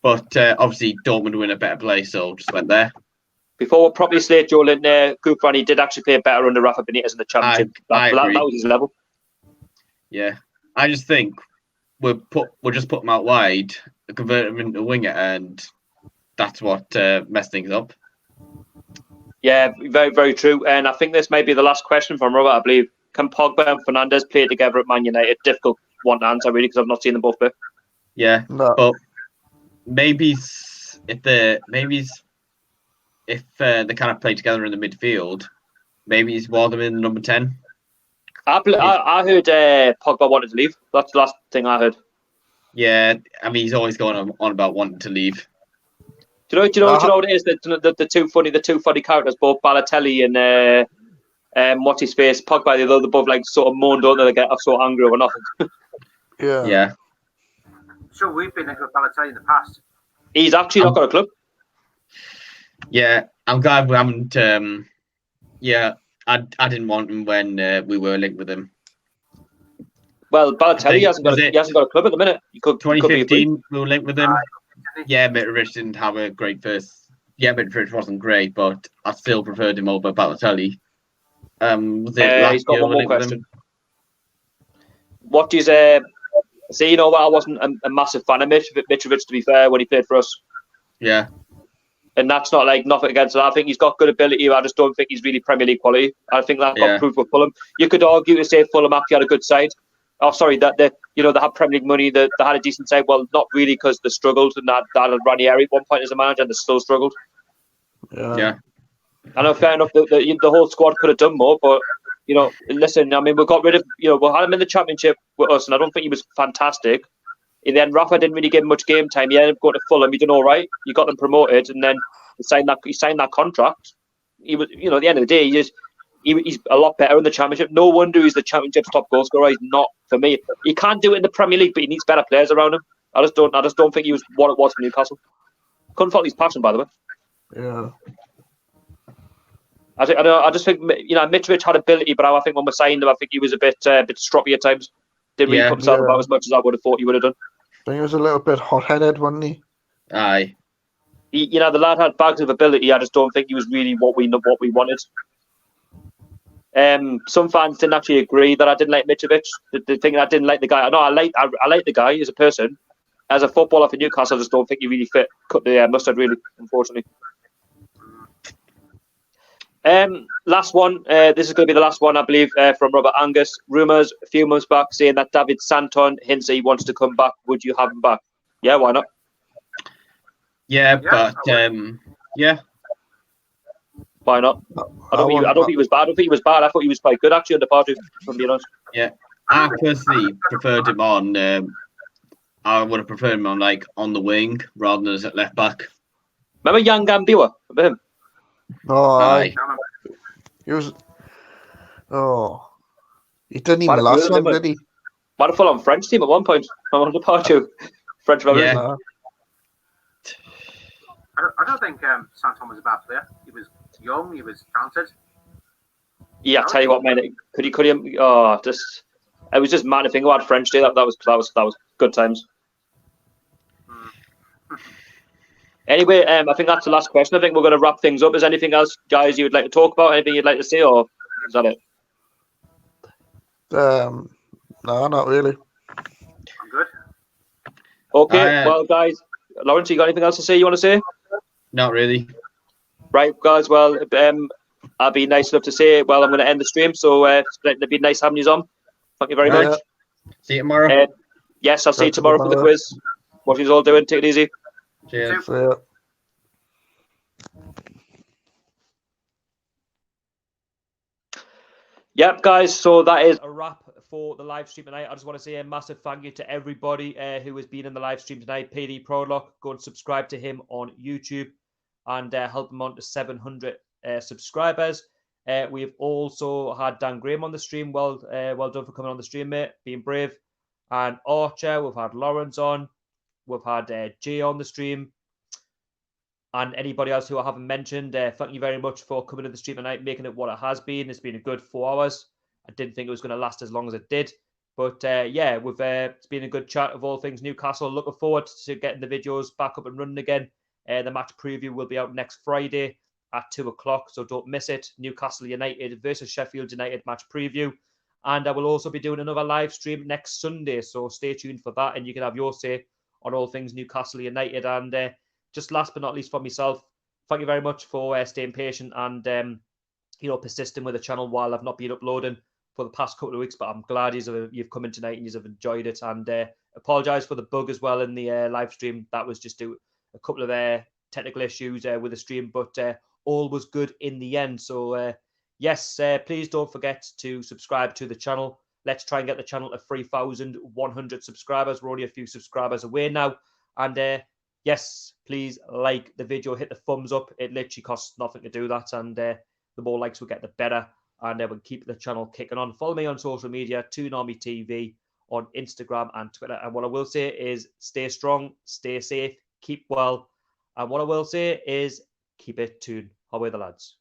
but obviously Dortmund win a better play, so just went there. Before we properly slate Joelinton, Gouffran, he did actually play better under Rafa Benitez in the Championship. That was his level. Yeah, I just think we'll just put him out wide, convert him into a winger, and that's what messed things up. Yeah, very, very true. And I think this may be the last question from Robert, I believe. Can Pogba and Fernandes play together at Man United? Difficult one to answer, really, because I've not seen them both play. Yeah, no. But maybe if they kind of play together in the midfield, maybe he's more than in number 10. I heard Pogba wanted to leave. That's the last thing I heard. Yeah, I mean, he's always going on about wanting to leave. Do you know what it is? The two funny characters, both Balotelli and what's his face, Pogba. They're both like sort of moaned on. They get so angry over nothing. Yeah. So we've been into a Balotelli in the past. He's actually not got a club. Yeah, I'm glad we haven't. I didn't want him when we were linked with him. Well, Balotelli he hasn't got a club at the minute. He could 2015 we were linked with him. Yeah, Mitrovic didn't have a great first. Yeah, Mitrovic wasn't great, but I still preferred him over Balotelli. Was it last he's got year one we more linked with question. him? What do you say? See, you know what? I wasn't a massive fan of Mitrovic, to be fair, when he played for us. Yeah. And that's not like nothing against him. I think he's got good ability. I just don't think he's really Premier League quality. I think that got proved with Fulham. You could argue to say Fulham actually had a good side. Oh, sorry, that they had Premier League money. They had a decent side. Well, not really, because they struggled, and that had Ranieri at one point as a manager, and they still struggled. Yeah. I know, fair enough. The whole squad could have done more, but listen. I mean, we got rid of. We had him in the Championship with us, and I don't think he was fantastic. And then Rafa didn't really give him much game time. He ended up going to Fulham. He did all right. You got them promoted, and then he signed that contract. He was, at the end of the day, he's a lot better in the Championship. No wonder he's the Championship's top goal scorer. He's not, for me. He can't do it in the Premier League, but he needs better players around him. I just don't think he was what it was for Newcastle. Couldn't fault his passion, by the way. Yeah. I just think Mitrovic had ability, but I think when we signed him, I think he was a bit stroppy at times. Didn't really put himself about as much as I would have thought he would have done. I think he was a little bit hot-headed, wasn't he? Aye. The lad had bags of ability. I just don't think he was really what we wanted. Some fans didn't actually agree that I didn't like Mitrovic. They think I didn't like the guy. No, I like the guy as a person. As a footballer for Newcastle, I just don't think he really cut the mustard, really, unfortunately. Last one. This is going to be the last one, I believe, from Robert Angus. Rumours a few months back saying that David Santon hints that he wants to come back. Would you have him back? Yeah, why not? Yeah, but yeah. Why not? I don't think he was bad. I thought he was quite good actually on the party, from being honest. Yeah, I personally preferred him on. I would have preferred him on the wing rather than as at left back. Remember Young Gambiwa? Remember him? Oh, Aye. He was. Oh, he didn't even last long, did he? Might have fallen on French team at one point. I'm on the party. French Revolution. Yeah. I don't think Santon was a bad player. He was young. He was talented. Yeah, I tell you what, man. Could he? Oh, just it was just mad to think about French Day. That was good times. Anyway, I think that's the last question. I think we're going to wrap things up. Is there anything else, guys, you would like to talk about? Anything you'd like to say, or is that it? No, not really. I'm good. Okay, well, guys, Lawrence, you got anything else to say? You want to say? Not really. Right, guys. Well, I'd be nice enough to say. Well, I'm going to end the stream, so it'd be nice having you on. Thank you very much. See you tomorrow. Yes, I'll see you tomorrow for the quiz. What you all doing? Take it easy. Cheers. See ya. Yep, guys. So that is a wrap for the live stream tonight. I just want to say a massive thank you to everybody who has been in the live stream tonight. PD Prolock, go and subscribe to him on YouTube and help him on to 700 subscribers. We've also had Dan Graham on the stream. Well done for coming on the stream, mate. Being brave. And Archer. We've had Lawrence on. We've had Jay on the stream. And anybody else who I haven't mentioned, thank you very much for coming to the stream tonight, making it what it has been. It's been a good 4 hours. I didn't think it was going to last as long as it did. But yeah, it's been a good chat of all things Newcastle. Looking forward to getting the videos back up and running again. The match preview will be out next Friday at 2 o'clock, so don't miss it. Newcastle United versus Sheffield United match preview. And I will also be doing another live stream next Sunday, so stay tuned for that, and you can have your say on all things Newcastle United. And just last but not least for myself, thank you very much for staying patient and persisting with the channel while I've not been uploading for the past couple of weeks. But I'm glad you've come in tonight and you've enjoyed it. And apologise for the bug as well in the live stream. That was just a couple of technical issues with the stream, but all was good in the end. So yes, please don't forget to subscribe to the channel. Let's try and get the channel to 3,100 subscribers. We're only a few subscribers away now. And yes, please like the video, hit the thumbs up. It literally costs nothing to do that. And the more likes we get, the better. And we'll keep the channel kicking on. Follow me on social media, TOON Army TV, on Instagram and Twitter. And what I will say is stay strong, stay safe, keep well. And what I will say is keep it TOON. How are the lads?